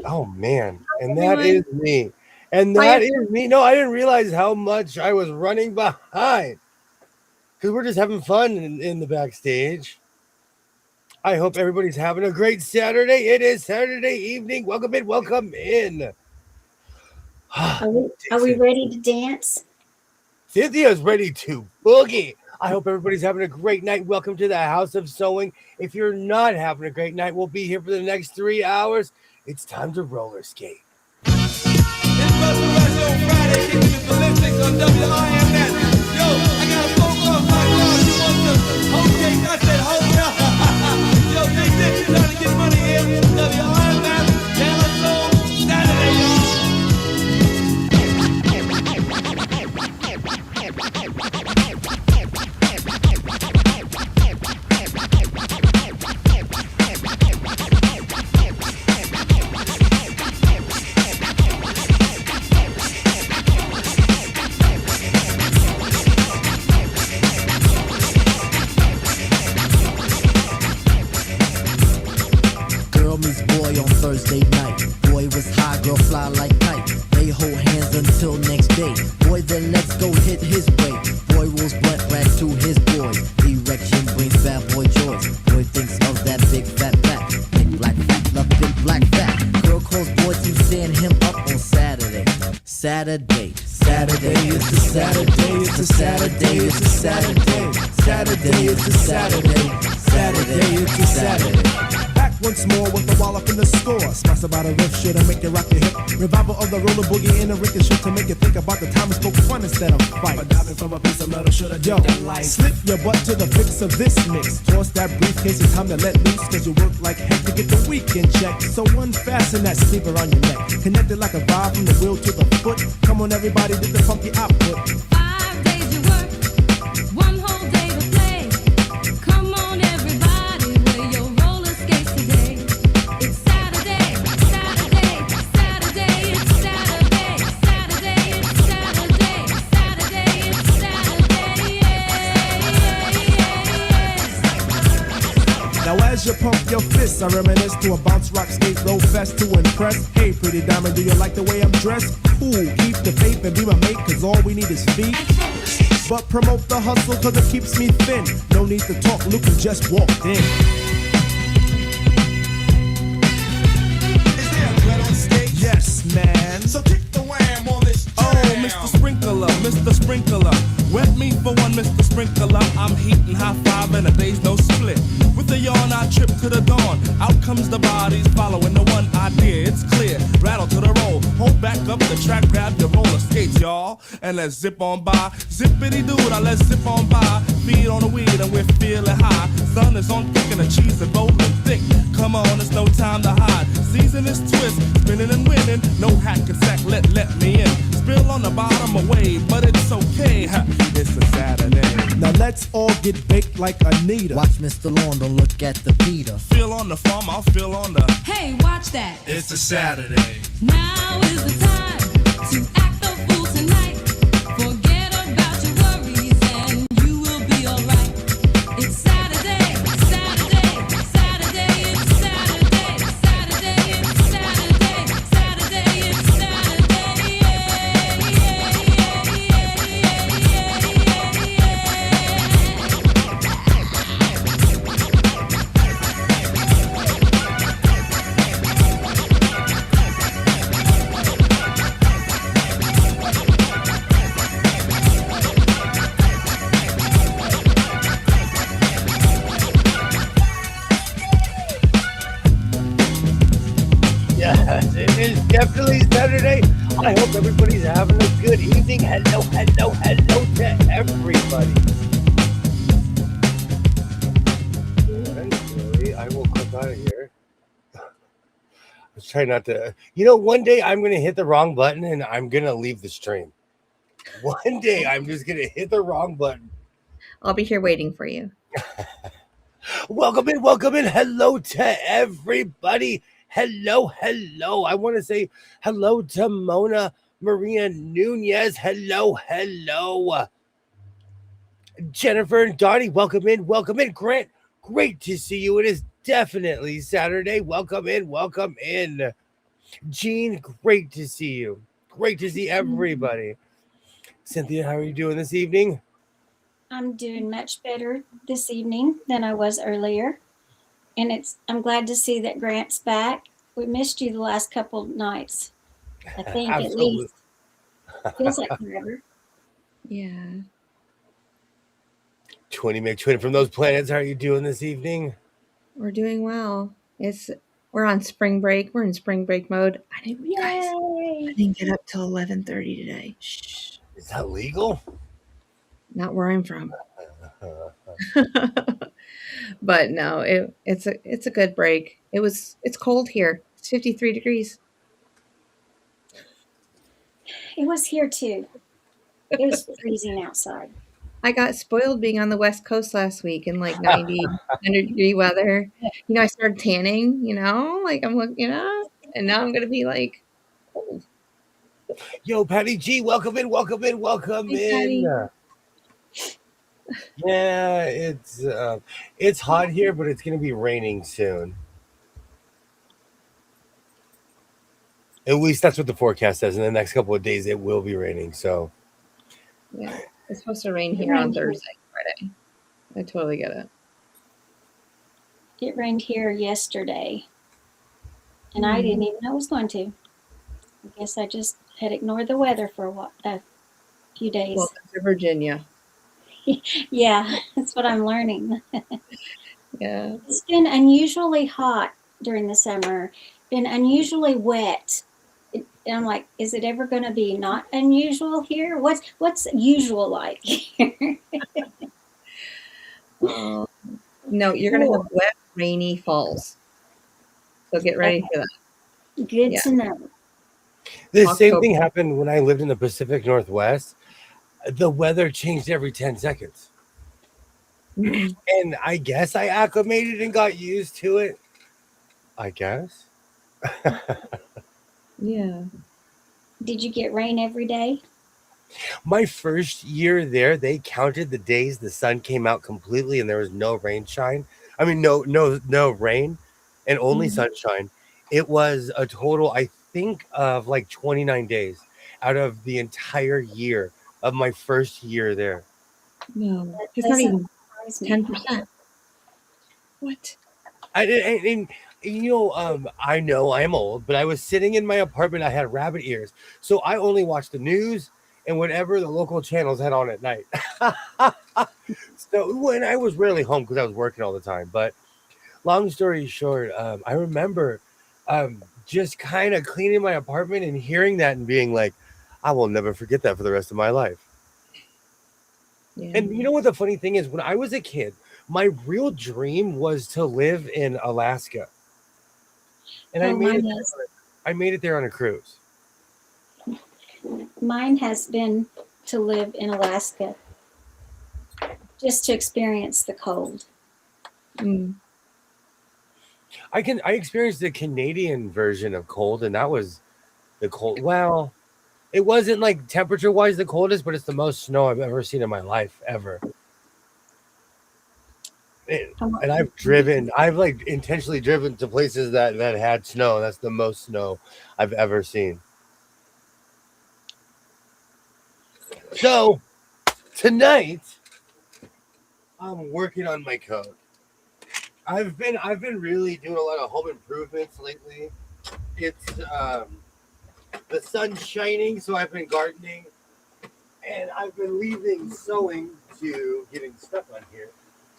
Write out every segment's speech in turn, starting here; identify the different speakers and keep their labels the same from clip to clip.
Speaker 1: Oh man, and that is
Speaker 2: Everyone.
Speaker 1: me. And
Speaker 2: Hi,
Speaker 1: that is me. No, I didn't realize how much I was running behind because we're just having fun in the backstage. I hope everybody's having a great Saturday. It is Saturday evening. Welcome in. Welcome in.
Speaker 2: are we
Speaker 1: Dixon.
Speaker 2: ready to dance?
Speaker 1: Cynthia's ready to boogie. I hope everybody's having a great night. Welcome to the House of Sewing. If you're not having a great night, we'll be here for the next 3 hours. It's time to roller skate.
Speaker 3: It's Buster Rush on Friday, kicking it ballistic on WIMS. Yo, I got a phone call my God. You want some whole cake? I said, hold up. Yo, Big Dick, you trying to get money here. WIMS, Dallas Soul, Saturday, y'all.
Speaker 4: Girl meets boy on Thursday night. Boy was high, girl fly like kite. They hold hands until next day. Boy then let's go hit his way. Boy rolls blunt rack to his boys. Erection brings bad boy joys. Boy thinks of that big fat back. Big black fat, love big black fat. Girl calls boy to stand him up on Saturday. Saturday, it's a Saturday, it's a Saturday, it's a Saturday. Saturday, it's a Saturday. Saturday, it's a Saturday.
Speaker 5: Back once more with a wallop in the score. Smash about a riff shit and make you rock your hip. Revival of the roller boogie in a ricochet to make you think about the time we spoke fun instead of fight. But diving from a piece of metal should have done life. Slip your butt to the fix of this mix. Toss that briefcase, it's time to let loose. Cause you work like heck to get the weekend check. So unfasten that sleeper on your neck. Connected like a vibe from the wheel to the foot. Come on everybody, get the funky output.
Speaker 6: 5 days you work, one whole day to play. Come on, everybody, wear your roller skates today. It's Saturday, Saturday, Saturday, it's Saturday, Saturday, it's Saturday, Saturday, it's Saturday,
Speaker 5: Now as you pump your fists, I reminisce to a bounce rock skate roll fest to impress. Hey pretty diamond, do you like the way I'm dressed? Cool, keep the faith and be my mate, cause all we need is feet. But promote the hustle cause it keeps me thin. No need to talk, Luke just walked in.
Speaker 3: Is there a threat on stage?
Speaker 5: Yes, man.
Speaker 3: So kick the wham on this jam.
Speaker 5: Oh, Mr. Sprinkler, wet me for one, Mr. Sprinkler. I'm heating high five and a day's no split. With a yawn, I trip to the dawn. Out comes the bodies following the one idea. It's clear, rattle to the roll. Hold back up the track, grab your roller skates, y'all, and let's zip on by. Zippity dude, let's zip on by. Feed on the weed and we're feeling high. Sun is on thick and the cheese is rolling thick. Come on, it's no time to hide. Season is twist, spinning and winning. No hack and sack, let me in. Spill on the bottom away, but it's okay. It's a Saturday. Now let's all get baked like Anita.
Speaker 4: Watch Mr. Lawn, don't look at the Peter.
Speaker 5: Feel on the farm, I'll feel on the.
Speaker 6: Hey, watch that.
Speaker 5: It's a Saturday.
Speaker 6: Now is the time to act the fool tonight. Forget about your worries and you will be alright. It's Saturday, Saturday, Saturday, it's Saturday, Saturday, it's Saturday, Saturday, it's Saturday,
Speaker 1: Yes, it is definitely Saturday. I hope everybody's having a good evening. Hello to everybody. Eventually, I will click out of here. I was trying not to. One day I'm going to hit the wrong button and I'm going to leave the stream. One day I'm just going to hit the wrong button.
Speaker 2: I'll be here waiting for you.
Speaker 1: Welcome in. Hello to everybody. Hello. I want to say hello to Mona Maria Nunez. Hello. Jennifer and Donnie, welcome in. Grant, great to see you. It is definitely Saturday. Welcome in. Gene, great to see you. Great to see everybody. Cynthia, how are you doing this evening?
Speaker 7: I'm doing much better this evening than I was earlier. And I'm glad to see that Grant's back. We missed you the last couple nights. I think at
Speaker 1: Absolutely.
Speaker 7: least. Feels like forever.
Speaker 2: Yeah.
Speaker 1: 20 McTwin from those planets. How are you doing this evening?
Speaker 2: We're doing well. We're on spring break. We're in spring break mode. Guys, I
Speaker 7: Yay!
Speaker 2: didn't get up till 11:30 today. Shh.
Speaker 1: Is that legal?
Speaker 2: Not where I'm from. But no, it's a good break. It's cold here. It's 53 degrees.
Speaker 7: It was here too. It was freezing outside.
Speaker 2: I got spoiled being on the West Coast last week in like 100-degree weather. I started tanning, like I'm looking, and now I'm gonna be like cold.
Speaker 1: Yo, Patty G, welcome in, welcome in, welcome
Speaker 2: Hey,
Speaker 1: in.
Speaker 2: Patty.
Speaker 1: Yeah, it's hot here, but it's gonna be raining soon. At least that's what the forecast says. In the next couple of days, it will be raining. So
Speaker 2: Yeah, it's supposed to rain here on Thursday, Friday. I totally get it.
Speaker 7: It rained here yesterday. And I didn't even know it was going to. I guess I just had ignored the weather for a few days.
Speaker 2: Welcome to Virginia.
Speaker 7: Yeah, that's what I'm learning.
Speaker 2: Yeah.
Speaker 7: It's been unusually hot during the summer, been unusually wet. And I'm like, is it ever going to be not unusual here? What's usual like here?
Speaker 2: No, you're gonna have wet, rainy falls. So get ready for that.
Speaker 7: Good
Speaker 2: Yeah.
Speaker 7: to know.
Speaker 1: the same
Speaker 2: October.
Speaker 1: thing happened when I lived in the Pacific Northwest. The weather changed every 10 seconds.
Speaker 2: Mhm.
Speaker 1: And I guess I acclimated and got used to it. I guess.
Speaker 2: Yeah.
Speaker 7: Did you get rain every day?
Speaker 1: My first year there, they counted the days the sun came out completely and there was no rain shine. I mean, no rain and only
Speaker 2: Mhm.
Speaker 1: sunshine. It was a total, I think, of like 29 days out of the entire year of my first year there.
Speaker 2: No,
Speaker 7: That
Speaker 2: it's not
Speaker 7: doesn't
Speaker 2: even
Speaker 7: surprise me.
Speaker 2: 10%. What?
Speaker 1: I know I'm old, but I was sitting in my apartment. I had rabbit ears, so I only watched the news and whatever the local channels had on at night. So when I was rarely home because I was working all the time. But long story short, I remember just kind of cleaning my apartment and hearing that and being like, I will never forget that for the rest of my life.
Speaker 2: Yeah.
Speaker 1: And you know what the funny thing is? When I was a kid, my real dream was to live in Alaska. And I made it there on a cruise.
Speaker 7: Mine has been to live in Alaska just to experience the cold.
Speaker 2: Mm.
Speaker 1: I experienced the Canadian version of cold, and that was the cold. Well, it wasn't like temperature wise the coldest, but it's the most snow I've ever seen in my life ever. And I've like intentionally driven to places that had snow. That's the most snow I've ever seen. So tonight I'm working on my code. I've been really doing a lot of home improvements lately. It's the sun's shining, so I've been gardening, and I've been leaving sewing to getting stuff on here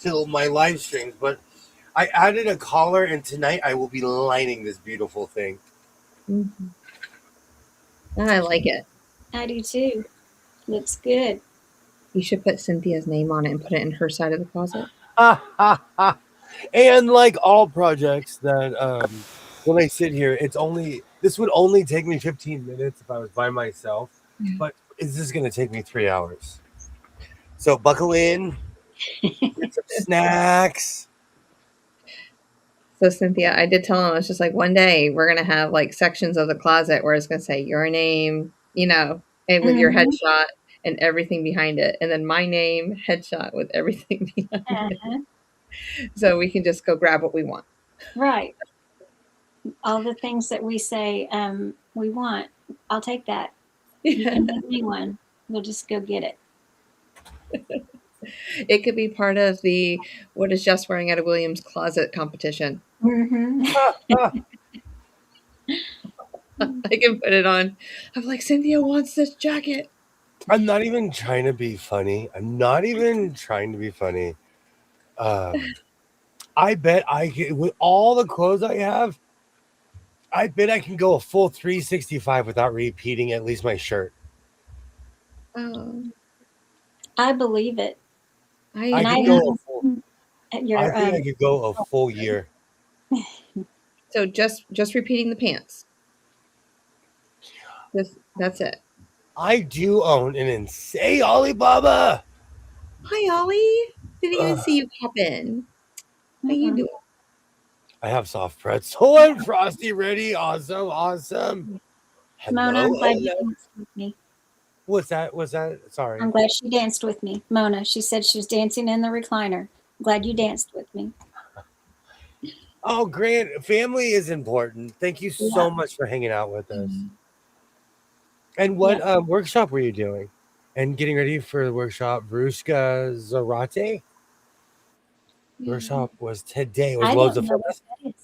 Speaker 1: till my live streams. But I added a collar, and tonight I will be lining this beautiful thing.
Speaker 2: Mm-hmm. I like it.
Speaker 7: I do too. Looks good.
Speaker 2: You should put Cynthia's name on it and put it in her side of the closet.
Speaker 1: And like all projects that when I sit here, this would only take me 15 minutes if I was by myself, but this is going to take me 3 hours. So buckle in, get some snacks.
Speaker 2: So Cynthia, I did tell him, I was just like, one day we're going to have like sections of the closet where it's going to say your name, and with your headshot and everything behind it. And then my name, headshot with everything behind it. So we can just go grab what we want.
Speaker 7: Right. all the things that we say we want. I'll take that. You can give me one. We'll just go get it.
Speaker 2: It could be part of the what is Jess wearing out of Williams' closet competition.
Speaker 7: Mm-hmm.
Speaker 2: I can put it on. I'm like, Cynthia wants this jacket.
Speaker 1: I'm not even trying to be funny. I bet I can, with all the clothes I have, I bet I can go a full 365 without repeating at least my shirt.
Speaker 2: Oh,
Speaker 7: I believe it.
Speaker 1: I
Speaker 7: And I
Speaker 1: could go a
Speaker 7: haven't
Speaker 1: full,
Speaker 7: seen at
Speaker 1: I
Speaker 7: your
Speaker 1: think I could go a full year.
Speaker 2: so just repeating the pants. That's it.
Speaker 1: I do own an insane Alibaba.
Speaker 2: Hi, Ollie. Didn't even see you pop in. How you
Speaker 7: Mhm.
Speaker 2: doing?
Speaker 1: I have soft pretzel and frosty ready. Awesome.
Speaker 7: Mona, I'm glad you
Speaker 1: Hello.
Speaker 7: danced with me.
Speaker 1: What's that? Sorry.
Speaker 7: I'm glad she danced with me. Mona, she said she was dancing in the recliner. I'm glad you danced with me.
Speaker 1: Oh, Grant, family is important. Thank you
Speaker 7: Yeah.
Speaker 1: so much for hanging out with us. And what workshop were you doing? And getting ready for the workshop, Vruska Zarate? Workshop was today. It was
Speaker 7: I
Speaker 1: loads
Speaker 7: don't
Speaker 1: of
Speaker 7: know
Speaker 1: fun.
Speaker 7: what that is.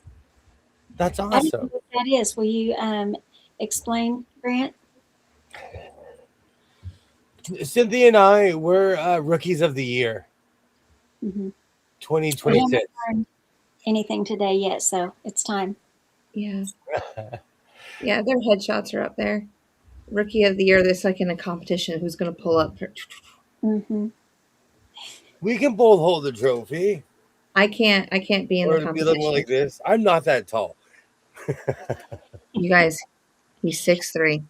Speaker 1: That's
Speaker 7: I don't know
Speaker 1: awesome.
Speaker 7: what that is. Will you explain, Grant?
Speaker 1: Cynthia and I were rookies of the year,
Speaker 7: Mm-hmm. We
Speaker 1: 2026.
Speaker 7: haven't learned anything today yet, so it's time.
Speaker 2: Yeah. Yeah, their headshots are up there. Rookie of the year. There's like in a competition. Who's going to pull up?
Speaker 7: Mm-hmm.
Speaker 1: We can both hold the trophy.
Speaker 2: I can't be in
Speaker 1: Or
Speaker 2: the
Speaker 1: it'll be looking
Speaker 2: competition.
Speaker 1: like this. I'm not that tall.
Speaker 2: You guys, he's 6'3".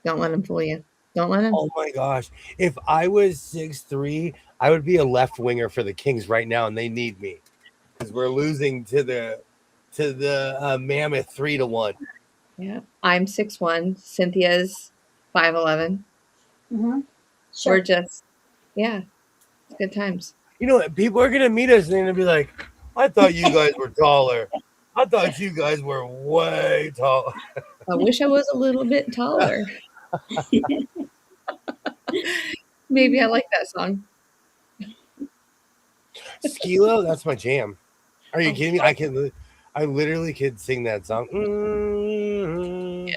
Speaker 2: Don't let him fool you. Don't let him.
Speaker 1: Oh my gosh. If I was 6'3", I would be a left winger for the Kings right now, and they need me. Because we're losing to the Mammoth 3-1.
Speaker 2: Yeah, I'm 6'1". Cynthia's 5'11".
Speaker 7: Mm-hmm. Sure.
Speaker 2: We're just, yeah, it's good times.
Speaker 1: You know what? People are gonna meet us and they're gonna be like, I thought you guys were taller. I thought you guys were way taller.
Speaker 2: I wish I was a little bit taller. Maybe I like that song.
Speaker 1: Skilo, that's my jam. Are you kidding me? I literally could sing that song.
Speaker 2: Yeah.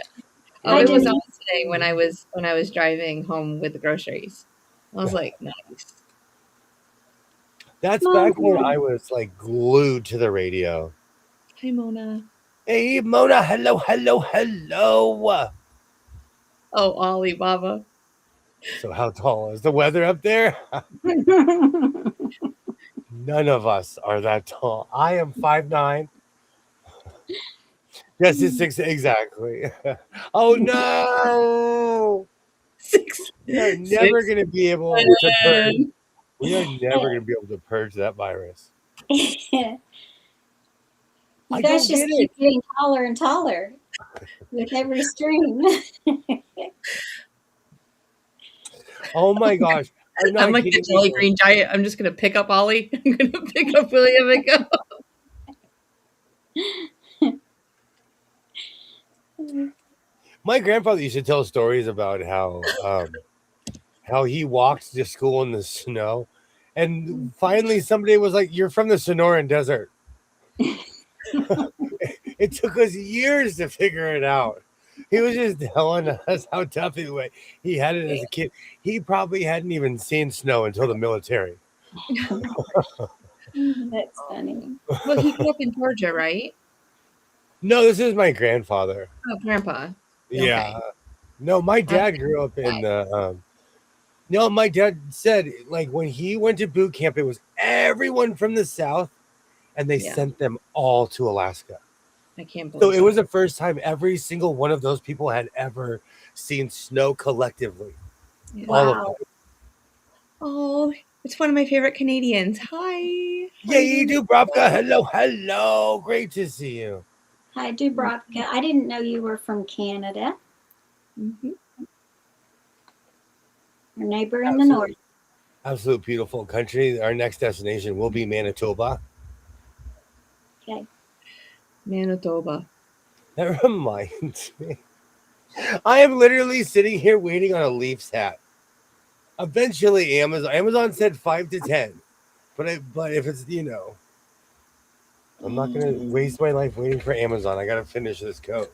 Speaker 7: I
Speaker 2: It was
Speaker 7: didn't-
Speaker 2: on today when I was driving home with the groceries. I was like, nice.
Speaker 1: That's back when I was like glued to the radio.
Speaker 2: Hi, Mona.
Speaker 1: Hey, Mona, hello.
Speaker 2: Oh, Ollie, Baba.
Speaker 1: So how tall is the weather up there? None of us are that tall. I am 5'9". Yes, it's 6 exactly. Oh no!
Speaker 2: 6.
Speaker 1: We are never going to be able to purge. We are never going to be able to purge that virus.
Speaker 7: You
Speaker 1: I
Speaker 7: guys
Speaker 1: don't
Speaker 7: just
Speaker 1: get
Speaker 7: keep
Speaker 1: it.
Speaker 7: getting taller and taller with every stream.
Speaker 1: Oh my gosh! I'm not
Speaker 2: I'm like the
Speaker 1: kidding
Speaker 2: Jolly
Speaker 1: you.
Speaker 2: Green Giant. I'm just gonna pick up Ollie. I'm gonna pick up William and go.
Speaker 1: My grandfather used to tell stories about how he walked to school in the snow, and finally somebody was like, "You're from the Sonoran Desert." It took us years to figure it out. He was just telling us how tough he had it as a kid. He probably hadn't even seen snow until the military.
Speaker 7: That's funny.
Speaker 2: Well, he grew up in Georgia, right?
Speaker 1: No, this is my grandfather.
Speaker 2: Oh, Grandpa.
Speaker 1: Yeah. No, my dad grew up in the. No, my dad said like when he went to boot camp, it was everyone from the South, and they sent them all to Alaska.
Speaker 2: I can't
Speaker 1: So
Speaker 2: believe
Speaker 1: it was the first time every single one of those people had ever seen snow collectively.
Speaker 2: Yeah.
Speaker 1: All of
Speaker 7: Wow.
Speaker 1: them.
Speaker 2: Oh, it's one of my favorite Canadians. Hi.
Speaker 1: Yeah, you do, Bravka. Hello. Great to see you.
Speaker 7: Hi, Dubrovka. I didn't know you were from Canada.
Speaker 2: Mm-hmm.
Speaker 7: Our neighbor in the north.
Speaker 1: Absolute beautiful country. Our next destination will be Manitoba.
Speaker 7: Okay.
Speaker 2: Manitoba.
Speaker 1: That reminds me. I am literally sitting here waiting on a Leafs hat. Eventually, Amazon said 5 to 10, but if it's I'm not gonna waste my life waiting for Amazon. I gotta finish this coat.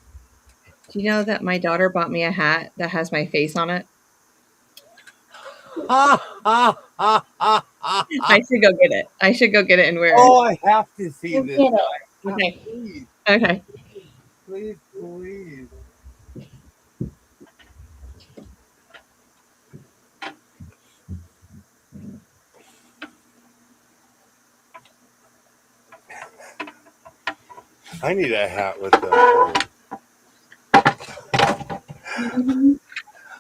Speaker 2: Do you know that my daughter bought me a hat that has my face on it?
Speaker 1: Ha ha ha ha ha!
Speaker 2: I should go get it. I should go get it and wear it.
Speaker 1: Oh, I have to see
Speaker 7: Go
Speaker 1: this.
Speaker 7: get it.
Speaker 2: Okay.
Speaker 1: Please,
Speaker 2: Okay.
Speaker 1: please, please. I need a hat with the.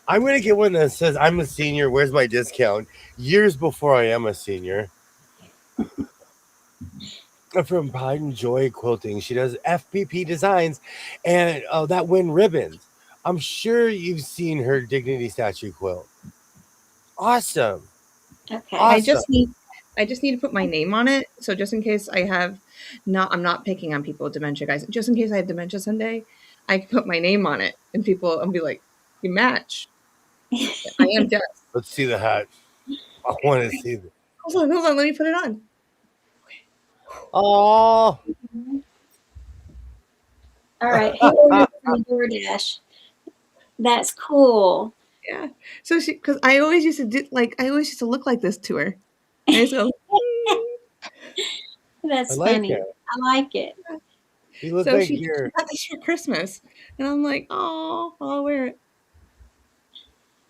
Speaker 1: I'm gonna get one that says "I'm a senior. Where's my discount?" Years before I am a senior. From Pride and Joy Quilting, she does FPP designs, and that win ribbons. I'm sure you've seen her dignity statue quilt. Awesome.
Speaker 7: Okay.
Speaker 2: I just
Speaker 1: Awesome.
Speaker 2: need to put my name on it. So just in case I have I'm not picking on people with dementia, guys. Just in case I have dementia someday, I can put my name on it and people and be like, you match. I am deaf.
Speaker 1: Let's see the hat. I want to see the.
Speaker 2: Hold on, let me put it on.
Speaker 1: Oh,
Speaker 7: All right. Who ordered from DoorDash? That's cool.
Speaker 2: Yeah. So because I always used to look like this to her. I used to go,
Speaker 7: That's
Speaker 1: I like
Speaker 7: funny.
Speaker 1: it.
Speaker 7: I like it.
Speaker 1: You look
Speaker 2: so
Speaker 1: like
Speaker 2: she
Speaker 1: you're.
Speaker 2: got this for Christmas. And I'm like, oh, I'll wear it.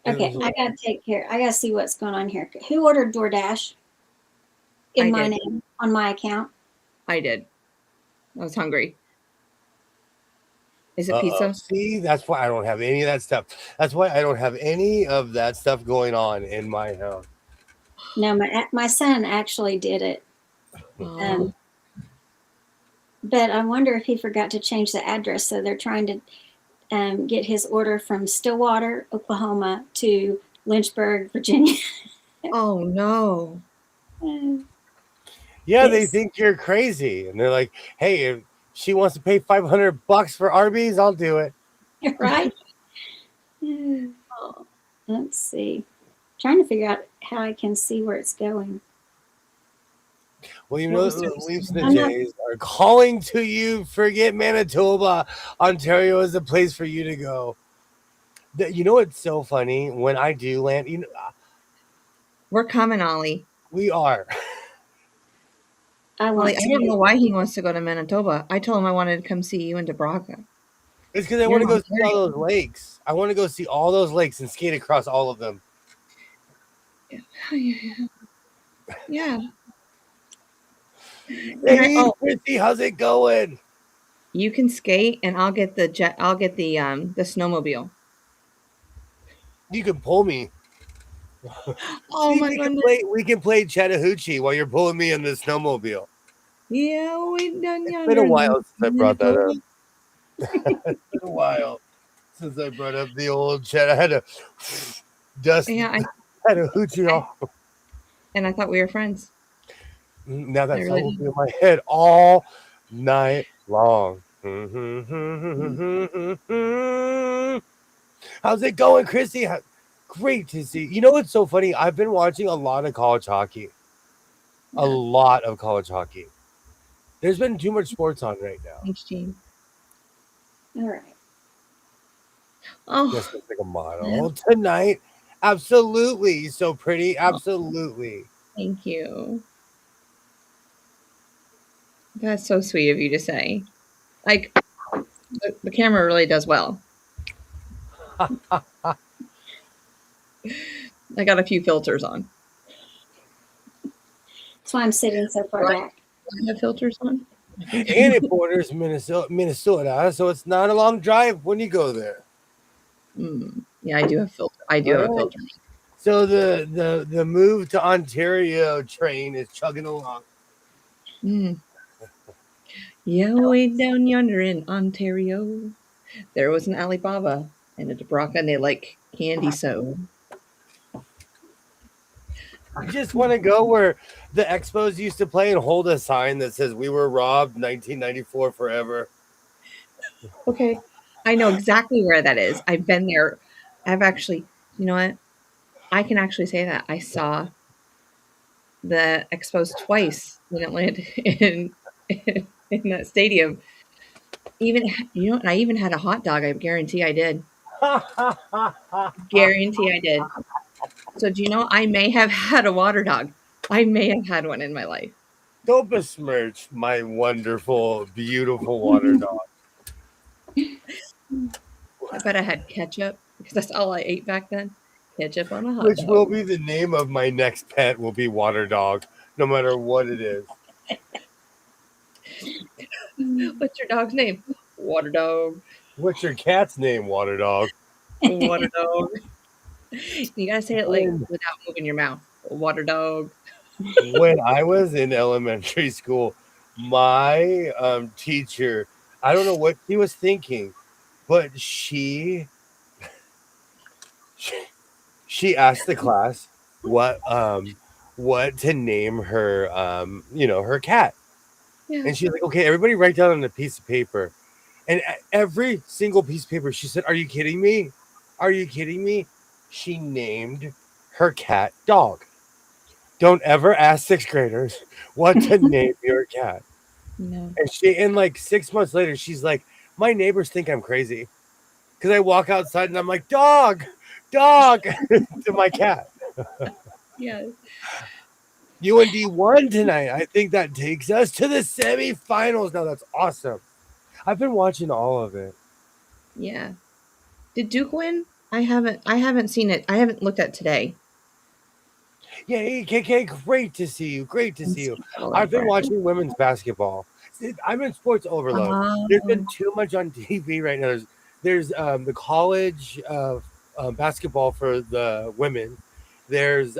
Speaker 7: Okay, I gotta take care. I gotta see what's going on here. Who ordered DoorDash in
Speaker 2: I
Speaker 7: my
Speaker 2: did.
Speaker 7: name on my account?
Speaker 2: I did. I was hungry. Is it pizza?
Speaker 1: See, that's why I don't have any of that stuff. That's why I don't have any of that stuff going on in my house.
Speaker 7: No, my son actually did it.
Speaker 2: Oh.
Speaker 7: But I wonder if he forgot to change the address. So they're trying to get his order from Stillwater, Oklahoma to Lynchburg, Virginia.
Speaker 2: Oh no.
Speaker 1: Yeah, they
Speaker 7: It's-
Speaker 1: think you're crazy, and they're like, "Hey, if she wants to pay $500 for Arby's, I'll do it."
Speaker 7: right? Let's see. Trying to figure out how I can see where it's going.
Speaker 1: Well, you
Speaker 2: What
Speaker 1: know,
Speaker 2: was
Speaker 1: the
Speaker 2: it?
Speaker 1: Leafs and the
Speaker 7: I'm not-
Speaker 1: Jays are calling to you. Forget Manitoba. Ontario is the place for you to go. You know what's so funny? When I do land,
Speaker 2: We're coming, Ollie.
Speaker 1: we are.
Speaker 7: I want
Speaker 2: Ollie, I don't know why he wants to go to Manitoba. I told him I wanted to come see you in Debraca.
Speaker 1: It's because I
Speaker 2: You're
Speaker 1: want to
Speaker 2: in
Speaker 1: go see all
Speaker 2: Ontario.
Speaker 1: those lakes. I want to go see all those lakes and skate across all of them.
Speaker 2: Yeah.
Speaker 1: Hey,
Speaker 2: Oh,
Speaker 1: Chrissy, how's it going?
Speaker 2: you can skate, and I'll get the snowmobile.
Speaker 1: You can pull me.
Speaker 2: Oh
Speaker 1: See,
Speaker 2: my
Speaker 1: we can
Speaker 2: goodness.
Speaker 1: play. We can play Chattahoochee while you're pulling me in the snowmobile.
Speaker 2: Yeah, we done
Speaker 1: It's
Speaker 2: yonder.
Speaker 1: been a while since I brought that up.
Speaker 2: Manitoba.
Speaker 1: It's been a while since I brought up the old chat. I had to dust
Speaker 2: Yeah,
Speaker 1: Chattahoochee off.
Speaker 2: and I thought we were friends.
Speaker 1: Now that
Speaker 2: I
Speaker 1: song
Speaker 2: really
Speaker 1: will be in my head all night long. How's it going, Chrissy? Great to see. You know what's so funny? I've been watching a lot of college hockey. A lot of college hockey. There's been too much sports on right now.
Speaker 2: Thanks, Gene.
Speaker 7: All right.
Speaker 2: Oh,
Speaker 1: Just looks like a model tonight. Absolutely. So pretty. Absolutely.
Speaker 2: thank you. That's so sweet of you to say. Like, the camera really does well. I got a few filters on.
Speaker 7: That's why I'm sitting so far
Speaker 2: Right.
Speaker 7: back.
Speaker 2: Do I have filters on?
Speaker 1: And it borders Minnesota, so it's not a long drive when you go there.
Speaker 2: Yeah, I do have filters. I do have
Speaker 1: Alright.
Speaker 2: filters.
Speaker 1: So the move to Ontario train is chugging along.
Speaker 2: Yeah, way down yonder in Ontario, there was an Alibaba and a Debraca, and they like candy so.
Speaker 1: I just want to go where the Expos used to play and hold a sign that says "We were robbed, 1994 forever."
Speaker 2: Okay. I know exactly where that is. I've been there. I've actually, you know what? I can actually say that I saw the Expos twice when it landed in that stadium. Even you know, and I even had a hot dog. I guarantee I did. Guarantee I did. So do you know I may have had a water dog. I may have had one in my life.
Speaker 1: Don't besmirch my wonderful, beautiful water dog.
Speaker 2: I bet I had ketchup because that's all I ate back then. Ketchup on a hot
Speaker 1: Which will
Speaker 2: dog.
Speaker 1: be the name of my next pet will be water dog, no matter what it is.
Speaker 2: What's your dog's name? Water dog.
Speaker 1: What's your cat's name, water dog?
Speaker 2: Water dog. You gotta say it like
Speaker 1: When,
Speaker 2: without moving your mouth. Water dog.
Speaker 1: when I was in elementary school, my teacher, I don't know what he was thinking, but she asked the class what to name her her cat.
Speaker 2: Yeah.
Speaker 1: And she's like, okay, everybody write down on a piece of paper. And every single piece of paper, she said, are you kidding me? Are you kidding me? She named her cat Dog. Don't ever ask sixth graders what to name your cat.
Speaker 2: No.
Speaker 1: And like 6 months later, she's like, my neighbors think I'm crazy. Because I walk outside and I'm like, dog, dog to my cat.
Speaker 2: Yeah.
Speaker 1: UND won tonight. I think that takes us to the semifinals. Now that's awesome. I've been watching all of it.
Speaker 2: Yeah. Did Duke win? I haven't seen it. I haven't looked at today.
Speaker 1: Yeah, hey, KK, great to see you. Great to see you. I've been
Speaker 2: Oh.
Speaker 1: watching women's basketball. I'm in sports overload. There's been too much on TV right now. There's the college basketball for the women. There's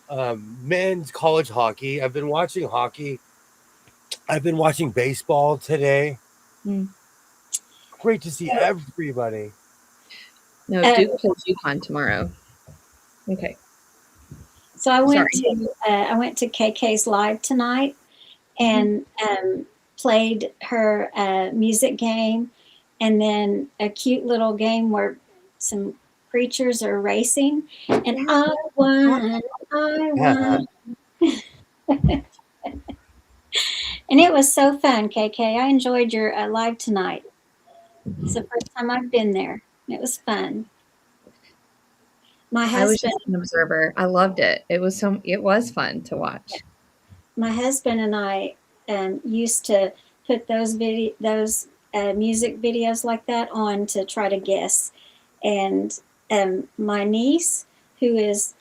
Speaker 1: men's college hockey. I've been watching hockey. I've been watching baseball today.
Speaker 2: Hmm.
Speaker 1: Great to see everybody.
Speaker 2: No, Duke plays UConn tomorrow. Okay.
Speaker 7: So I went
Speaker 2: Sorry.
Speaker 7: to KK's live tonight and played her music game, and then a cute little game where some creatures are racing, and I won, and it was so fun. KK, I enjoyed your live tonight. It's the first time I've been there. It was fun. My
Speaker 2: I was
Speaker 7: husband,
Speaker 2: just an observer. I loved it. It was fun to watch.
Speaker 7: my husband and I used to put those music videos like that on to try to guess. And my niece, who is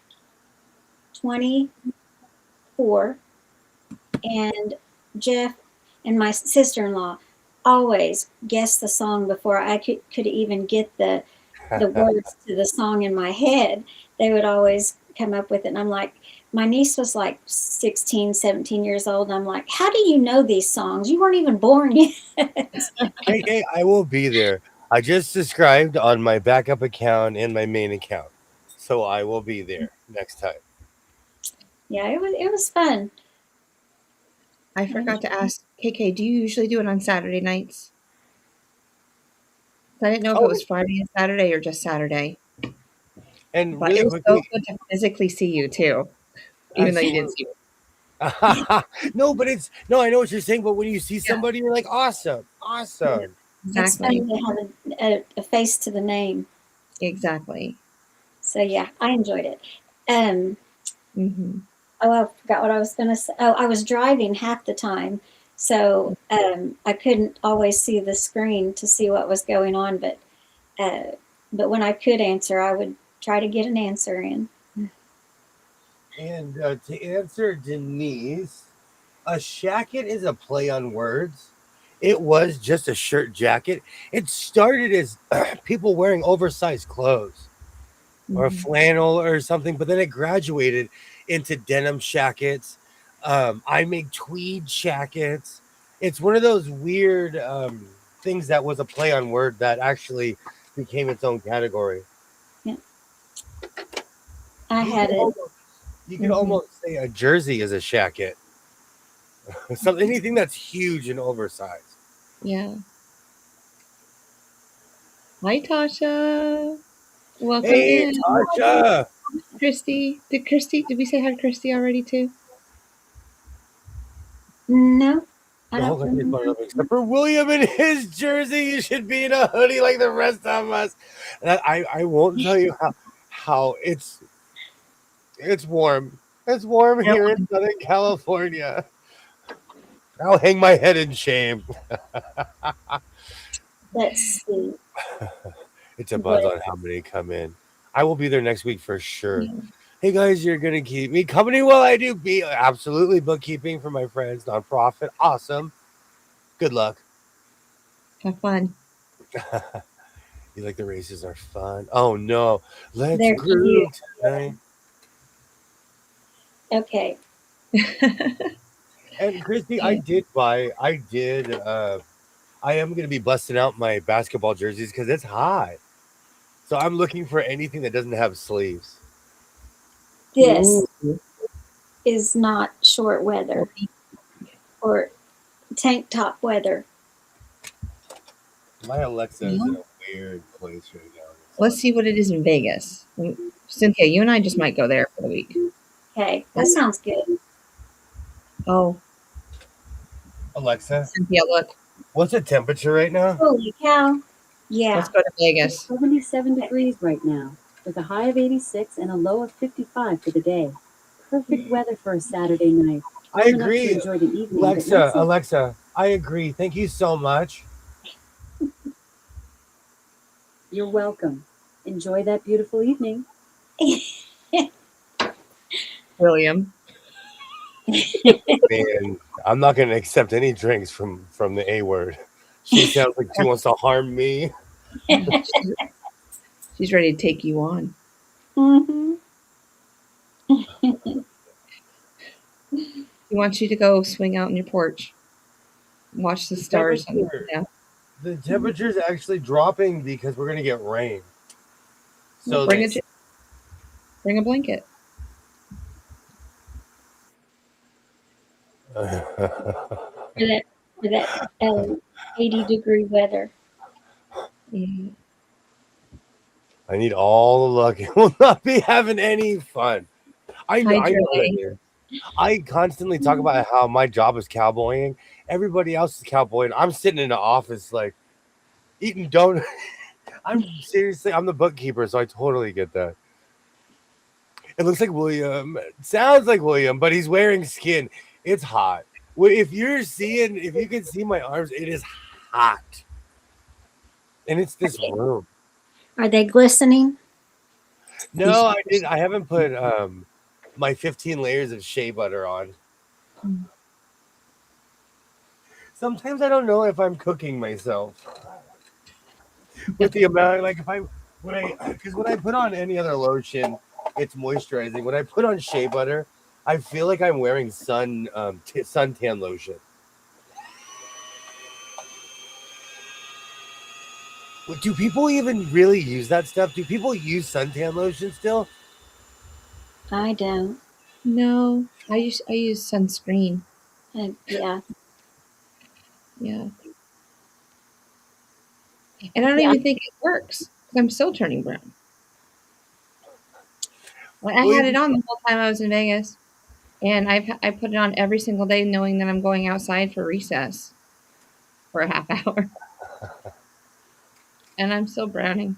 Speaker 7: 24, and Jeff and my sister-in-law always guessed the song before I could even get the words to the song in my head. They would always come up with it. And I'm like, my niece was like 16, 17 years old. And I'm like, how do you know these songs? You weren't even born yet.
Speaker 1: KK, I will be there. I just subscribed on my backup account and my main account. So I will be there next time.
Speaker 7: Yeah, it was fun.
Speaker 2: I forgot to ask KK, do you usually do it on Saturday nights? I didn't know if it was Friday and Saturday or just Saturday.
Speaker 1: And
Speaker 2: But
Speaker 1: really
Speaker 2: it was so
Speaker 1: quickly,
Speaker 2: good to physically see you too, even though you didn't see me.
Speaker 1: no, but I know what you're saying, but when you see somebody, you're like, awesome, awesome.
Speaker 7: It's fun
Speaker 2: Exactly.
Speaker 7: to have a face to the name.
Speaker 2: Exactly.
Speaker 7: So yeah, I enjoyed it. Oh, I forgot what I was going to say. Oh, I was driving half the time, so I couldn't always see the screen to see what was going on. But when I could answer, I would try to get an answer in.
Speaker 1: And to answer Denise, a shacket is a play on words. It was just a shirt jacket. It started as people wearing oversized clothes or flannel or something, but then it graduated into denim shackets. I make tweed shackets. It's one of those weird things that was a play on word that actually became its own category.
Speaker 7: Yeah. I had it.
Speaker 1: You could almost say a jersey is a shacket. Anything that's huge and oversized.
Speaker 2: Yeah. Hi, Tasha. Welcome
Speaker 1: Hey,
Speaker 2: in.
Speaker 1: Tasha.
Speaker 2: Christy. Did we say hi to Christy already too?
Speaker 7: No, I
Speaker 1: The whole
Speaker 7: don't
Speaker 1: country's
Speaker 7: remember.
Speaker 1: buttered up except for William in his jersey. You should be in a hoodie like the rest of us. And I won't tell you how it's warm. It's warm
Speaker 2: I don't
Speaker 1: here in Southern California. I'll hang my head in shame.
Speaker 7: Let's see.
Speaker 1: It's a buzz
Speaker 7: What?
Speaker 1: on how many come in. I will be there next week for sure.
Speaker 2: Yeah.
Speaker 1: Hey guys, you're gonna keep me company while I do be absolutely bookkeeping for my friends, nonprofit. Awesome. Good luck.
Speaker 2: Have fun.
Speaker 1: You like the races are fun. Oh no. Let's
Speaker 7: They're
Speaker 1: groove
Speaker 7: cute.
Speaker 1: tonight.
Speaker 7: Okay.
Speaker 1: And Christy,
Speaker 2: Yeah.
Speaker 1: I am gonna be busting out my basketball jerseys because it's hot. So I'm looking for anything that doesn't have sleeves.
Speaker 7: This
Speaker 2: Ooh.
Speaker 7: is not short weather or tank top weather.
Speaker 1: My Alexa is in a weird place right now.
Speaker 2: Let's see what it is in Vegas. Cynthia, you and I just might go there for the week.
Speaker 7: Okay, that sounds good.
Speaker 2: Oh,
Speaker 1: Alexa,
Speaker 2: Cynthia, look.
Speaker 1: what's the temperature right now?
Speaker 7: Holy cow. Yeah.
Speaker 2: Let's go to Vegas.
Speaker 8: 77 degrees right now, with a high of 86 and a low of 55 for the day. Perfect weather for a Saturday night.
Speaker 1: I
Speaker 8: Warm enough to
Speaker 1: agree.
Speaker 8: enjoy the evening, but not so-
Speaker 1: Alexa, I agree. Thank you so much.
Speaker 8: You're welcome. Enjoy that beautiful evening.
Speaker 2: William.
Speaker 1: Man, I'm not gonna accept any drinks from the A word. She sounds like she wants to harm me.
Speaker 2: She's ready to take you on.
Speaker 7: Mm-hmm.
Speaker 2: He wants you to go swing out on your porch. Watch the stars.
Speaker 1: The temperature's actually dropping because we're gonna get rain. So
Speaker 2: bring a blanket.
Speaker 7: For that 80-degree weather.
Speaker 2: Yeah.
Speaker 1: I need all the luck. We'll not be having any fun. I know
Speaker 2: Hydrate.
Speaker 1: that is. I constantly talk about how my job is cowboying. Everybody else is cowboying. I'm sitting in the office like eating donuts. I'm the bookkeeper, so I totally get that. It looks like William. It sounds like William, but he's wearing skin. It's hot. If you can see my arms, it is hot. And it's this room.
Speaker 7: Are they glistening?
Speaker 1: No, I haven't put my 15 layers of shea butter on. Sometimes I don't know if I'm cooking myself. With the amount, like when I put on any other lotion, it's moisturizing. When I put on shea butter, I feel like I'm wearing suntan lotion. Do people even really use that stuff? Do people use suntan lotion still?
Speaker 7: I don't.
Speaker 2: No, I use sunscreen.
Speaker 7: Yeah.
Speaker 2: Yeah. And I don't even think it works because I'm still turning brown. I had it on the whole time I was in Vegas, and I put it on every single day, knowing that I'm going outside for recess for a half hour, and I'm still browning.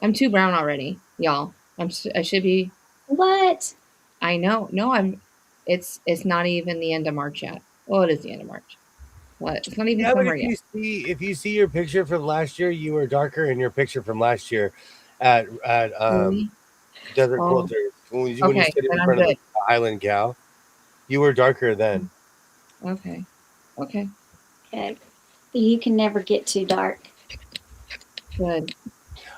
Speaker 2: I'm too brown already, y'all. I should be.
Speaker 7: What?
Speaker 2: I know. No, I'm. It's not even the end of March yet. Well, it is the end of March. What? It's not even summer yet.
Speaker 1: If you see your picture from last year, you were darker in your picture from last year at
Speaker 2: Really?
Speaker 1: Desert
Speaker 2: Oh.
Speaker 1: Quilters when you
Speaker 2: Okay,
Speaker 1: stood in
Speaker 2: then I'm
Speaker 1: front of the
Speaker 2: good.
Speaker 1: Island Cow. You were darker then.
Speaker 2: Okay. Okay.
Speaker 7: Okay. You can never get too dark.
Speaker 2: Good.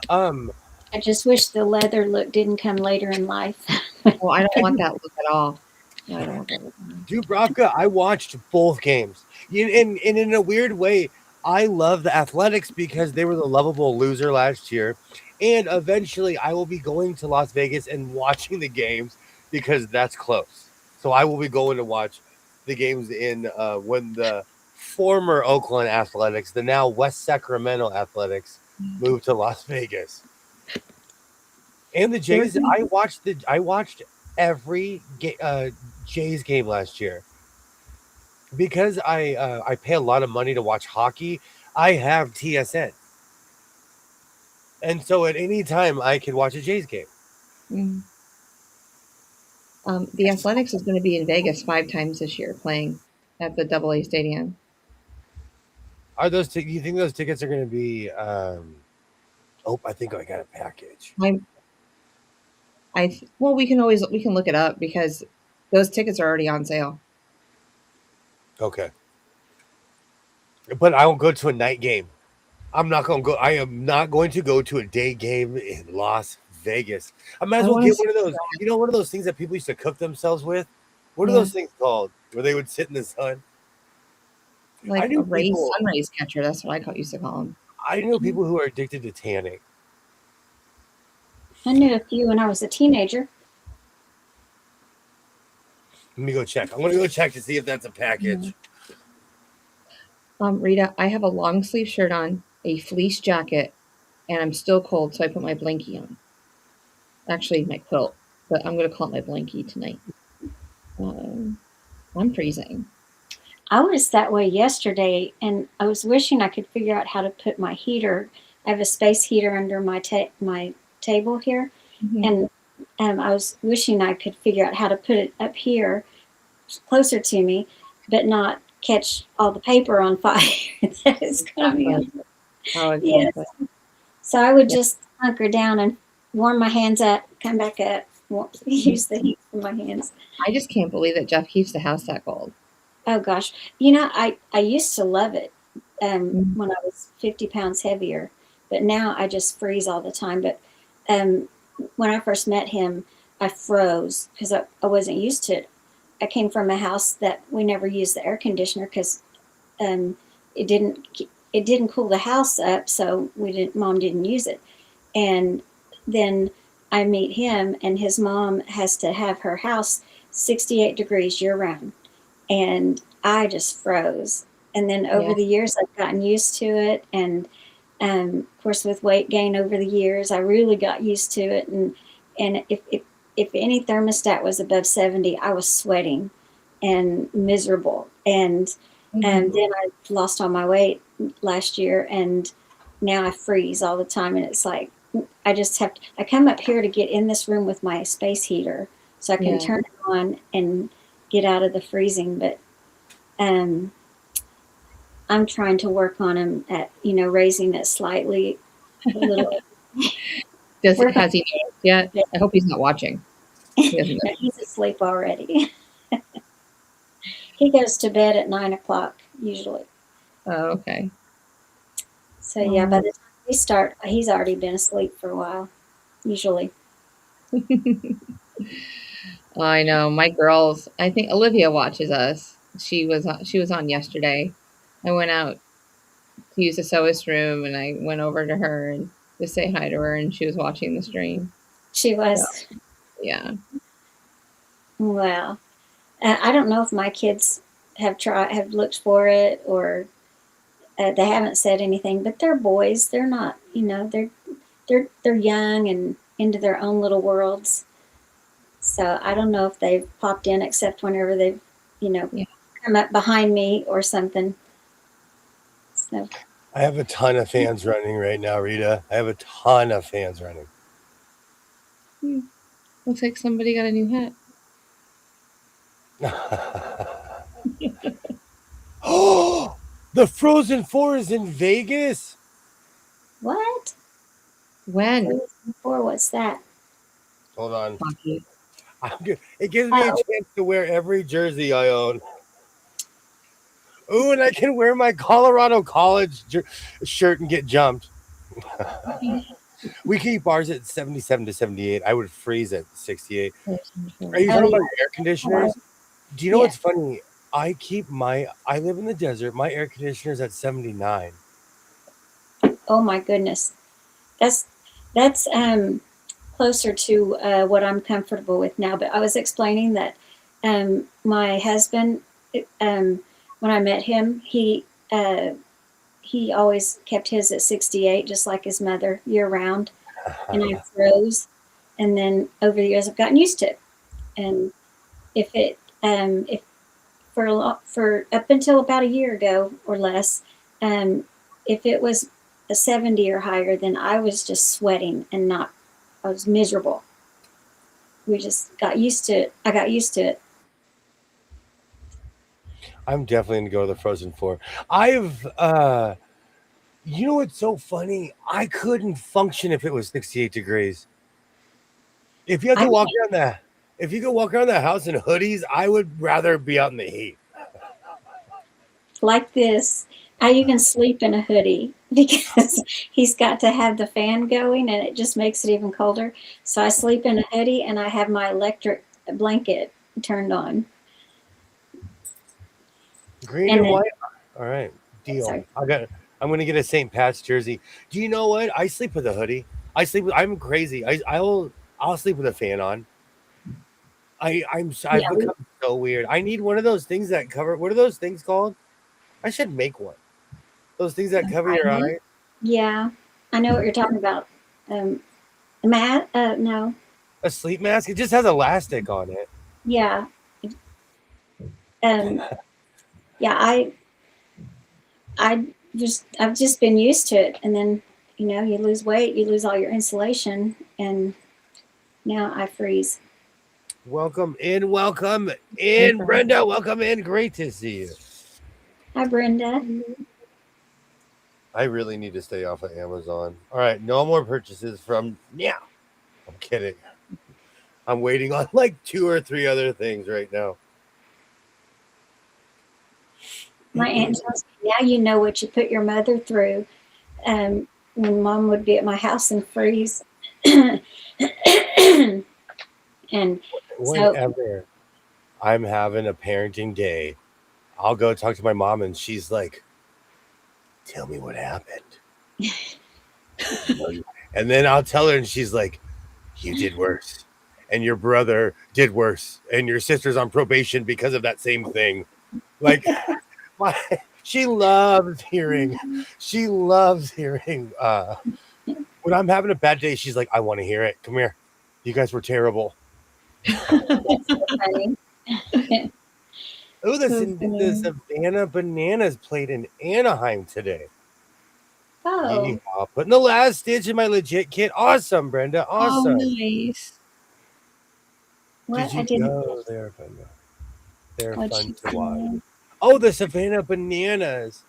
Speaker 7: I just wish the leather look didn't come later in life.
Speaker 2: Well, I don't want that look at all. No, I don't want that look at all.
Speaker 1: Dubravka, I watched both games. And in a weird way, I love the Athletics because they were the lovable loser last year. And eventually I will be going to Las Vegas and watching the games because that's close. So I will be going to watch the games in when the former Oakland Athletics, the now West Sacramento Athletics, moved to Las Vegas. And the Jays, I watched every Jays game last year. Because I pay a lot of money to watch hockey, I have TSN. And so at any time I can watch a Jays game.
Speaker 2: Mm. The Athletics is going to be in Vegas 5 times this year playing at the AA Stadium.
Speaker 1: Are those? Do you think those tickets are going to be? Oh, I think I got a package.
Speaker 2: Well, we can look it up because those tickets are already on sale.
Speaker 1: Okay, but I won't go to a night game. I'm not going to go. I am not going to go to a day game in Las Vegas. I might as well get one of those. You know, one of those things that people used to cook themselves with. What are those things called? Where they would sit in the sun.
Speaker 2: Like a sunrays catcher. That's what I used to call them.
Speaker 1: I know people who are addicted to tanning.
Speaker 7: I knew a few when I was a teenager.
Speaker 1: Let me go check. I'm going to go check to see if that's a package.
Speaker 2: Rita, I have a long sleeve shirt on, a fleece jacket, and I'm still cold, so I put my blankie on. Actually, my quilt, but I'm going to call it my blankie tonight. I'm freezing.
Speaker 7: I was that way yesterday, and I was wishing I could figure out how to put my heater. I have a space heater under my my table here, and I was wishing I could figure out how to put it up here, closer to me, but not catch all the paper on fire that is coming up.
Speaker 2: Oh, exactly.
Speaker 7: Yes. So I would just hunker down and warm my hands up, come back up, use the heat for my hands.
Speaker 2: I just can't believe that Jeff keeps the house that cold.
Speaker 7: Oh gosh, you know, I used to love it when I was 50 pounds heavier, but now I just freeze all the time. But when I first met him, I froze because I wasn't used to it. I came from a house that we never used the air conditioner because it didn't cool the house up, so Mom didn't use it. And then I meet him, and his mom has to have her house 68 degrees year round. And I just froze. And then over the years, I've gotten used to it. And of course, with weight gain over the years, I really got used to it. And if any thermostat was above 70, I was sweating and miserable. And then I lost all my weight last year, and now I freeze all the time. And it's like I come up here to get in this room with my space heater so I can turn it on and get out of the freezing. But I'm trying to work on him at raising it slightly a little.
Speaker 2: Has he noticed yet? I hope he's not watching.
Speaker 7: He's asleep already. He goes to bed at 9 o'clock usually.
Speaker 2: Oh, okay.
Speaker 7: So by the time we start, he's already been asleep for a while, usually.
Speaker 2: I know my girls. I think Olivia watches us. She was on yesterday. I went out to use the sewist room, and I went over to her and to say hi to her, and she was watching the stream.
Speaker 7: She was.
Speaker 2: So, yeah.
Speaker 7: Well, I don't know if my kids have looked for it, or they haven't said anything. But they're boys. They're not. They're young and into their own little worlds. So I don't know if they've popped in, except whenever they've, come up behind me or something. So
Speaker 1: I have a ton of fans running right now, Rita. I have a ton of fans running.
Speaker 2: Looks like somebody got a new hat.
Speaker 1: Oh, the Frozen 4 is in Vegas.
Speaker 7: What?
Speaker 2: When?
Speaker 7: Frozen 4, what's that?
Speaker 1: Hold on.
Speaker 2: Hockey.
Speaker 1: It gives me a chance to wear every jersey I own. Ooh, and I can wear my Colorado College shirt and get jumped. We keep ours at 77 to 78. I would freeze at 68. Are you talking about air conditioners? Do you know what's funny? I live in the desert. My air conditioner's at 79.
Speaker 7: Oh my goodness. That's closer to what I'm comfortable with now. But I was explaining that my husband when I met him, he always kept his at 68, just like his mother, year round. And I froze, and then over the years I've gotten used to it. And if for up until about a year ago or less, if it was a 70 or higher, then I was just sweating and not. I was miserable. We just got used to it. I got used to it.
Speaker 1: I'm definitely gonna go to the Frozen 4. I've you know what's so funny? I couldn't function if it was 68 degrees. If you have
Speaker 7: I
Speaker 1: to walk around the if you could walk around the house in hoodies, I would rather be out in the heat.
Speaker 7: like this. I even sleep in a hoodie because he's got to have the fan going and it just makes it even colder. So I sleep in a hoodie and I have my electric blanket turned on.
Speaker 1: Green
Speaker 7: And
Speaker 1: and
Speaker 7: then,
Speaker 1: white. All right, deal.
Speaker 7: sorry.
Speaker 1: I'm gonna get a St. Pat's jersey. Do you know what? I sleep with a hoodie. I'm crazy. I'll sleep with a fan on. I've
Speaker 7: Yeah,
Speaker 1: become so weird. I need one of those things that cover. What are those things called? I should make one. Those things that cover your
Speaker 7: I
Speaker 1: eye.
Speaker 7: yeah, I know what you're talking about. Um, Matt, no,
Speaker 1: A sleep mask. It just has elastic on it.
Speaker 7: yeah, um, yeah. I've just been used to it, and then you lose weight, you lose all your insulation, and now I freeze.
Speaker 1: Welcome in, Brenda. Welcome in. Great to see you.
Speaker 7: Hi, Brenda.
Speaker 1: I really need to stay off of Amazon. All right, no more purchases from now. I'm kidding. I'm waiting on like 2 or 3 other things right now.
Speaker 7: My aunt tells me, now you know what you put your mother through. When Mom would be at my house and freeze, and so
Speaker 1: Whenever I'm having a parenting day, I'll go talk to my mom and she's like, "Tell me what happened." And then I'll tell her and she's like, "You did worse. And your brother did worse. And your sister's on probation because of that same thing." Like my she loves hearing when I'm having a bad day, she's like, "I want to hear it. Come here. You guys were terrible."
Speaker 7: that's so funny.
Speaker 1: Oh, the
Speaker 2: So funny.
Speaker 1: Savannah Bananas played in Anaheim today.
Speaker 7: Oh,
Speaker 1: Yeehaw. Putting the last stitch in my legit kit. Awesome, Brenda.
Speaker 2: Oh,
Speaker 1: Awesome.
Speaker 2: nice.
Speaker 7: what?
Speaker 1: Did
Speaker 7: I
Speaker 1: you
Speaker 7: didn't.
Speaker 1: go? They're fun. They're
Speaker 7: What'd
Speaker 1: fun
Speaker 7: she
Speaker 1: to watch.
Speaker 7: say?
Speaker 1: Oh, the Savannah Bananas.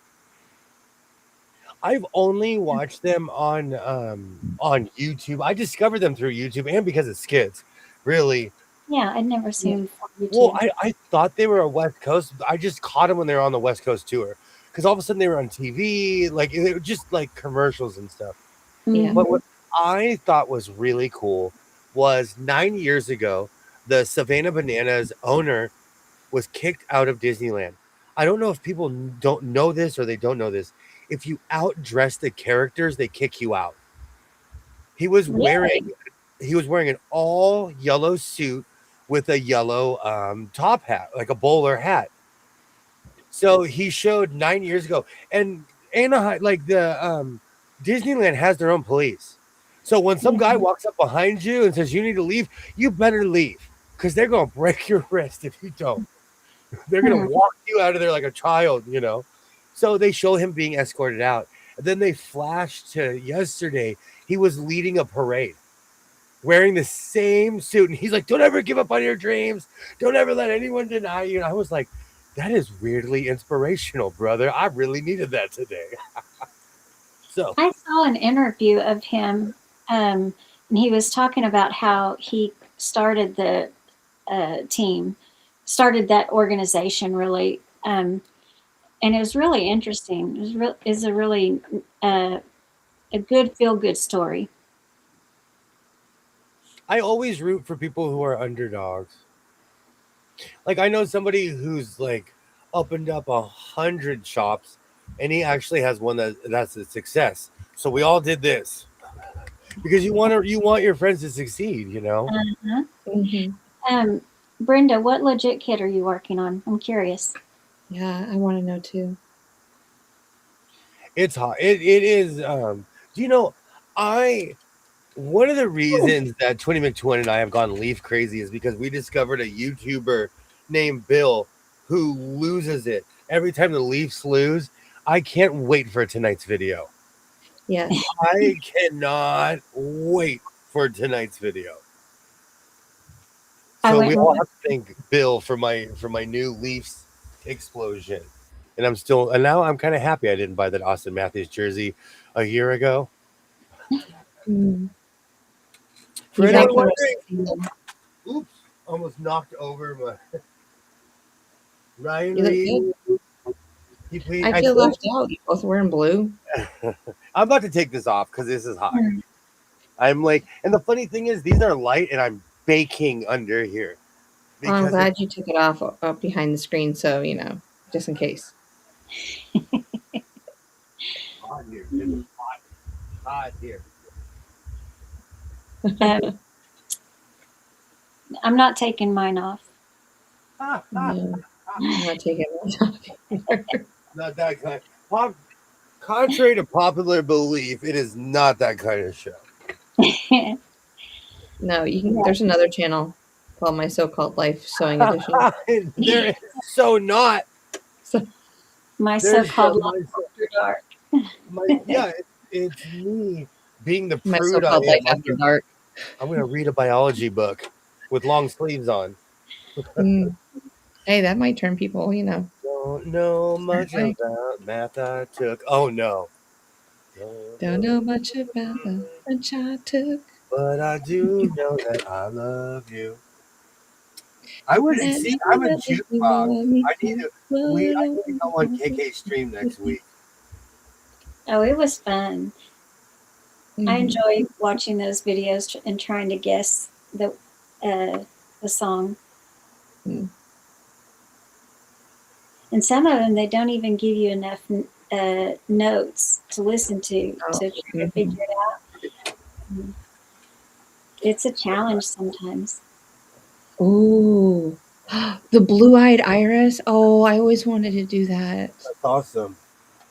Speaker 1: I've only watched them on YouTube. I discovered them through YouTube and because of skits. Really.
Speaker 7: Yeah, I'd never seen them on
Speaker 1: Well,
Speaker 7: YouTube.
Speaker 1: I thought they were a West Coast. I just caught them when they were on the West Coast tour because all of a sudden they were on TV, like they were just like commercials and stuff.
Speaker 2: Yeah.
Speaker 1: But what I thought was really cool was 9 years ago, the Savannah Bananas owner was kicked out of Disneyland. I don't know if people don't know this or they don't know this. If you outdress the characters, they kick you out. He was wearing an all yellow suit with a yellow top hat, like a bowler hat. So he showed 9 years ago, and Anaheim, like the Disneyland has their own police. So when some guy walks up behind you and says you need to leave, you better leave because they're gonna break your wrist if you don't. They're gonna walk you out of there like a child, you know. So they show him being escorted out. And then they flash to yesterday. He was leading a parade wearing the same suit. And he's like, "Don't ever give up on your dreams. Don't ever let anyone deny you." And I was like, that is weirdly inspirational, brother. I really needed that today. So
Speaker 7: I saw an interview of him, and he was talking about how he started the team, started that organization really, and it was really interesting. Is a really a good feel good story.
Speaker 1: I always root for people who are underdogs. Like I know somebody who's like opened up 100 shops, and he actually has one that's a success. So we all did this because you want your friends to succeed, you know.
Speaker 7: Uh-huh.
Speaker 2: Mhm.
Speaker 7: Brenda, what legit kit are you working on? I'm curious.
Speaker 2: Yeah, I want to know too.
Speaker 1: It's hot. It is. Do you know? One of the reasons that 20 McTwin and I have gone leaf crazy is because we discovered a YouTuber named Bill who loses it every time the Leafs lose. I can't wait for tonight's video.
Speaker 2: Yes.
Speaker 1: I cannot wait for tonight's video.
Speaker 7: I
Speaker 1: So
Speaker 7: went
Speaker 1: we
Speaker 7: and
Speaker 1: all have to thank Bill for my new Leafs explosion. And now I'm kind of happy I didn't buy that Austin Matthews jersey a year ago.
Speaker 2: Mm.
Speaker 1: For
Speaker 2: He's out
Speaker 1: anyone
Speaker 2: for the rest
Speaker 1: wondering,
Speaker 2: of the season.
Speaker 1: oops, almost knocked over my Ryan
Speaker 2: You look
Speaker 1: Reed.
Speaker 2: good. I feel left out. You both wearing blue.
Speaker 1: I'm about to take this off because this is hot. I'm like, and the funny thing is, these are light, and I'm baking under here.
Speaker 2: Well, I'm
Speaker 1: Because
Speaker 2: glad you took it off up behind the screen, so you know, just in case.
Speaker 1: it's hot here. It's hot here.
Speaker 7: I'm not taking mine off.
Speaker 2: No, I'm not taking it off either.
Speaker 1: Not that kind. Contrary to popular belief, it is not that kind of show.
Speaker 2: No, you can. There's another channel called My So-Called Life Sewing Edition.
Speaker 1: There is so not.
Speaker 7: My
Speaker 1: There's
Speaker 7: so-called
Speaker 1: so-
Speaker 7: life after dark.
Speaker 1: It's me being the
Speaker 2: My
Speaker 1: prude I
Speaker 2: So-Called Life
Speaker 1: am.
Speaker 2: After Dark.
Speaker 1: I'm going to read a biology book with long sleeves on.
Speaker 2: Mm. Hey, that might turn people, you know.
Speaker 1: Don't know much
Speaker 2: Right.
Speaker 1: about math I took. Oh no.
Speaker 2: Don't know much about the French I took.
Speaker 1: But I do know that I love you. I would
Speaker 2: And
Speaker 1: see. I'm a
Speaker 2: if you
Speaker 1: jukebox.
Speaker 2: want me
Speaker 1: I need to. I need to go on KK stream next week.
Speaker 7: Oh, it was fun. I
Speaker 2: Mhm.
Speaker 7: enjoy watching those videos and trying to guess the song.
Speaker 2: Mm.
Speaker 7: And some of them, they don't even give you enough notes to listen to try to figure it out. It's a challenge sometimes.
Speaker 2: Ooh, the blue-eyed iris. Oh, I always wanted to do that
Speaker 1: That's awesome.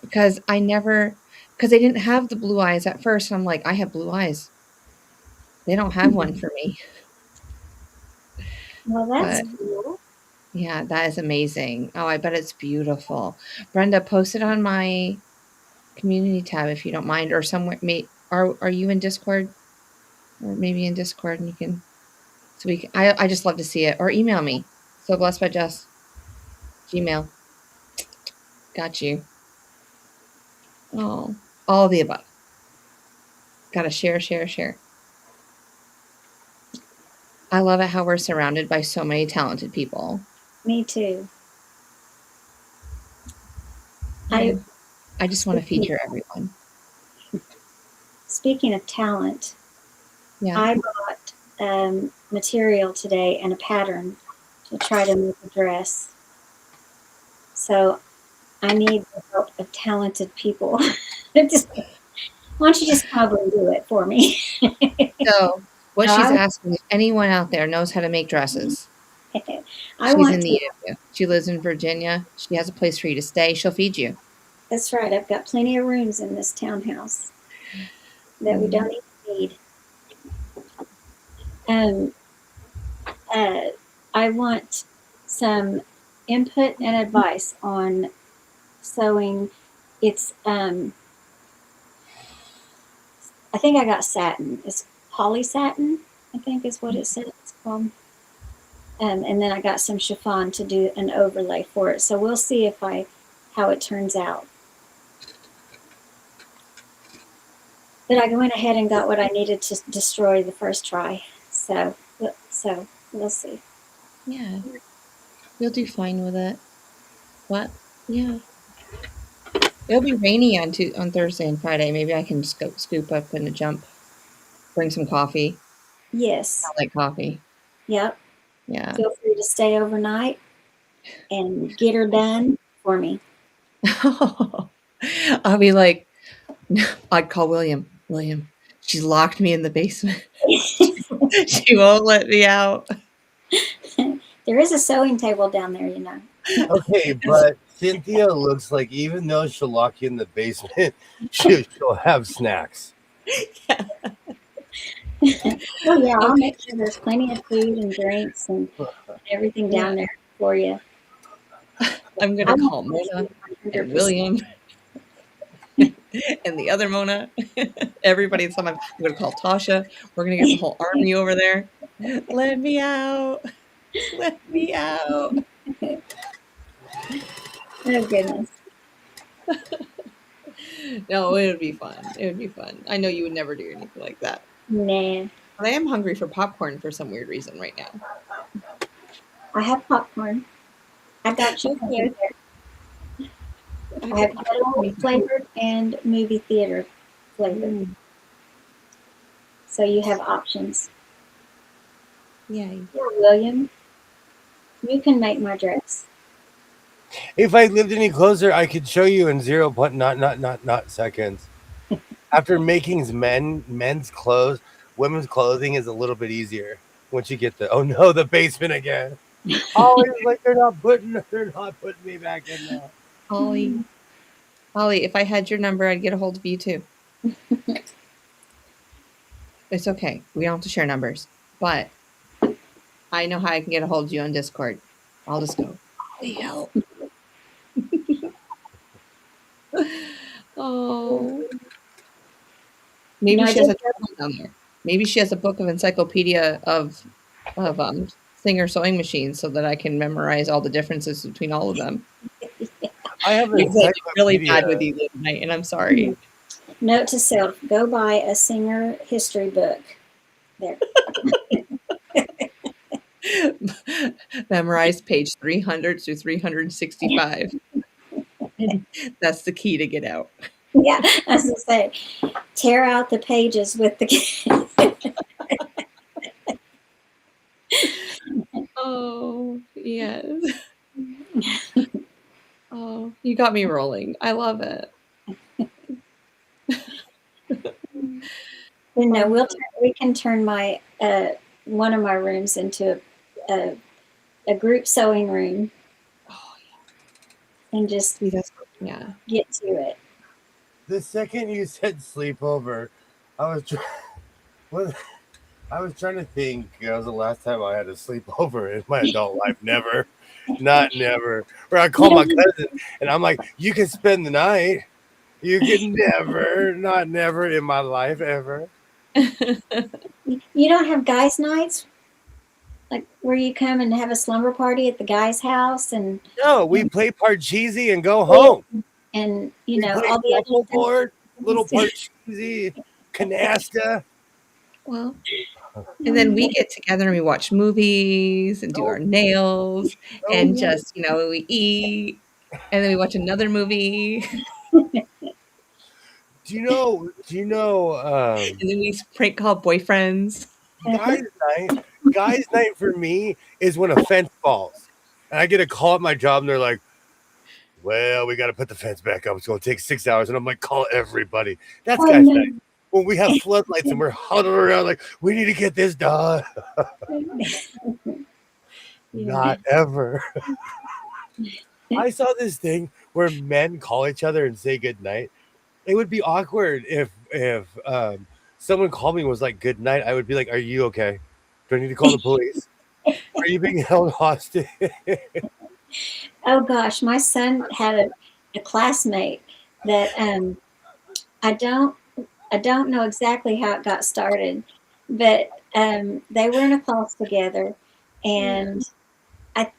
Speaker 2: because they didn't have the blue eyes at first. And I'm like, I have blue eyes. They don't have one for me.
Speaker 7: Well, that's
Speaker 2: But
Speaker 7: cool.
Speaker 2: yeah, that is amazing. Oh, I bet it's beautiful. Brenda, post it on my community tab if you don't mind, or somewhere. Are you in Discord? Or maybe in Discord, and you can. So we can, I just love to see it. Or email me. So blessed by Jess. Gmail. Got you. Oh, all of the above. Gotta share. I love it how we're surrounded by so many talented people.
Speaker 7: Me too.
Speaker 2: I just want to feature everyone.
Speaker 7: Speaking of talent,
Speaker 2: Yeah.
Speaker 7: I bought material today and a pattern to try to make a dress. So I need the help of talented people. Why don't you just come over and do it for me?
Speaker 2: So what
Speaker 7: No,
Speaker 2: she's asking, if anyone out there knows how to make dresses.
Speaker 7: I
Speaker 2: She's
Speaker 7: want
Speaker 2: in
Speaker 7: to.
Speaker 2: the area. She lives in Virginia. She has a place for you to stay. She'll feed you.
Speaker 7: That's right. I've got plenty of rooms in this townhouse that we don't even need. I want some input and advice on sewing. It's I think I got satin. It's poly satin, I think is what it's called. And then I got some chiffon to do an overlay for it. So we'll see how it turns out. But I went ahead and got what I needed to destroy the first try. So we'll see.
Speaker 2: Yeah. You'll do fine with it. What? Yeah. It'll be rainy on Thursday and Friday. Maybe I can scoop up in a jump. Bring some coffee.
Speaker 7: Yes.
Speaker 2: I like coffee.
Speaker 7: Yep.
Speaker 2: Yeah.
Speaker 7: Feel free to stay overnight and get her done for me.
Speaker 2: I'll be like, I'd call William. William, she's locked me in the basement. She won't let me out.
Speaker 7: There is a sewing table down there, you know.
Speaker 1: Okay, but Cynthia looks like even though she'll lock you in the basement, she'll have snacks.
Speaker 7: Oh yeah, I'll make sure there's plenty of food and drinks and everything down there for you.
Speaker 2: I'm gonna call Mona and
Speaker 7: 100%.
Speaker 2: William and the other Mona. Everybody at some time. I'm gonna call Tasha. We're gonna get the whole army over there. Let me out. Let me out.
Speaker 7: Oh goodness.
Speaker 2: No, it would be fun. It would be fun. I know you would never do anything like that.
Speaker 7: Nah.
Speaker 2: But I am hungry for popcorn for some weird reason right now.
Speaker 7: I have popcorn. I got chicken
Speaker 2: Okay.
Speaker 7: there. I have kettle flavored and movie theater flavored. So you have options.
Speaker 2: Yay.
Speaker 7: Here, William, you can make my dress.
Speaker 1: If I lived any closer, I could show you in 0.not seconds. After making men's clothes, women's clothing is a little bit easier once you get the basement again. Always like they're not putting me back in there.
Speaker 2: Holly, if I had your number, I'd get a hold of you too. It's okay. We don't have to share numbers. But I know how I can get a hold of you on Discord. I'll just go, Holly, help. Oh. Maybe
Speaker 7: No, I
Speaker 2: she has a
Speaker 7: did
Speaker 2: journal down there. Maybe she has a book of encyclopedia of Singer sewing machines so that I can memorize all the differences between all of them.
Speaker 1: I have an
Speaker 2: It's like really
Speaker 1: encyclopedia.
Speaker 2: bad with you tonight, and I'm sorry.
Speaker 7: Note to self: go buy a Singer history book. There.
Speaker 2: Memorize page 300 through 365. That's the key to get out.
Speaker 7: Yeah, I was gonna say, tear out the pages with the.
Speaker 2: Oh, yes. Oh, you got me rolling. I love it.
Speaker 7: No, we can turn my one of my rooms into a group sewing room.
Speaker 2: Oh,
Speaker 7: And just
Speaker 2: yeah.
Speaker 7: get to it.
Speaker 1: The second you said sleepover, I was trying to think. That was the last time I had a sleepover in my adult life. Never, not never. Where I call my cousin and I'm like, "You can spend the night." You can never in my life ever.
Speaker 7: You don't have guys' nights, like where you come and have a slumber party at the guy's house, and
Speaker 1: No, we play Parcheesi and go home.
Speaker 7: and
Speaker 1: We play
Speaker 7: all the other
Speaker 1: shuffleboard, little Parcheesi, canasta.
Speaker 2: Well, and then we get together and we watch movies and do our nails and just, we eat and then we watch another movie.
Speaker 1: Do you know?
Speaker 2: And then we prank call boyfriends.
Speaker 1: Guys' night for me is when a fence falls, and I get a call at my job, and they're like, "Well, we got to put the fence back up. It's going to take 6 hours." And I'm like, "Call everybody." That's guys' night. When we have floodlights and we're huddled around, like, we need to get this done. Not ever. I saw this thing where men call each other and say good night. It would be awkward if someone called me and was like, "Good night." I would be like, "Are you okay? Do I need to call the police? Are you being held hostage?"
Speaker 7: Oh gosh, my son had a classmate that I don't know exactly how it got started, but they were in a class together, and I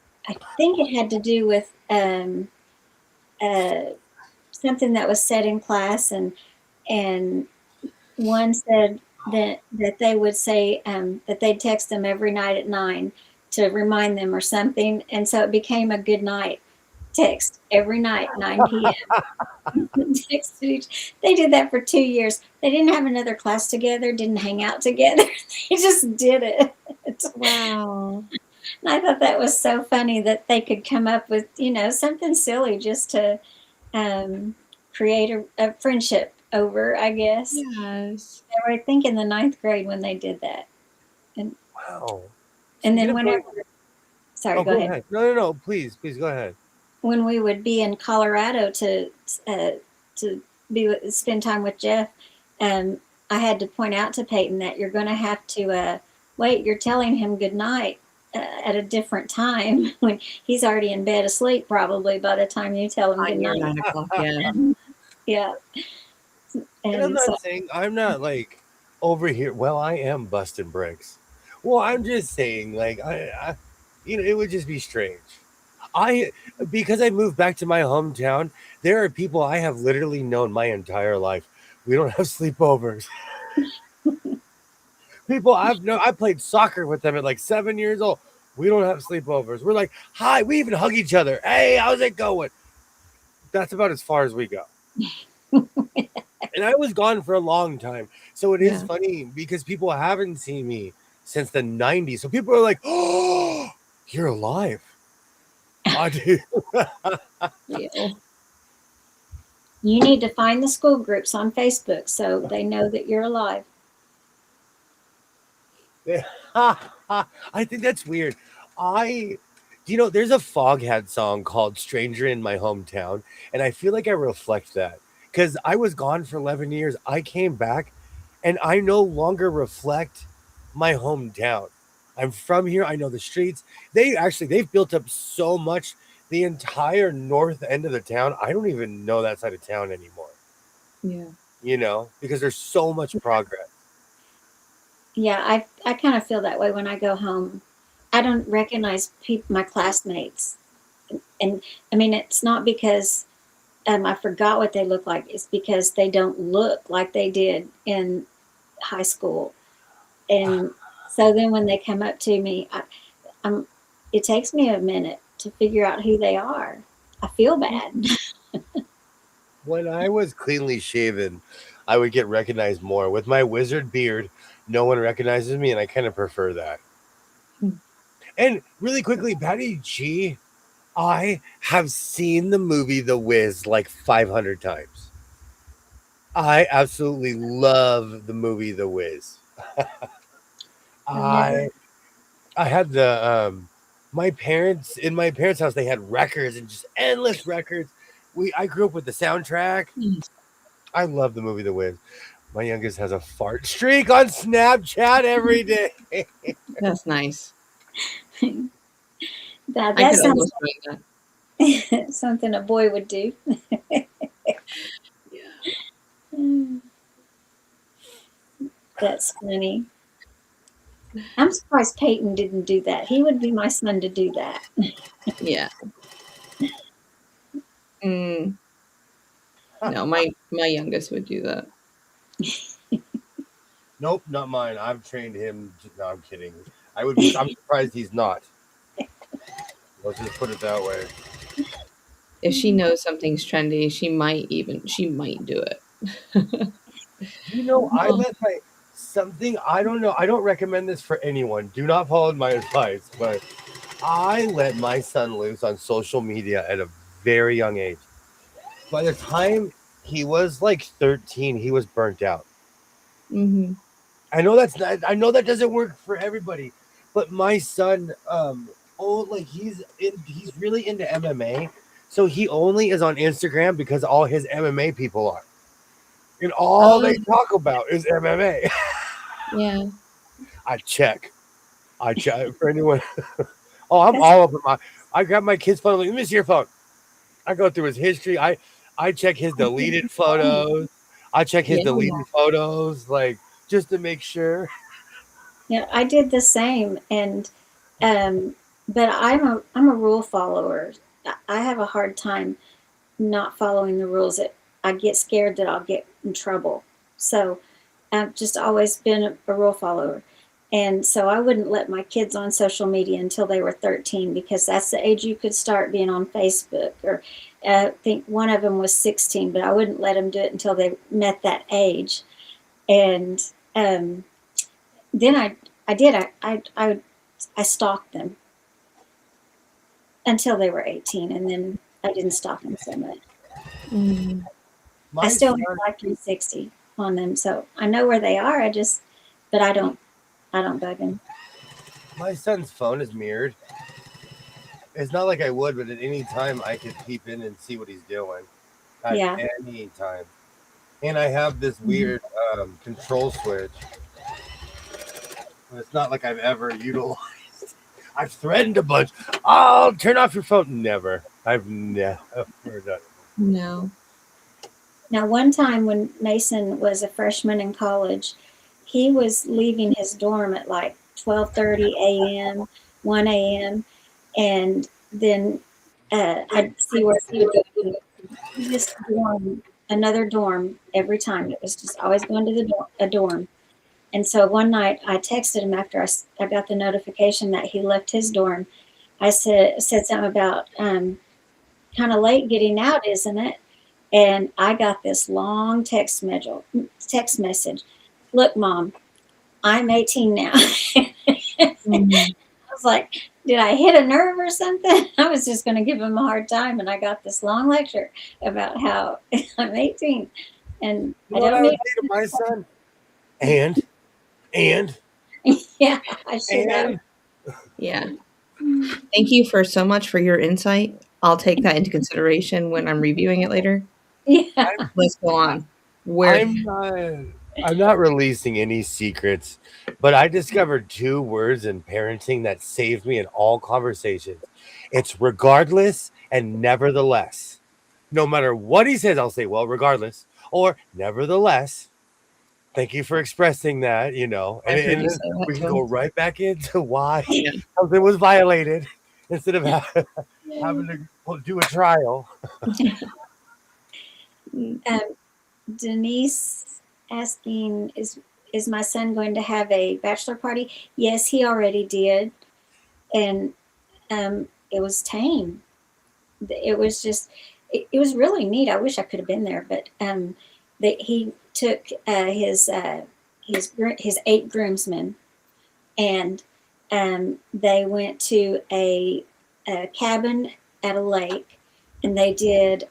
Speaker 7: think it had to do with something that was said in class, and one said that they would say that they'd text them every night at 9 to remind them or something, and so it became a good night text every night, 9 p.m. They did that for 2 years. They didn't have another class together, didn't hang out together. They just did it.
Speaker 2: Wow.
Speaker 7: And I thought that was so funny that they could come up with, something silly just to create a friendship over, I guess.
Speaker 2: Yes.
Speaker 7: They were, I think, in the 9th grade when they did that. And
Speaker 1: wow.
Speaker 7: And then whenever, sorry,
Speaker 1: Oh,
Speaker 7: go ahead.
Speaker 1: No, please go ahead.
Speaker 7: when we would be in Colorado to spend time with Jeff, I had to point out to Peyton that you're going to have to wait. You're telling him good night at a different time when he's already in bed asleep, probably by the time you tell him good
Speaker 2: On your
Speaker 7: night.
Speaker 2: 9 o'clock, yeah.
Speaker 7: Yeah,
Speaker 1: And I'm
Speaker 7: and so
Speaker 1: not saying I'm not like over here. Well, I am busting bricks. Well, I'm just saying, like, it would just be strange. I because I moved back to my hometown, there are people I have literally known my entire life. We don't have sleepovers. People I played soccer with them at like 7 years old. We don't have sleepovers. We're like, hi, we even hug each other. Hey, how's it going? That's about as far as we go. And I was gone for a long time. So it is
Speaker 2: Yeah.
Speaker 1: funny because people haven't seen me since the 90s. So people are like, oh, you're alive. I do.
Speaker 2: Real.
Speaker 7: you need to find the school groups on Facebook so they know that you're alive.
Speaker 1: I think that's weird. There's a Foghat song called Stranger in My Hometown, and I feel like I reflect that because I was gone for 11 years. I came back, and I no longer reflect my hometown. I'm from here. I know the streets. They've built up so much. The entire north end of the town, I don't even know that side of town anymore.
Speaker 2: Yeah.
Speaker 1: Because there's so much progress.
Speaker 7: Yeah, I kind of feel that way when I go home. I don't recognize my classmates, and I mean it's not because I forgot what they look like. It's because they don't look like they did in high school, and so then when they come up to me, it takes me a minute to figure out who they are. I feel bad.
Speaker 1: When I was cleanly shaven, I would get recognized more. With my wizard beard, no one recognizes me, and I kind of prefer that. And really quickly, Patty G, I have seen the movie The Wiz like 500 times. I absolutely love the movie The Wiz. I had my parents house. They had records and just endless records. I grew up with the soundtrack. I love the movie The Wiz. My youngest has a fart streak on Snapchat every day.
Speaker 2: That's nice.
Speaker 7: That
Speaker 2: I could
Speaker 7: sounds
Speaker 2: almost doing that.
Speaker 7: like something a boy would do.
Speaker 2: Yeah.
Speaker 7: That's funny. I'm surprised Peyton didn't do that. He would be my son to do that.
Speaker 2: Yeah. No, my youngest would do that.
Speaker 1: Nope, not mine. I've trained him. No, I'm kidding. I'm surprised he's not. Let's just put it that way.
Speaker 2: If she knows something's trendy, she might do it.
Speaker 1: I let I don't know. I don't recommend this for anyone. Do not follow my advice, but I let my son loose on social media at a very young age. By the time he was like 13, he was burnt out.
Speaker 2: Mm-hmm.
Speaker 1: I know that doesn't work for everybody, but my son, he's really into MMA, so he only is on Instagram because all his MMA people are, and all they talk about is MMA.
Speaker 2: Yeah.
Speaker 1: I check for anyone. Oh, I'm all over I grab my kid's phone. Like, let me see your phone. I go through his history. I check his deleted photos. I check his deleted photos, like just to make sure.
Speaker 7: Yeah, I did the same, and but I'm a rule follower. I have a hard time not following the rules. I get scared that I'll get in trouble. So I've just always been a rule follower. And so I wouldn't let my kids on social media until they were 13 because that's the age you could start being on Facebook. Or I think one of them was 16, but I wouldn't let them do it until they met that age. And then I stalked them until they were 18, and then I didn't stalk them so much. I still have Life 360 on them, so I know where they are. But I don't bug them.
Speaker 1: My son's phone is mirrored. It's not like I would, but at any time I could peep in and see what he's doing. At
Speaker 7: Yeah.
Speaker 1: any time. And I have this weird control switch. But it's not like I've ever utilized. I've threatened a bunch. I'll turn off your phone. Never. I've never done it.
Speaker 2: No.
Speaker 7: Now, one time when Mason was a freshman in college, he was leaving his dorm at like 12:30 a.m., 1 a.m., and then I'd see where he would go to this dorm, another dorm every time. It was just always going to a dorm. And so one night I texted him after I got the notification that he left his dorm. I said something about kind of late getting out, isn't it? And I got this long text message. Look, Mom, I'm 18 now. I was like, did I hit a nerve or something? I was just going to give him a hard time, and I got this long lecture about how I'm 18, and
Speaker 1: You know what I would say to my son? And
Speaker 7: yeah, I should have.
Speaker 1: and
Speaker 2: Yeah. Thank you for so much for your insight. I'll take that into consideration when I'm reviewing it later.
Speaker 7: Yeah,
Speaker 2: Let's go on. Where
Speaker 1: I'm not releasing any secrets, but I discovered 2 words in parenting that saved me in all conversations. It's regardless and nevertheless. No matter what he says, I'll say, well, regardless, or nevertheless. Thank you for expressing that, you know.
Speaker 2: I heard
Speaker 1: And
Speaker 2: you
Speaker 1: then
Speaker 2: say that
Speaker 1: we can
Speaker 2: too.
Speaker 1: go right back into why
Speaker 2: Yeah.
Speaker 1: something was violated instead of having to do a trial.
Speaker 7: Denise asking, is my son going to have a bachelor party? Yes, he already did, and it was tame. It was just, it was really neat. I wish I could have been there, but he took his 8 groomsmen, and they went to a cabin at a lake, and they did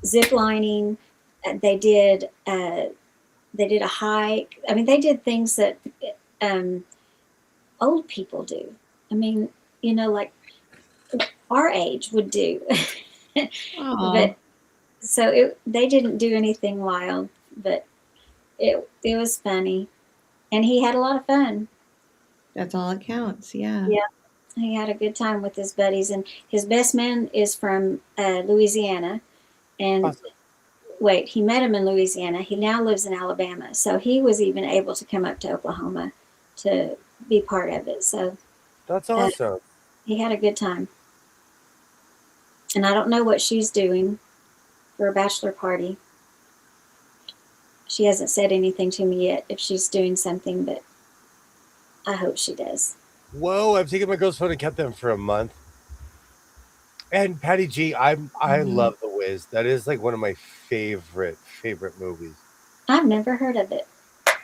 Speaker 7: zip lining. They did a hike. I mean, they did things that old people do. I mean, you know, like our age would do.
Speaker 2: Aw.
Speaker 7: But so they didn't do anything wild, but it was funny, and he had a lot of fun.
Speaker 2: That's all that counts. Yeah.
Speaker 7: Yeah. He had a good time with his buddies, and his best man is from Louisiana, and
Speaker 1: Awesome.
Speaker 7: wait, he met him in Louisiana. He now lives in Alabama, so he was even able to come up to Oklahoma to be part of it. So
Speaker 1: That's awesome.
Speaker 7: he had a good time. And I don't know what she's doing for a bachelor party. She hasn't said anything to me yet if she's doing something, but I hope she does.
Speaker 1: Whoa, I've taken my girl's phone and kept them for a month. And Patty G, I love The Wiz. That is like one of my favorite movies.
Speaker 7: I've never heard of it.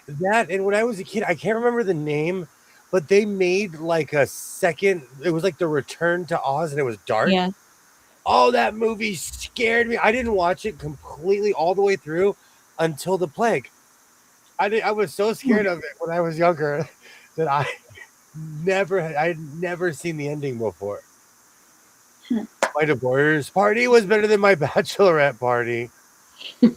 Speaker 1: That, and when I was a kid, I can't remember the name, but they made like a second. It was like The Return to Oz, and it was dark.
Speaker 2: Yeah.
Speaker 1: Oh, that movie scared me. I didn't watch it completely all the way through until the plague. I was so scared of it when I was younger that I had never seen the ending before. My divorce party was better than my bachelorette party. I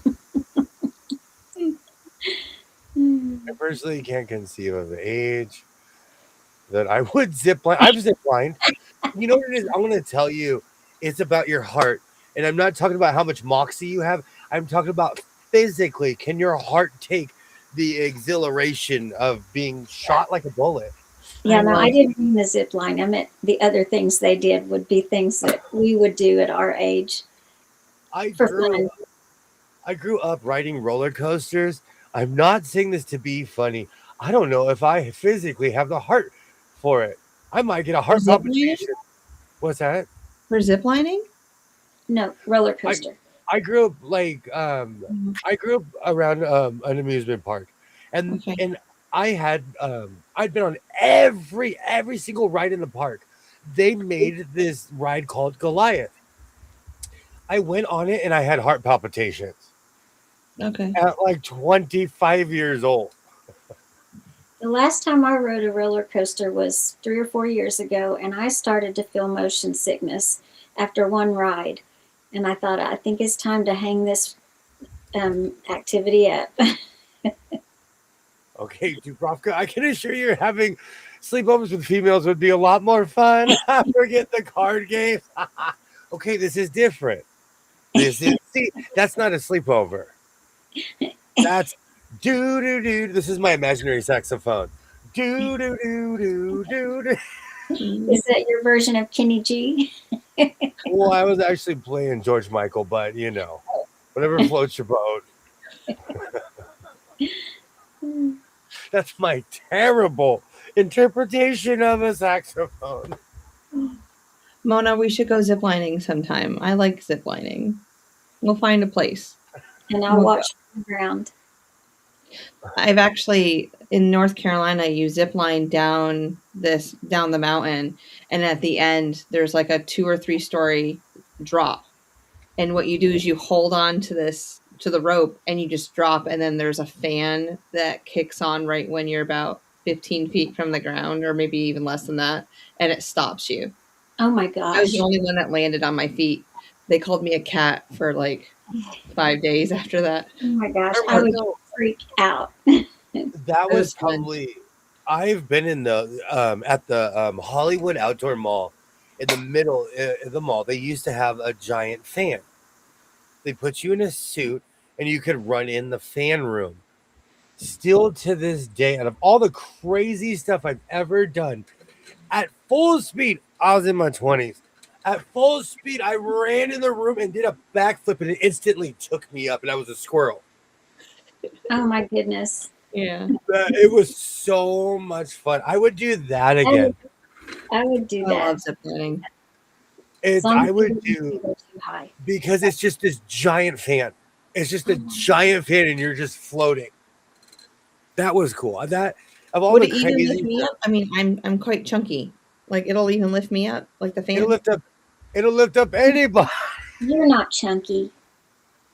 Speaker 1: personally can't conceive of the age that I would zip line. I've zip lined. You know what it is? I'm going to tell you. It's about your heart. And I'm not talking about how much moxie you have. I'm talking about physically. Can your heart take the exhilaration of being shot like a bullet?
Speaker 7: Yeah, no, I didn't mean the zip line. I meant the other things they did would be things that we would do at our age.
Speaker 1: I grew up riding roller coasters. I'm not saying this to be funny. I don't know if I physically have the heart for it. I might get a heart
Speaker 2: Zip lining?
Speaker 1: palpitation. What's that?
Speaker 2: For ziplining?
Speaker 7: No, roller coaster.
Speaker 1: I grew up like I grew up around an amusement park, and
Speaker 2: Okay.
Speaker 1: and I had I'd been on every single ride in the park. They made this ride called Goliath. I went on it and I had heart palpitations
Speaker 2: Okay.
Speaker 1: at like 25 years old.
Speaker 7: The last time I rode a roller coaster was 3 or 4 years ago, and I started to feel motion sickness after one ride. And I thought, I think it's time to hang this activity up.
Speaker 1: Okay, Dubrovka, I can assure you having sleepovers with females would be a lot more fun. Forget the card games. Okay, this is different. See, that's not a sleepover. That's do do do. This is my imaginary saxophone. Do do do do do do.
Speaker 7: Is that your version of Kenny G?
Speaker 1: Well, I was actually playing George Michael, but whatever floats your boat. That's my terrible interpretation of a saxophone.
Speaker 2: Mona, we should go ziplining sometime. I like ziplining. We'll find a place.
Speaker 7: And I'll watch from the ground.
Speaker 2: I've actually in North Carolina you zip line down the mountain, and at the end there's like a 2 or 3 story drop. And what you do is you hold on to the rope and you just drop, and then there's a fan that kicks on right when you're about 15 feet from the ground, or maybe even less than that, and it stops you.
Speaker 7: Oh my
Speaker 2: I
Speaker 7: gosh.
Speaker 2: was the only one that landed on my feet. They called me a cat for like 5 days after that.
Speaker 7: Oh my gosh. I would freak out.
Speaker 1: That was
Speaker 2: fun.
Speaker 1: probably. I've been in the at the Hollywood Outdoor Mall. In the middle of the mall, they used to have a giant fan. They put you in a suit, and you could run in the fan room. Still to this day, out of all the crazy stuff I've ever done, at full speed, I was in my 20s. At full speed, I ran in the room and did a backflip, and it instantly took me up, and I was a squirrel.
Speaker 7: Oh my goodness.
Speaker 2: Yeah.
Speaker 1: It was so much fun. I would do that again.
Speaker 7: I would do
Speaker 2: I
Speaker 7: that.
Speaker 2: love ziplining.
Speaker 1: I would do
Speaker 7: Go too high.
Speaker 1: because it's just this giant fan. It's just a giant fan, and you're just floating. That was cool. That of all
Speaker 2: Would
Speaker 1: the
Speaker 2: it even lift
Speaker 1: crazy,
Speaker 2: me up? I mean, I'm quite chunky. Like it'll even lift me up, like the fan.
Speaker 1: it'll lift up anybody.
Speaker 7: You're not chunky.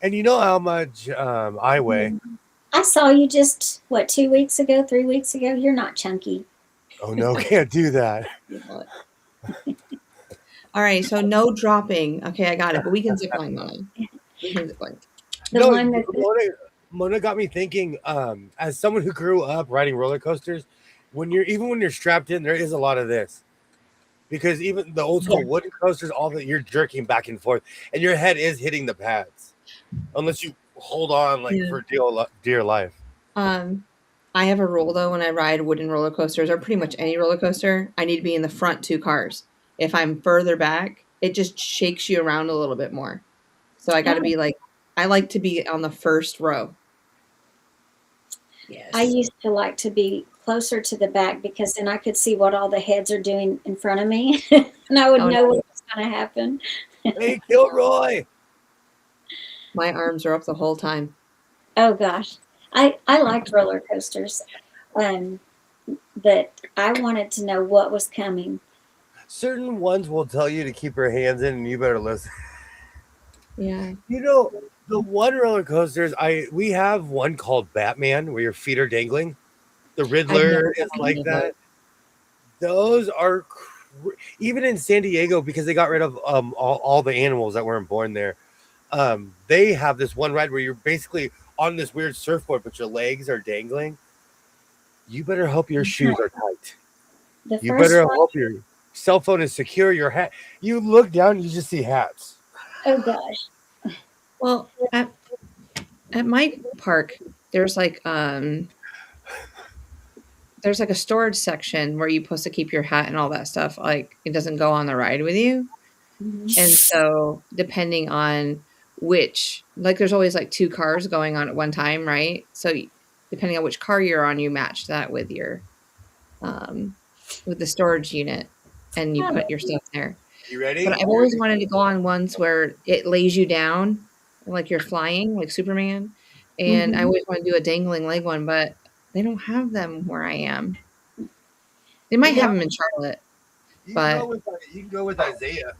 Speaker 1: And you know how much I weigh.
Speaker 7: I saw you just, 2 weeks ago, 3 weeks ago? You're not chunky.
Speaker 1: Oh no, can't do that.
Speaker 2: All right, so no dropping. Okay, I got it. But we can zip line, Mona. We can zip line.
Speaker 7: The one that
Speaker 1: Mona got me thinking. As someone who grew up riding roller coasters, when you're strapped in, there is a lot of this. Because even the old school wooden coasters, all that you're jerking back and forth, and your head is hitting the pads, unless you hold on for dear life.
Speaker 2: I have a rule though when I ride wooden roller coasters or pretty much any roller coaster, I need to be in the front 2 cars. If I'm further back, it just shakes you around a little bit more. So I got to be I like to be on the first row. Yes.
Speaker 7: I used to like to be closer to the back because then I could see what all the heads are doing in front of me, and I would know what was going to happen.
Speaker 1: Hey, Kilroy!
Speaker 2: My arms are up the whole time.
Speaker 7: Oh gosh, I liked roller coasters, but I wanted to know what was coming.
Speaker 1: Certain ones will tell you to keep your hands in, and you better listen.
Speaker 2: Yeah.
Speaker 1: You know, the one roller coasters, we have one called Batman, where your feet are dangling. The Riddler is like that. Those are even in San Diego, because they got rid of all the animals that weren't born there. They have this one ride where you're basically on this weird surfboard, but your legs are dangling. You better hope your shoes are tight. You better hope your cell phone is secure. Your hat. You look down, you just see hats.
Speaker 7: Oh gosh.
Speaker 2: Well, at my park, there's like a storage section where you're supposed to keep your hat and all that stuff. Like it doesn't go on the ride with you. And so depending on which, there's always 2 cars going on at one time, right? So depending on which car you're on, you match that with your, with the storage unit, and you put your stuff there.
Speaker 1: You ready?
Speaker 2: But I've always wanted to go on ones where it lays you down, like you're flying, like Superman. And I always want to do a dangling leg one, but they don't have them where I am. They might have them in Charlotte.
Speaker 1: You can go with Isaiah.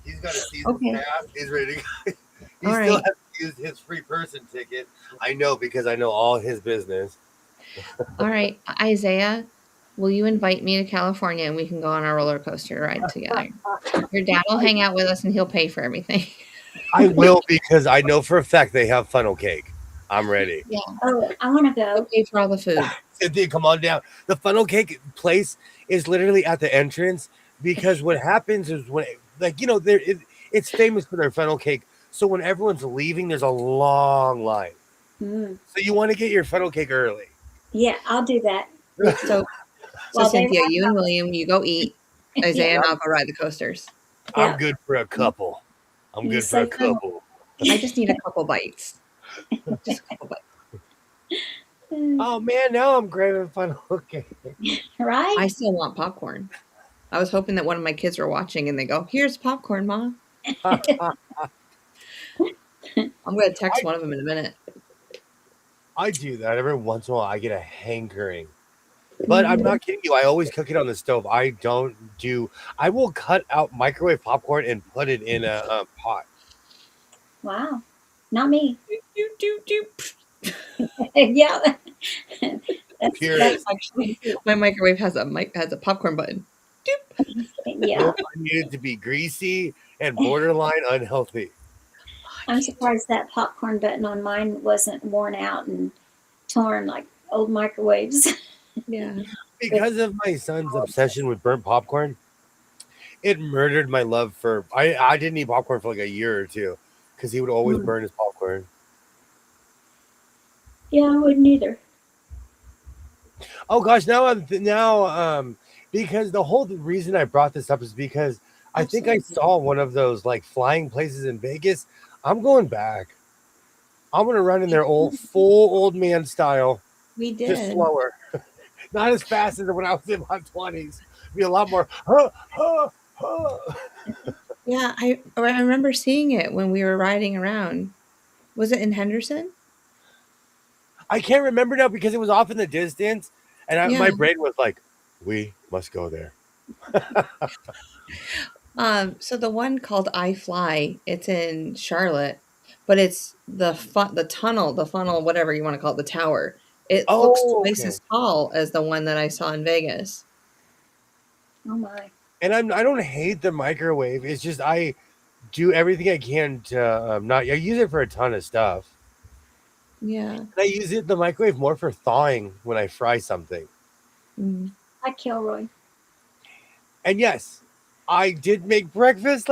Speaker 1: He's got a season pass. He's ready to go. He still has to use his free person ticket. I know, because I know all his business.
Speaker 2: All right, Isaiah, will you invite me to California and we can go on our roller coaster ride together? Your dad will hang out with us and he'll pay for everything.
Speaker 1: I will, because I know for a fact they have funnel cake. I'm ready.
Speaker 2: Yeah,
Speaker 7: Oh, I want to
Speaker 2: he'll
Speaker 7: go.
Speaker 2: pay for all the food.
Speaker 1: Cynthia, come on down. The funnel cake place is literally at the entrance, because what happens is when, like, it's famous for their funnel cake. So when everyone's leaving, there's a long line.
Speaker 7: Mm.
Speaker 1: So you want to get your funnel cake early.
Speaker 7: Yeah, I'll do that.
Speaker 2: So
Speaker 7: Well, they
Speaker 2: Cynthia,
Speaker 7: ride
Speaker 2: you and William, you go eat. Isaiah and I'll go ride the coasters.
Speaker 1: I'm
Speaker 7: Yeah.
Speaker 1: good for a couple. I'm
Speaker 7: You
Speaker 1: good for a
Speaker 7: say funnel.
Speaker 1: couple.
Speaker 2: I just need a couple bites. Just a couple bites.
Speaker 1: Oh man, now I'm craving funnel cake.
Speaker 7: Right?
Speaker 2: I still want popcorn. I was hoping that one of my kids were watching and they go, "Here's popcorn, Mom." I'm going to text one of them in a minute.
Speaker 1: I do that every once in a while. I get a hankering. But I'm not kidding you. I always cook it on the stove. I will cut out microwave popcorn and put it in a pot.
Speaker 7: Wow. Not me.
Speaker 2: Doop.
Speaker 7: Yeah.
Speaker 1: Purist.
Speaker 2: Actually, my microwave has a popcorn button. Doop.
Speaker 7: Yeah.
Speaker 1: Nope, I need it to be greasy and borderline unhealthy.
Speaker 7: I'm surprised that popcorn button on mine wasn't worn out and torn like old microwaves.
Speaker 2: Yeah.
Speaker 1: Because of my son's obsession with burnt popcorn, it murdered my love for. I didn't eat popcorn for like a year or two because he would always burn his popcorn.
Speaker 7: Yeah, I wouldn't either.
Speaker 1: Oh gosh, because the whole reason I brought this up is because I think I saw one of those like flying places in Vegas. I'm going back. I'm gonna run in there full old man style.
Speaker 2: We did.
Speaker 1: Just slower. Not as fast as when I was in my 20s. Be a lot more.
Speaker 2: Yeah, I remember seeing it when we were riding around. Was it in Henderson?
Speaker 1: I can't remember now because it was off in the distance, and my brain was like, "We must go there."
Speaker 2: So the one called I Fly, it's in Charlotte, but it's the tunnel, the funnel, whatever you want to call it, the tower. It looks twice as tall as the one that I saw in Vegas.
Speaker 7: Oh my.
Speaker 1: And I don't hate the microwave. It's just I do everything I can to not. I use it for a ton of stuff.
Speaker 2: Yeah.
Speaker 1: And I use the microwave more for thawing when I fry something.
Speaker 2: Mm.
Speaker 7: Hi, Kilroy.
Speaker 1: And yes, I did make breakfast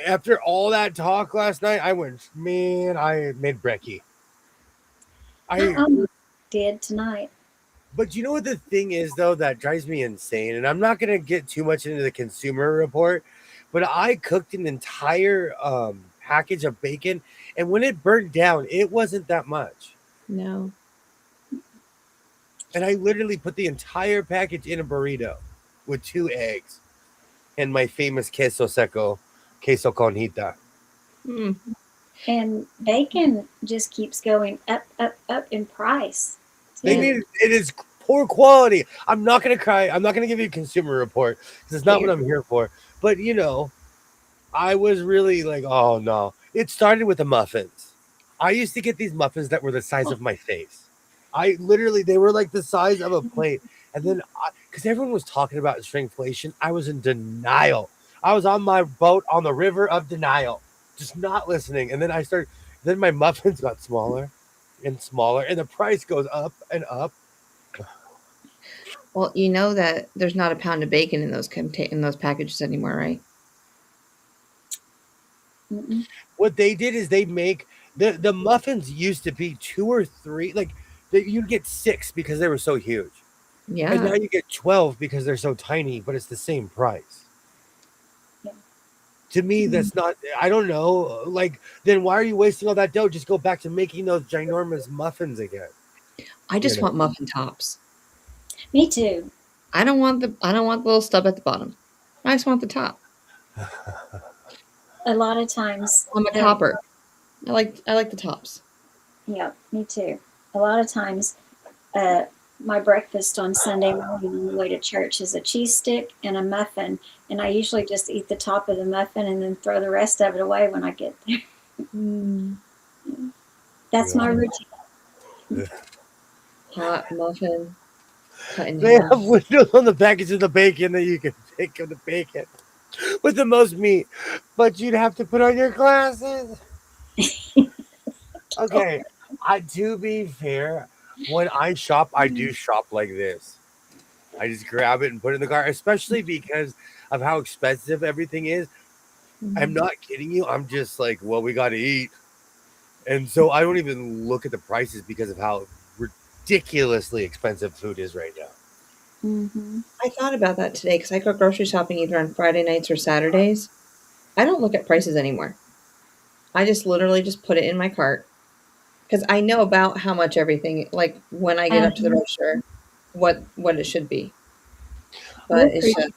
Speaker 1: after all that talk last night. I made brekkie.
Speaker 7: I did tonight.
Speaker 1: But you know what the thing is, though, that drives me insane? And I'm not going to get too much into the consumer report, but I cooked an entire package of bacon, and when it burnt down, it wasn't that much.
Speaker 2: No.
Speaker 1: And I literally put the entire package in a burrito with 2 eggs and my famous queso seco, queso con hita.
Speaker 2: Mm.
Speaker 7: And bacon just keeps going up in price.
Speaker 1: It is poor quality. I'm not going to cry. I'm not going to give you a consumer report because it's not what I'm here for. But, I was really like, oh, no. It started with the muffins. I used to get these muffins that were the size of my face. They were like the size of a plate. And then, because everyone was talking about shrinkflation, I was in denial. I was on my boat on the river of denial, just not listening. And then my muffins got smaller and smaller, and the price goes up and up.
Speaker 2: Well, you know that there's not a pound of bacon in those packages anymore, right?
Speaker 7: Mm-mm.
Speaker 1: What they did is they make the muffins used to be 2 or 3, you'd get 6 because they were so huge.
Speaker 2: Yeah.
Speaker 1: And now you get 12 because they're so tiny, but it's the same price.
Speaker 7: Yeah.
Speaker 1: To me, that's not, I don't know. Then why are you wasting all that dough? Just go back to making those ginormous muffins again.
Speaker 2: I just want muffin tops.
Speaker 7: Me too.
Speaker 2: I don't want the little stub at the bottom. I just want the top.
Speaker 7: A lot of times
Speaker 2: I'm a topper. I like the tops.
Speaker 7: Yeah, me too. A lot of times my breakfast on Sunday morning on the way to church is a cheese stick and a muffin, and I usually just eat the top of the muffin and then throw the rest of it away when I get there.
Speaker 2: Mm.
Speaker 7: That's my routine.
Speaker 2: hot muffin cut in
Speaker 1: They have
Speaker 2: half.
Speaker 1: windows on the package of the bacon that you can pick of the bacon with the most meat, but you'd have to put on your glasses. Okay, to be fair, when I shop, I do shop like this. I just grab it and put it in the car, especially because of how expensive everything is. I'm not kidding you. I'm just like, well, we got to eat. And so I don't even look at the prices because of how ridiculously expensive food is right now.
Speaker 7: Mm-hmm.
Speaker 2: I thought about that today because I go grocery shopping either on Friday nights or Saturdays. I don't look at prices anymore. I just literally just put it in my cart because I know about how much everything, like when I get up to the register, what it should be. But it's just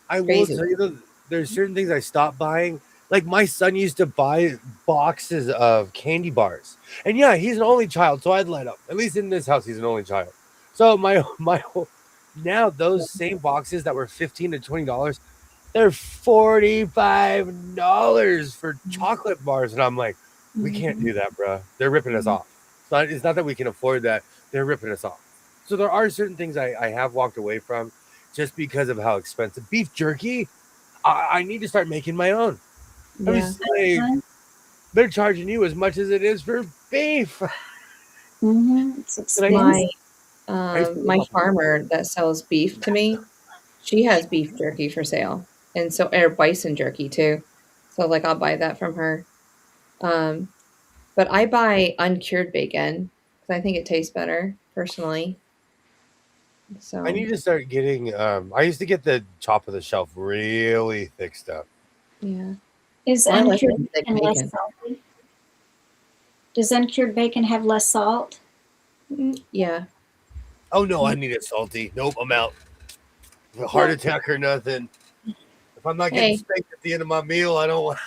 Speaker 1: I will
Speaker 2: crazy.
Speaker 1: tell you though, there's certain things I stopped buying. Like my son used to buy boxes of candy bars, and yeah, he's an only child, so I'd let him. At least in this house, he's an only child. So now those same boxes that were $15 to $20, they're $45 for chocolate bars, and I'm like, we can't do that, bro. They're ripping us off. It's not that we can afford that; they're ripping us off. So there are certain things I have walked away from just because of how expensive beef jerky. I need to start making my own. I
Speaker 2: Yeah.
Speaker 1: was like, they're charging you as much as it is for beef.
Speaker 7: It's expensive.
Speaker 2: My farmer that sells beef to me, she has beef jerky for sale, and so or bison jerky too. So like I'll buy that from her. But I buy uncured bacon because I think it tastes better personally. So
Speaker 1: I need to start getting. I used to get the top of the shelf, really thick stuff.
Speaker 2: yeah.
Speaker 7: Is
Speaker 2: I like
Speaker 7: uncured
Speaker 2: the thick
Speaker 7: bacon less
Speaker 2: bacon.
Speaker 7: salty? Does uncured bacon have less salt?
Speaker 2: Yeah.
Speaker 1: Oh no, I need it salty. Nope, I'm out. A heart attack or nothing. If I'm not getting spanked at the end of my meal, I don't want.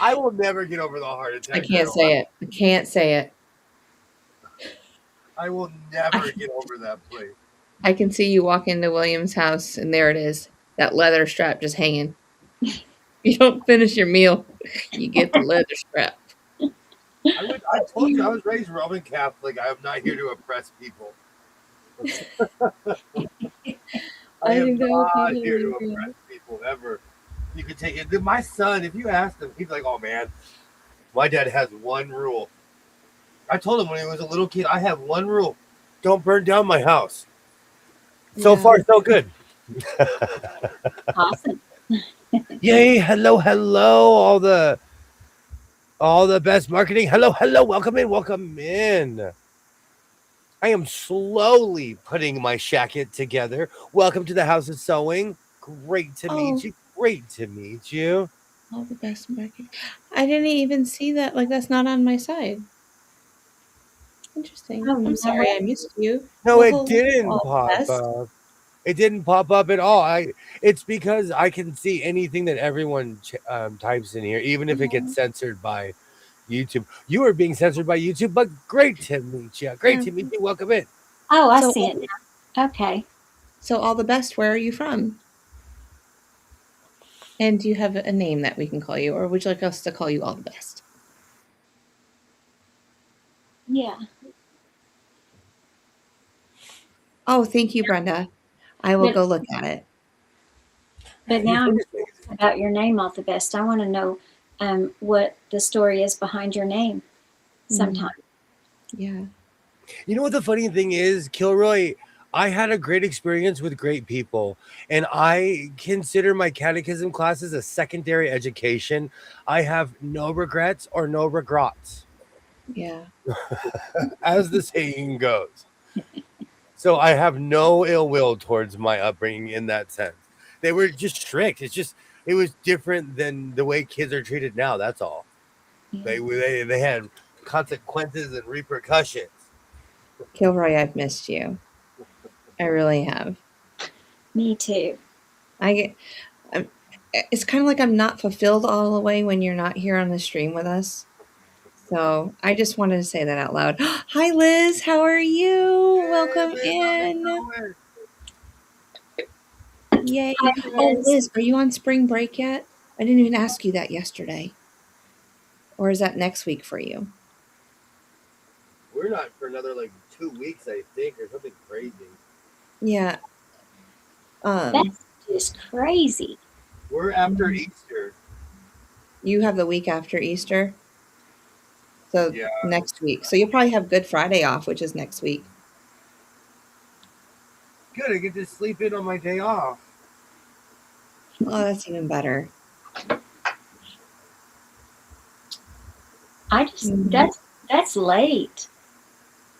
Speaker 1: I will never get over the heart attack.
Speaker 2: I can't say it. I can't say it.
Speaker 1: I will never get over that place.
Speaker 2: I can see you walk into William's house and there it is. That leather strap just hanging. You don't finish your meal, you get the leather strap.
Speaker 1: I told you I was raised Roman Catholic. I am not here to oppress people. I am not here to oppress people ever. You can take it. My son, if you ask him, he's like, "Oh man, my dad has one rule." I told him when he was a little kid, I have one rule: don't burn down my house. So far, so good.
Speaker 7: Awesome.
Speaker 1: Yay! Hello, all the best marketing. Hello, welcome in. I am slowly putting my shacket together. Welcome to the House of Sewing. Great to meet you. Great to meet you.
Speaker 2: All the best marketing. I didn't even see that. Like that's not on my side. Interesting. I'm sorry I missed you.
Speaker 1: No,
Speaker 2: Well,
Speaker 1: it didn't
Speaker 2: all the
Speaker 1: pop
Speaker 2: best.
Speaker 1: up. It didn't pop up at all. It's because I can see anything that everyone types in here, even if it gets censored by YouTube. You are being censored by YouTube, but great to meet you. Great to meet you. Welcome in.
Speaker 7: Oh, I see it now. Okay.
Speaker 2: So all the best. Where are you from? And do you have a name that we can call you, or would you like us to call you all the best?
Speaker 7: Yeah.
Speaker 2: Oh, thank you, Brenda. I will go look at it.
Speaker 7: But now I'm curious about your name all the best. I want to know what the story is behind your name sometime.
Speaker 2: Yeah.
Speaker 1: You know what the funny thing is, Kilroy? I had a great experience with great people, and I consider my catechism classes a secondary education. I have no regrets or no regrets.
Speaker 2: Yeah.
Speaker 1: As the saying goes. So I have no ill will towards my upbringing in that sense. They were just strict. It was different than the way kids are treated now. That's all. Yeah. They had consequences and repercussions.
Speaker 2: Kilroy, I've missed you. I really have.
Speaker 7: Me too.
Speaker 2: It's kind of like I'm not fulfilled all the way when you're not here on the stream with us. So I just wanted to say that out loud. Hi, Liz. How are you? Hey, welcome in. Yay. Oh, Liz, are you on spring break yet? I didn't even ask you that yesterday. Or is that next week for you?
Speaker 1: We're not for another like 2 weeks, I think, or something crazy.
Speaker 2: Yeah.
Speaker 7: That's just crazy.
Speaker 1: We're after Easter.
Speaker 2: You have the week after Easter. So
Speaker 1: Yeah.
Speaker 2: next week. So you'll probably have Good Friday off, which is next week.
Speaker 1: Good. I get to sleep in on my day off.
Speaker 2: Oh, that's even better.
Speaker 7: I just
Speaker 2: Mhm.
Speaker 7: that's late.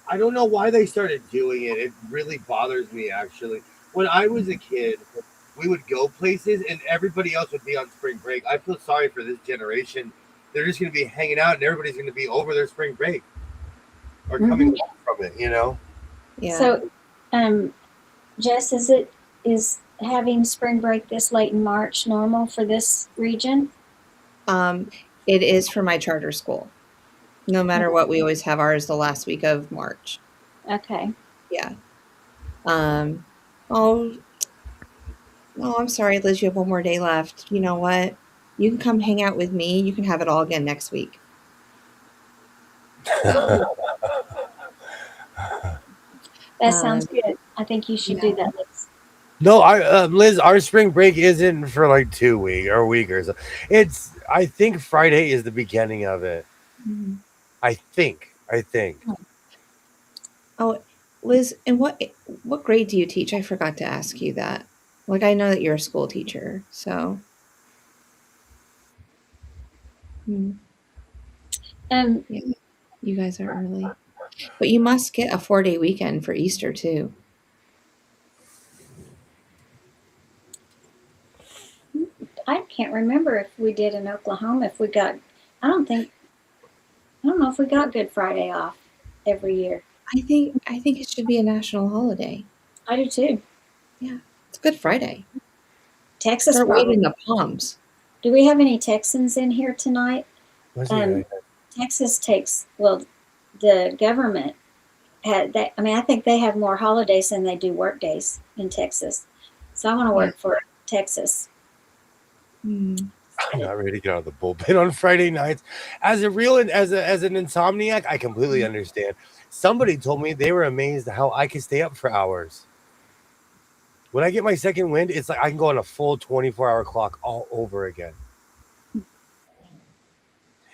Speaker 1: I don't know why they started doing it. It really bothers me, actually. When I was a kid, we would go places and everybody else would be on spring break. I feel sorry for this generation. They're just going to be hanging out and everybody's going to be over their spring break or coming
Speaker 7: Hmm.
Speaker 1: home from it, you know?
Speaker 2: Yeah.
Speaker 7: So, um, Jess, is having spring break this late in March normal for this region?
Speaker 2: Um, it is for my charter school. No matter what, we always have ours the last week of March.
Speaker 7: Okay.
Speaker 2: Yeah. Um, oh, oh, I'm sorry, Liz. You have one more day left. You know what? You can come hang out with me. You can have it all again next week.
Speaker 7: That
Speaker 2: Um,
Speaker 7: sounds good. I think you should do that.
Speaker 1: No, Liz, our spring break isn't for like 2 weeks or a week or so. I think Friday is the beginning of it.
Speaker 2: mhm.
Speaker 1: I think.
Speaker 2: Oh, Liz, and what grade do you teach? I forgot to ask you that. Like, I know that you're a school teacher, so mm,
Speaker 7: Um,
Speaker 2: yeah, you guys are early. But you must get a 4-day weekend for Easter too.
Speaker 7: I can't remember if we did in Oklahoma. If we got, I don't think, I don't know if we got Good Friday off every year.
Speaker 2: I think it should be a national holiday.
Speaker 7: I do too.
Speaker 2: Yeah, it's Good Friday.
Speaker 7: Texas
Speaker 2: Start
Speaker 7: probably.
Speaker 2: waving the palms.
Speaker 7: Do we have any Texans in here tonight?
Speaker 1: What's
Speaker 7: Um, Texas takes, well, the government had that. I mean, I think they have more holidays than they do work days in Texas. So I want to
Speaker 2: Yeah.
Speaker 7: work for Texas.
Speaker 2: Mm.
Speaker 1: I'm not ready to get out of the bullpen on Friday nights. As a real as an insomniac, I completely understand. Somebody told me they were amazed at how I can stay up for hours. When I get my second wind, it's like I can go on a full 24-hour clock all over again.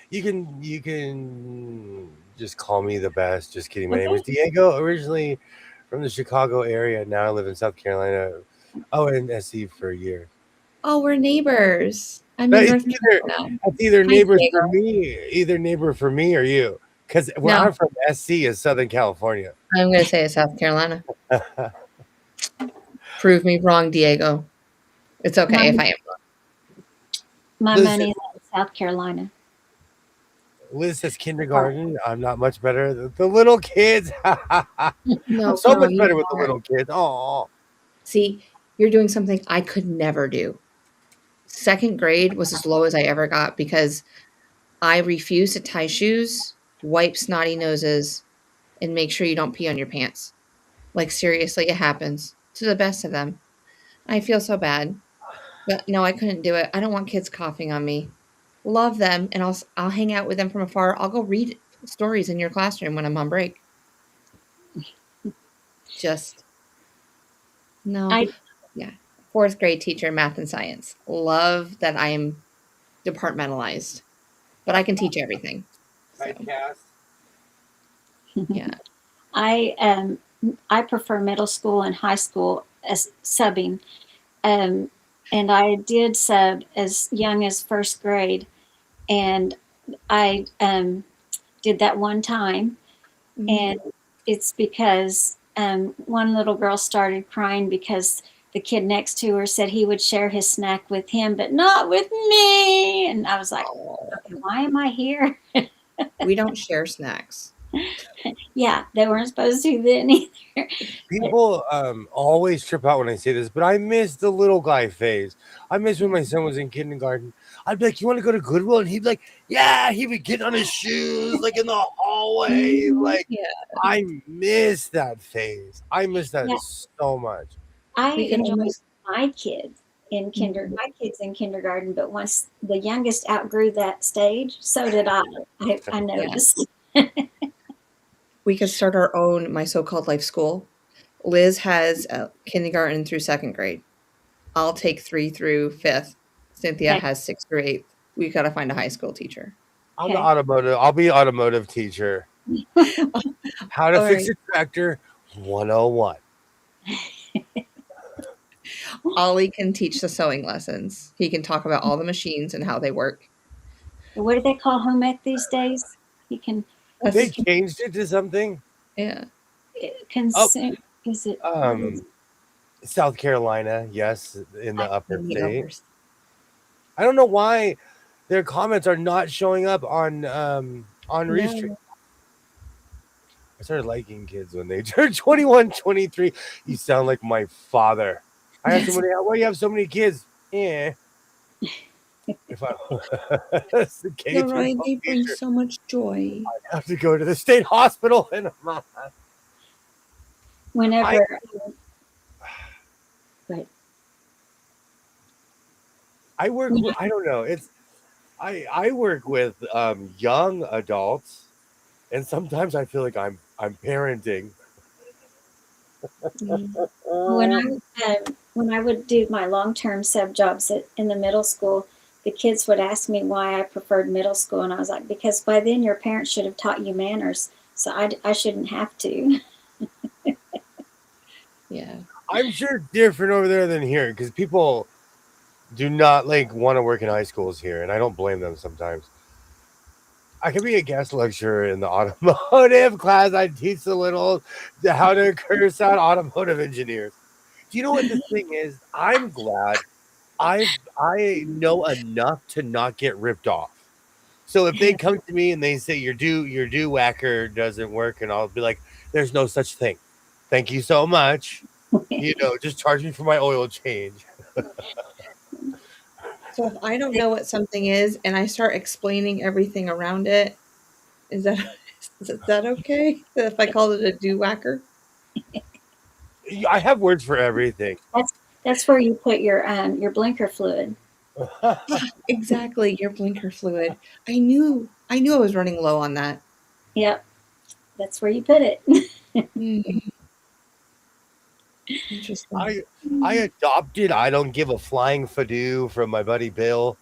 Speaker 1: You can just call me the best. Just kidding. My name is Diego, originally from the Chicago area. Now I live in South Carolina. Oh, and SC for a year.
Speaker 2: Oh, we're neighbors. I'm
Speaker 1: But
Speaker 2: in North Carolina.
Speaker 1: it's either
Speaker 2: Hi,
Speaker 1: neighbors
Speaker 2: Diego.
Speaker 1: for me, either neighbor for me or you. Because where
Speaker 2: No,
Speaker 1: I'm from, SC is Southern California.
Speaker 2: I'm going to say it's South Carolina. Prove me wrong, Diego. It's okay if I am wrong.
Speaker 7: My
Speaker 1: Liz,
Speaker 7: money's in South Carolina.
Speaker 1: Liz says kindergarten. I'm not much better. The little kids. I'm
Speaker 2: No,
Speaker 1: so
Speaker 2: girl,
Speaker 1: much
Speaker 2: you
Speaker 1: better with the
Speaker 2: are.
Speaker 1: little kids. Oh,
Speaker 2: See, you're doing something I could never do. Second grade was as low as I ever got because I refuse to tie shoes, wipe snotty noses, and make sure you don't pee on your pants. Like, seriously, it happens to the best of them. I feel so bad. But no, I couldn't do it. I don't want kids coughing on me. Love them, and I'll hang out with them from afar. I'll go read stories in your classroom when I'm on break. Just no.
Speaker 7: I
Speaker 2: Yeah. Fourth grade teacher, math and science. Love that I'm departmentalized, but I can teach everything. So
Speaker 1: typecast.
Speaker 2: yeah.
Speaker 7: I prefer middle school and high school as subbing. Um, and I did sub as young as first grade, and I did that one time,
Speaker 2: Mhm.
Speaker 7: and it's because one little girl started crying because the kid next to her said he would share his snack with him, but not with me. And I was like, okay, why am I here?
Speaker 2: We don't share snacks.
Speaker 7: Yeah, they weren't supposed to then either.
Speaker 1: People always trip out when I say this, but I miss the little guy phase. I miss when my son was in kindergarten. I'd be like, "You want to go to Goodwill?" And he'd be like, "Yeah." He would get on his shoes like in the hallway. Like
Speaker 2: Yeah.
Speaker 1: I miss that phase. I miss that
Speaker 7: Yeah.
Speaker 1: so much.
Speaker 7: I
Speaker 2: We could
Speaker 7: enjoyed
Speaker 2: almost
Speaker 7: my kids
Speaker 2: Mhm.
Speaker 7: my kids in kindergarten, but once the youngest outgrew that stage, so did I. I
Speaker 2: Yeah.
Speaker 7: noticed.
Speaker 2: We could start our own My So-Called Life School. Liz has kindergarten through 2nd grade. I'll take 3 through 5th. Cynthia
Speaker 7: Okay.
Speaker 2: has 6th through 8th. We gotta find a high school teacher.
Speaker 1: I'm the
Speaker 7: Okay.
Speaker 1: automotive. I'll be automotive teacher. How to
Speaker 2: All
Speaker 1: fix
Speaker 2: right.
Speaker 1: a tractor 101.
Speaker 2: Ollie can teach the sewing lessons. He can talk about all the machines and how they work.
Speaker 7: What do they call home ec these days? You can
Speaker 1: They changed it to something.
Speaker 2: Yeah.
Speaker 7: consume. Is it?
Speaker 1: South Carolina, yes, in the upper
Speaker 2: In the
Speaker 1: state.
Speaker 2: uppers.
Speaker 1: I don't know why their comments are not showing up on Restream.
Speaker 2: No.
Speaker 1: I started liking kids when they turned 21, 23. You sound like my father. I have somebody. Why do you have so many kids? Yeah. If I was the K through 12
Speaker 2: they bring
Speaker 1: teacher,
Speaker 2: so much joy.
Speaker 1: I'd have to go to the state hospital and
Speaker 7: Whenever. Right.
Speaker 1: I work. I don't know. It's I work with young adults, and sometimes I feel like I'm parenting.
Speaker 7: When I would do my long-term sub jobs in the middle school, the kids would ask me why I preferred middle school, and I was like, because by then your parents should have taught you manners, so I shouldn't have to.
Speaker 2: Yeah.
Speaker 1: I'm sure different over there than here because people do not want to work in high schools here, and I don't blame them sometimes. I could be a guest lecturer in the automotive class. I teach the little how to curse out automotive engineers. Do you know what the thing is? I'm glad I know enough to not get ripped off. So if they come to me and they say your do whacker doesn't work, and I'll be like, there's no such thing. Thank you so much. Just charge me for my oil change.
Speaker 2: So if I don't know what something is and I start explaining everything around it, is that okay? If I call it a do-whacker?
Speaker 1: I have words for everything.
Speaker 7: That's where you put your blinker fluid.
Speaker 2: Exactly, your blinker fluid. I knew I was running low on that.
Speaker 7: Yep, that's where you put it.
Speaker 2: Interesting.
Speaker 1: I adopted I don't give a flying fadoo from my buddy Bill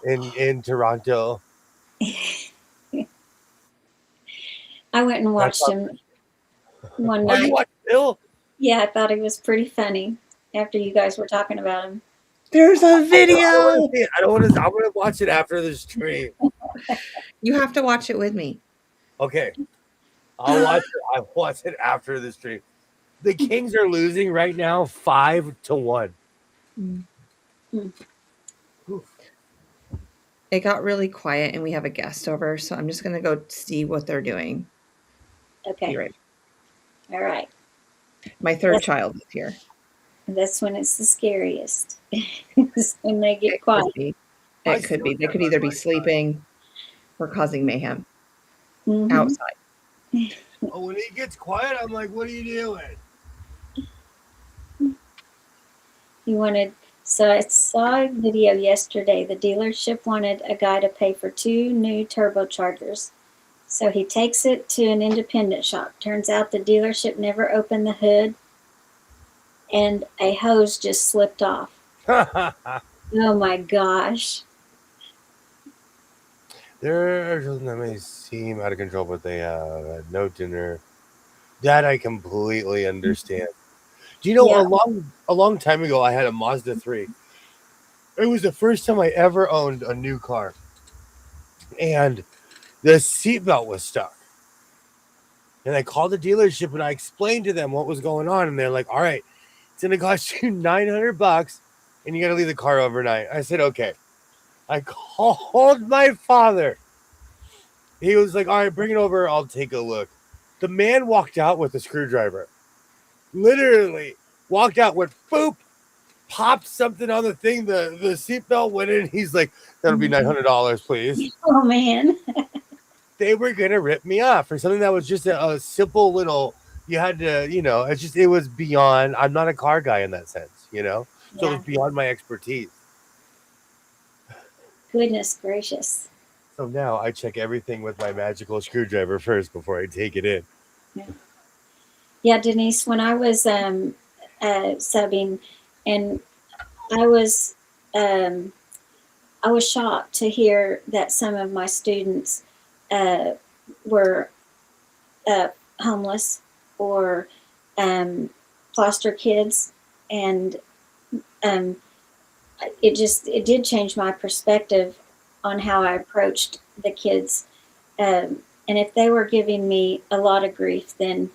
Speaker 1: in Toronto.
Speaker 7: I went and watched him one
Speaker 1: Oh,
Speaker 7: night.
Speaker 1: you watched Bill?
Speaker 7: Yeah, I thought he was pretty funny after you guys were talking about him.
Speaker 2: There's a video.
Speaker 1: I don't want to. I'm going to watch it after the stream.
Speaker 2: You have to watch it with me.
Speaker 1: Okay, I'll watch it. I'll watch it after the stream. The Kings are losing right now, 5-1.
Speaker 2: It got really quiet, and we have a guest over, so I'm just gonna go see what they're doing.
Speaker 7: Okay.
Speaker 2: Be right.
Speaker 7: All right.
Speaker 2: My third child is here.
Speaker 7: That's when it's the scariest. When they get quiet.
Speaker 2: It could be. They could either be sleeping or causing mayhem
Speaker 7: Mhm.
Speaker 2: outside.
Speaker 1: Oh, when he gets quiet, I'm like, "What are you doing?"
Speaker 7: So I saw a video yesterday. The dealership wanted a guy to pay for 2 new turbochargers. So he takes it to an independent shop. Turns out the dealership never opened the hood, and a hose just slipped off. Oh my gosh.
Speaker 1: They're that may seem out of control, but they have a note in there that I completely understand. Do you know a long time ago I had a Mazda 3. It was the first time I ever owned a new car, and the seatbelt was stuck. And I called the dealership and I explained to them what was going on, and they're like, "All right, it's gonna cost you $900, and you got to leave the car overnight." I said, "Okay." I called my father. He was like, "All right, bring it over. I'll take a look." The man walked out with a screwdriver. Literally walked out, went boop, popped something on the thing. The seatbelt went in. He's like, "That'll be $900, please."
Speaker 7: Oh man.
Speaker 1: They were gonna rip me off for something that was just a simple little. You had to, it was beyond. I'm not a car guy in that sense, so it was beyond my expertise.
Speaker 7: Goodness gracious.
Speaker 1: So now I check everything with my magical screwdriver first before I take it in.
Speaker 7: Yeah, Denise, when I was subbing, and I was um, I was shocked to hear that some of my students uh, were uh, homeless or um, foster kids, and um, it did change my perspective on how I approached the kids. And if they were giving me a lot of grief, then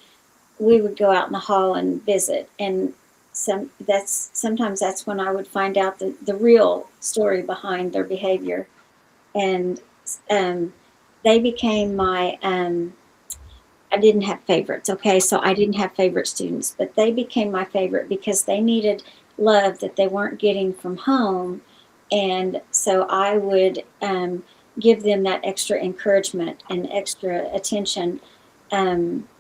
Speaker 7: we would go out in the hall and visit. And sometimes that's when I would find out the real story behind their behavior. And um, they became my I didn't have favorites, okay? So I didn't have favorite students, but they became my favorite because they needed love that they weren't getting from home. And so I would give them that extra encouragement and extra attention,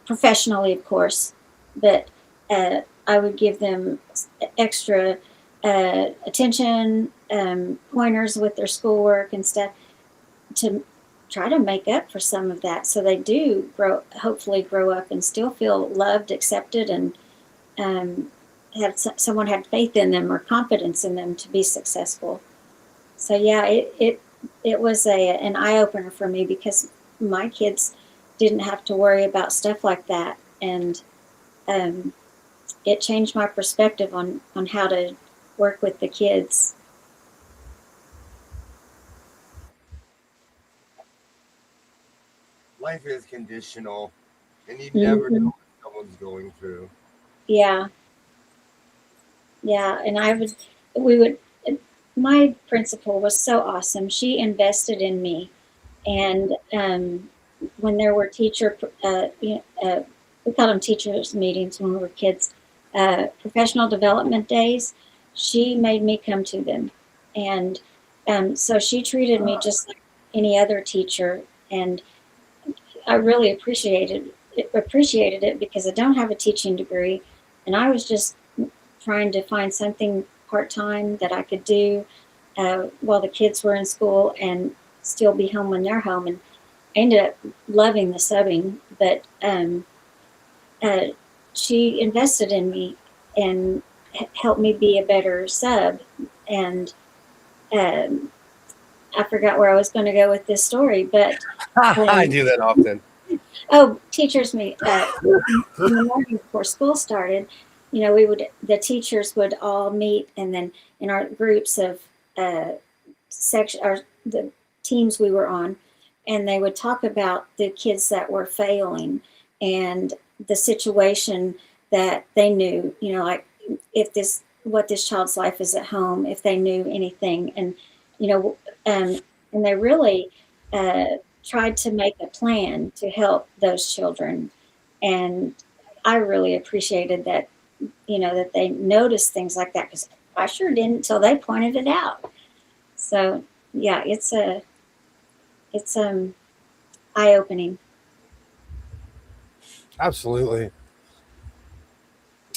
Speaker 7: professionally, of course, but I would give them extra attention, pointers with their schoolwork and stuff to try to make up for some of that, so they do hopefully grow up and still feel loved, accepted, and have someone had faith in them or confidence in them to be successful. So yeah, it was an eye opener for me because my kids didn't have to worry about stuff like that, and it changed my perspective on how to work with the kids.
Speaker 1: Life is conditional, and you never
Speaker 7: Mhm.
Speaker 1: know what someone's going through.
Speaker 7: Yeah, yeah, and we would. My principal was so awesome. She invested in me, and when there were we called them teachers meetings when we were kids, professional development days. She made me come to them, and so she treated me just like any other teacher, and I really appreciated it because I don't have a teaching degree, and I was just trying to find something part time that I could do while the kids were in school and still be home when they're home. And I ended up loving the subbing, but uh, she invested in me and helped me be a better sub. And um, I forgot where I was going to go with this story, but
Speaker 1: I
Speaker 7: um,
Speaker 1: do that often.
Speaker 7: oh, teachers meet in the morning before school started. The teachers would all meet, and then in our groups of section or the teams we were on, and they would talk about the kids that were failing and the situation that they knew. Like if this what this child's life is at home, if they knew anything, and you know, and they really tried to make a plan to help those children. And I really appreciated that, that they noticed things like that because I sure didn't until they pointed it out. So yeah, it's eye opening.
Speaker 1: Absolutely.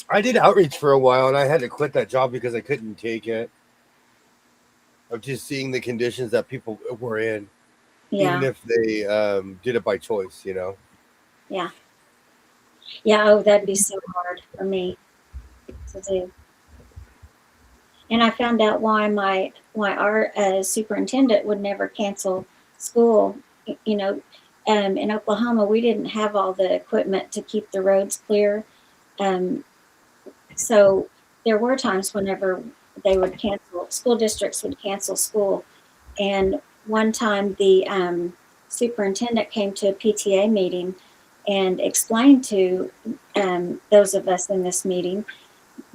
Speaker 1: I did outreach for a while, and I had to quit that job because I couldn't take it of just seeing the conditions that people were in, even
Speaker 7: Yeah,
Speaker 1: if they did it by choice.
Speaker 7: yeah, yeah. Oh, that'd be so hard for me to do. And I found out why our superintendent would never cancel school. You know, in Oklahoma, we didn't have all the equipment to keep the roads clear. Um, so there were times whenever they would cancel, school districts would cancel school. And one time the superintendent came to a PTA meeting and explained to those of us in this meeting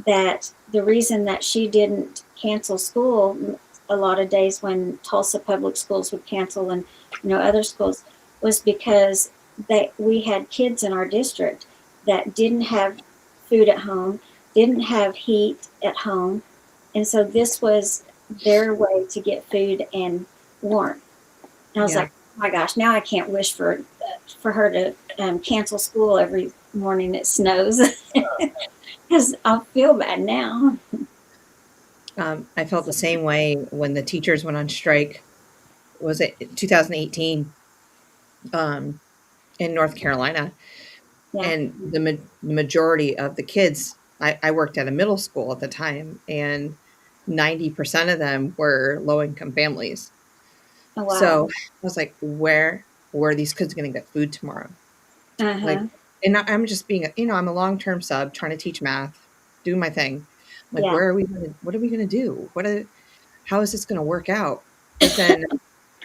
Speaker 7: that the reason that she didn't cancel school a lot of days when Tulsa public schools would cancel and other schools was because we had kids in our district that didn't have food at home, didn't have heat at home, and so this was their way to get food and warmth. And I was
Speaker 2: Yeah.
Speaker 7: like, oh my gosh, now I can't wish for her to cancel school every morning it snows because I'll feel bad now.
Speaker 2: I felt the same way when the teachers went on strike. Was it 2018 in North Carolina?
Speaker 7: Yeah.
Speaker 2: And the majority of the kids, I worked at a middle school at the time, and 90% of them were low income families.
Speaker 7: Oh,
Speaker 2: So
Speaker 7: wow.
Speaker 2: I was like, where are these kids going to get food tomorrow? Like,
Speaker 7: Uh-huh.
Speaker 2: and I'm just being, I'm a long term sub trying to teach math, do my thing. Like,
Speaker 7: Yeah.
Speaker 2: what are we going to do? How is this going to work out? But then,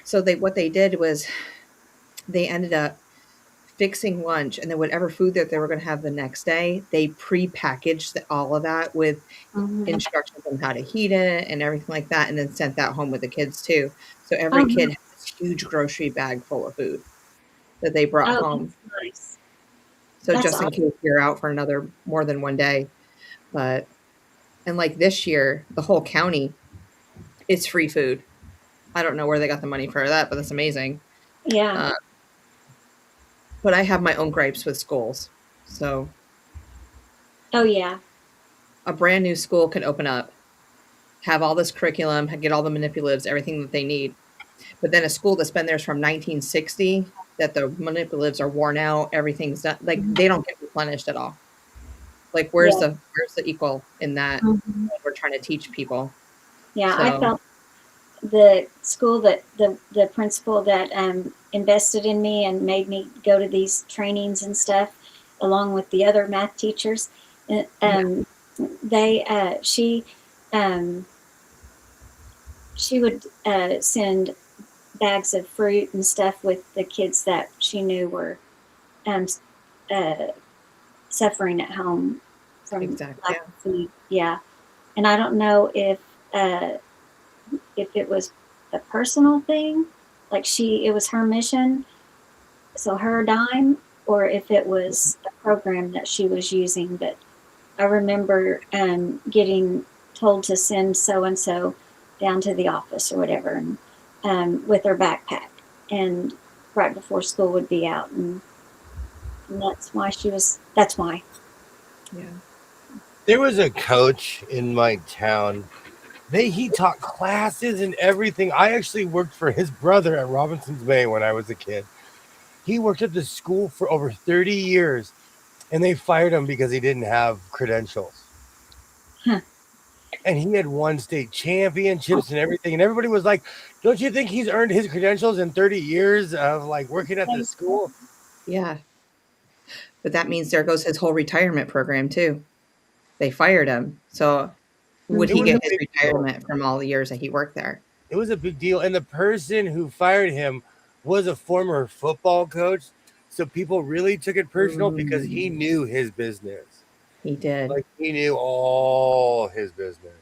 Speaker 2: so what they did was they ended up fixing lunch, and then whatever food that they were going to have the next day, they pre-packaged all of that with
Speaker 7: Mhm.
Speaker 2: instructions on how to heat it and everything like that, and then sent that home with the kids too. So
Speaker 7: Oh,
Speaker 2: every kid has this huge grocery bag full of food that they brought
Speaker 7: oh,
Speaker 2: home.
Speaker 7: that's nice.
Speaker 2: So
Speaker 7: That's
Speaker 2: just in
Speaker 7: awesome.
Speaker 2: case you're out for another more than one day. But and like this year, the whole county, it's free food. I don't know where they got the money for that, but that's amazing.
Speaker 7: Yeah.
Speaker 2: Uh, but I have my own gripes with schools. So
Speaker 7: Oh, yeah.
Speaker 2: a brand new school can open up, have all this curriculum, get all the manipulatives, everything that they need. But then a school that's been there from 1960, that the manipulatives are worn out, everything's done, like they don't get replenished at all. Like
Speaker 7: Yeah.
Speaker 2: where's the equal in that
Speaker 7: Mhm.
Speaker 2: when we're trying to teach people?
Speaker 7: Yeah. I
Speaker 2: So
Speaker 7: felt the school that the principal that invested in me and made me go to these trainings and stuff, along with the other math teachers, uh,
Speaker 2: yeah,
Speaker 7: um, they um, she would send bags of fruit and stuff with the kids that she knew were um, uh, suffering at home from
Speaker 2: exactly.
Speaker 7: lack
Speaker 2: Yeah.
Speaker 7: of food. Yeah, and I don't know if it was a personal thing, like it was her mission, so her dime, or if it was a program that she was using. But I remember getting told to send so and so down to the office or whatever, and with her backpack, and right before school would be out, and that's why she was. That's why.
Speaker 2: Yeah.
Speaker 1: There was a coach in my town. He taught classes and everything. I actually worked for his brother at Robinson's Bay when I was a kid. He worked at the school for over 30 years, and they fired him because he didn't have credentials.
Speaker 7: Huh.
Speaker 1: And he had won state championships and everything. And everybody was like, "Don't you think he's earned his credentials in 30 years of like working at the school?"
Speaker 2: Yeah. But that means there goes his whole retirement program too. They fired him. So would
Speaker 1: It
Speaker 2: he
Speaker 1: was
Speaker 2: get
Speaker 1: a
Speaker 2: his
Speaker 1: big deal.
Speaker 2: retirement from all the years that he worked there?
Speaker 1: It was a big deal. And the person who fired him was a former football coach. So people really took it personal because he
Speaker 2: Mm,
Speaker 1: knew his business.
Speaker 2: he did.
Speaker 1: Like he knew all his business.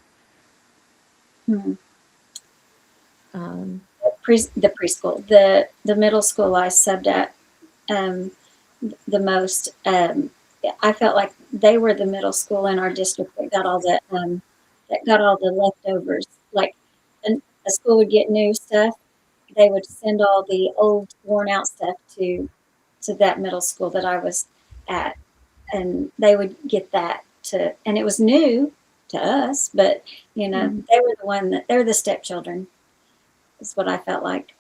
Speaker 7: Hmm.
Speaker 2: Um,
Speaker 7: The preschool, the middle school I subbed at um, the most. I felt like they were the middle school in our district that got all the leftovers. Like a school would get new stuff, they would send all the old worn out stuff to that middle school that I was at, and they would get that and it was new to us, but
Speaker 2: mhm.
Speaker 7: they were the one that they're the stepchildren. Is what I felt like.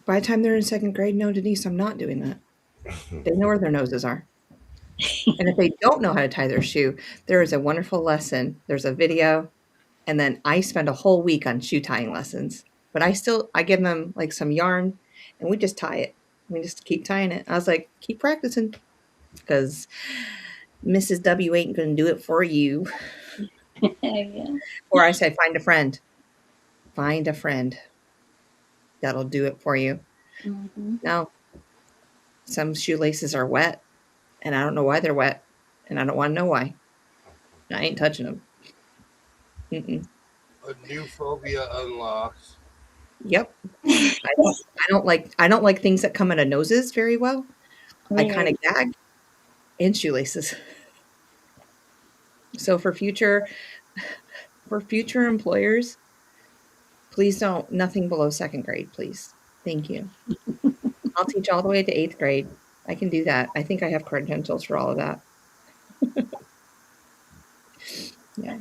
Speaker 2: By the time they're in second grade, no, Denise, I'm not doing that. They know where their noses are. And if they don't know how to tie their shoe, there is a wonderful lesson. There's a video, and then I spend a whole week on shoe tying lessons. But I give them like some yarn, and we just tie it. We just keep tying it. I was like, keep practicing, because Mrs. W ain't gonna do it for you.
Speaker 7: Yeah.
Speaker 2: Or I say, find a friend. Find a friend that'll do it for you.
Speaker 7: Hmm.
Speaker 2: Now, some shoelaces are wet, and I don't know why they're wet, and I don't want to know why. I ain't touching them. Mm-mm.
Speaker 1: A new phobia unlocked.
Speaker 2: Yep. I don't like things that come out of noses very well. I
Speaker 7: Me
Speaker 2: kind
Speaker 7: neither.
Speaker 2: of gag in shoelaces. So for future employers, please don't nothing below second grade, please. Thank you. I'll teach all the way to 8th grade. I can do that. I think I have credentials for all of that. Yeah.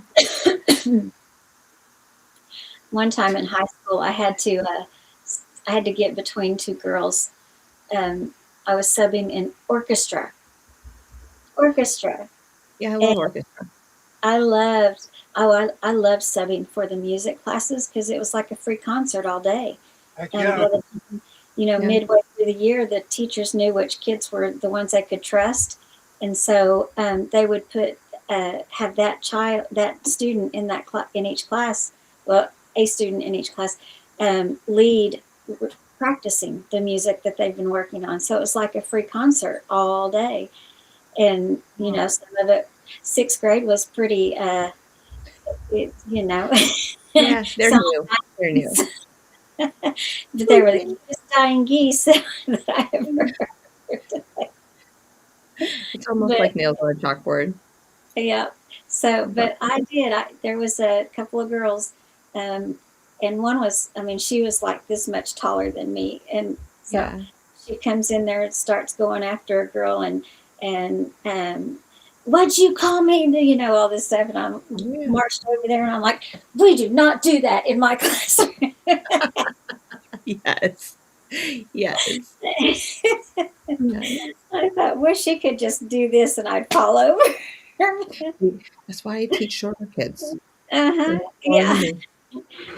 Speaker 7: One time in high school, I had to get between two girls I was subbing in orchestra.
Speaker 2: Yeah, I
Speaker 7: And
Speaker 2: love orchestra.
Speaker 7: I loved, I loved subbing for the music classes because it was like a free concert all day.
Speaker 1: Heck
Speaker 7: And
Speaker 1: yeah.
Speaker 7: by the time,
Speaker 2: Yeah.
Speaker 7: midway through the year, the teachers knew which kids were the ones they could trust, and so they would have that student in in each class, well, a student in each class, lead practicing the music that they've been working on. So it was like a free concert all day, and some of it. Sixth grade was pretty,
Speaker 2: Yeah, they're
Speaker 7: sound
Speaker 2: new. They're new.
Speaker 7: but they were the cutest dying geese that I ever heard.
Speaker 2: It's almost
Speaker 7: But
Speaker 2: like nails on a chalkboard.
Speaker 7: yeah, so but there was a couple of girls, and one was, I mean, she was like this much taller than me, and so
Speaker 2: Yeah.
Speaker 7: she comes in there and starts going after a girl, and what'd you call me? All this stuff, and I'm
Speaker 2: Yeah.
Speaker 7: marched over there, and I'm like, we do not do that in my classroom.
Speaker 2: Yes. Yes.
Speaker 7: I thought, wish she could just do this and I'd fall over.
Speaker 2: That's why I teach shorter kids.
Speaker 7: Uh-huh.
Speaker 2: They're
Speaker 7: Yeah.
Speaker 2: smaller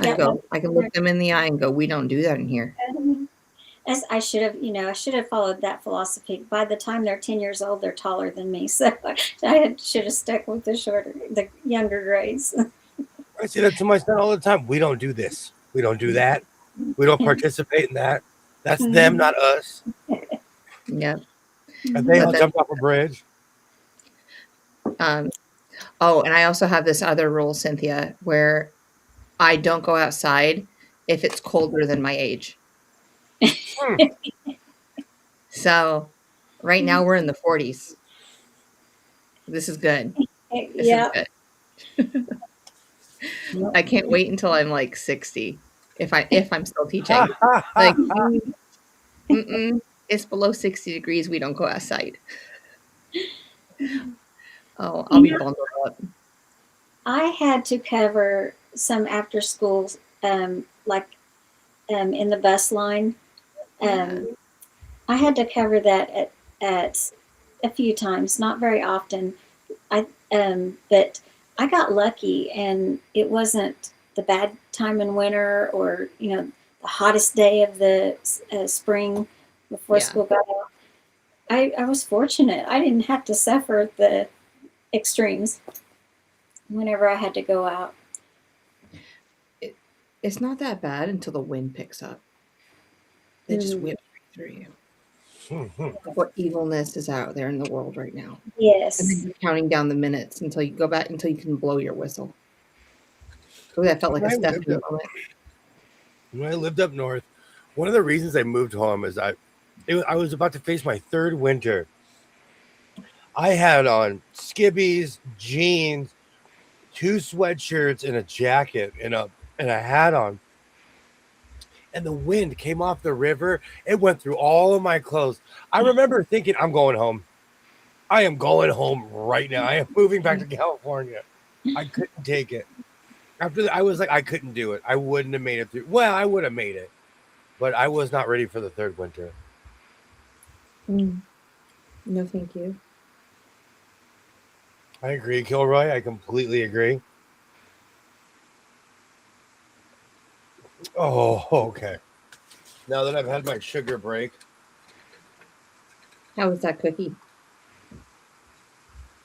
Speaker 2: than me. I can look them in the eye and go, we don't do that in here.
Speaker 7: As I should have followed that philosophy. By the time they're 10 years old, they're taller than me. So should have stuck with the younger grades.
Speaker 1: I say that to my son all the time. We don't do this. We don't do that. We don't participate in that. That's them, not us.
Speaker 2: Yeah.
Speaker 1: And they all jumped off a bridge.
Speaker 2: Oh, and I also have this other rule, Cynthia, where I don't go outside if it's colder than my age. So right now we're in the 40s. This is good. This is good. I can't wait until I'm like 60 if I'm still teaching. Like, it's below 60 degrees. We don't go outside. Oh, I'll be bundled up.
Speaker 7: I had to cover some after schools, in the bus line. I had to cover that at a few times, not very often. But I got lucky, and it wasn't the bad time in winter or the hottest day of the spring before school got out. I was fortunate. I didn't have to suffer the extremes whenever I had to go out.
Speaker 2: It's not that bad until the wind picks up. It just whips right through you. What evilness is out there in the world right now?
Speaker 7: Yes.
Speaker 2: And then you're counting down the minutes until you can blow your whistle. Oh, that felt like a Stephanie moment.
Speaker 1: When I lived up north, one of the reasons I moved home is I was about to face my third winter. I had on skibbies, jeans, 2 sweatshirts, and a jacket, and a hat on. And the wind came off the river. It went through all of my clothes. I remember thinking, I'm going home. I am going home right now. I am moving back to California. I couldn't take it. After that, I was like, I couldn't do it. I wouldn't have made it through. Well, I would have made it, but I was not ready for the third winter.
Speaker 2: No, thank you.
Speaker 1: I agree, Kilroy. I completely agree. Oh, okay. Now that I've had my sugar break.
Speaker 2: How was that cookie?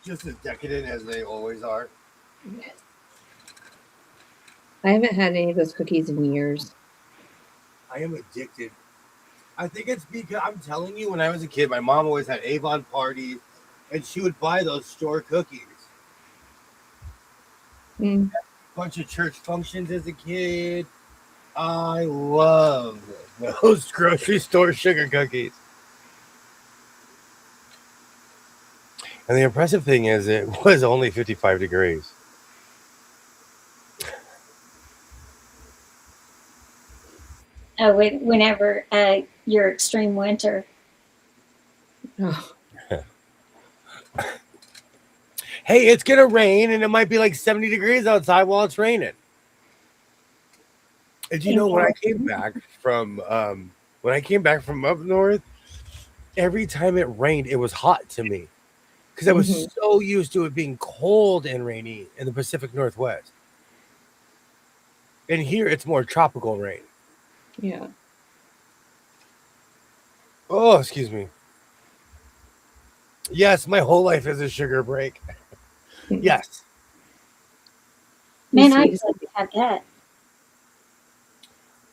Speaker 1: Just as decadent as they always are.
Speaker 2: I haven't had any of those cookies in years.
Speaker 1: I am addicted. I think it's because I'm telling you, when I was a kid, my mom always had Avon parties, and she would buy those store cookies. Bunch of church functions as a kid. I love those grocery store sugar cookies. And the impressive thing is, it was only 55 degrees.
Speaker 7: Whenever your extreme winter.
Speaker 2: Oh.
Speaker 1: Hey, it's gonna rain, and it might be like 70 degrees outside while it's raining. And you know, when I came back from up north, every time it rained, it was hot to me because I was
Speaker 2: Mhm.
Speaker 1: so used to it being cold and rainy in the Pacific Northwest. And here it's more tropical rain.
Speaker 2: Yeah.
Speaker 1: Oh, excuse me. Yes, my whole life is a sugar break.
Speaker 2: Mm.
Speaker 1: Yes.
Speaker 2: The
Speaker 7: Man, I'd
Speaker 2: sweetest.
Speaker 7: love to have that.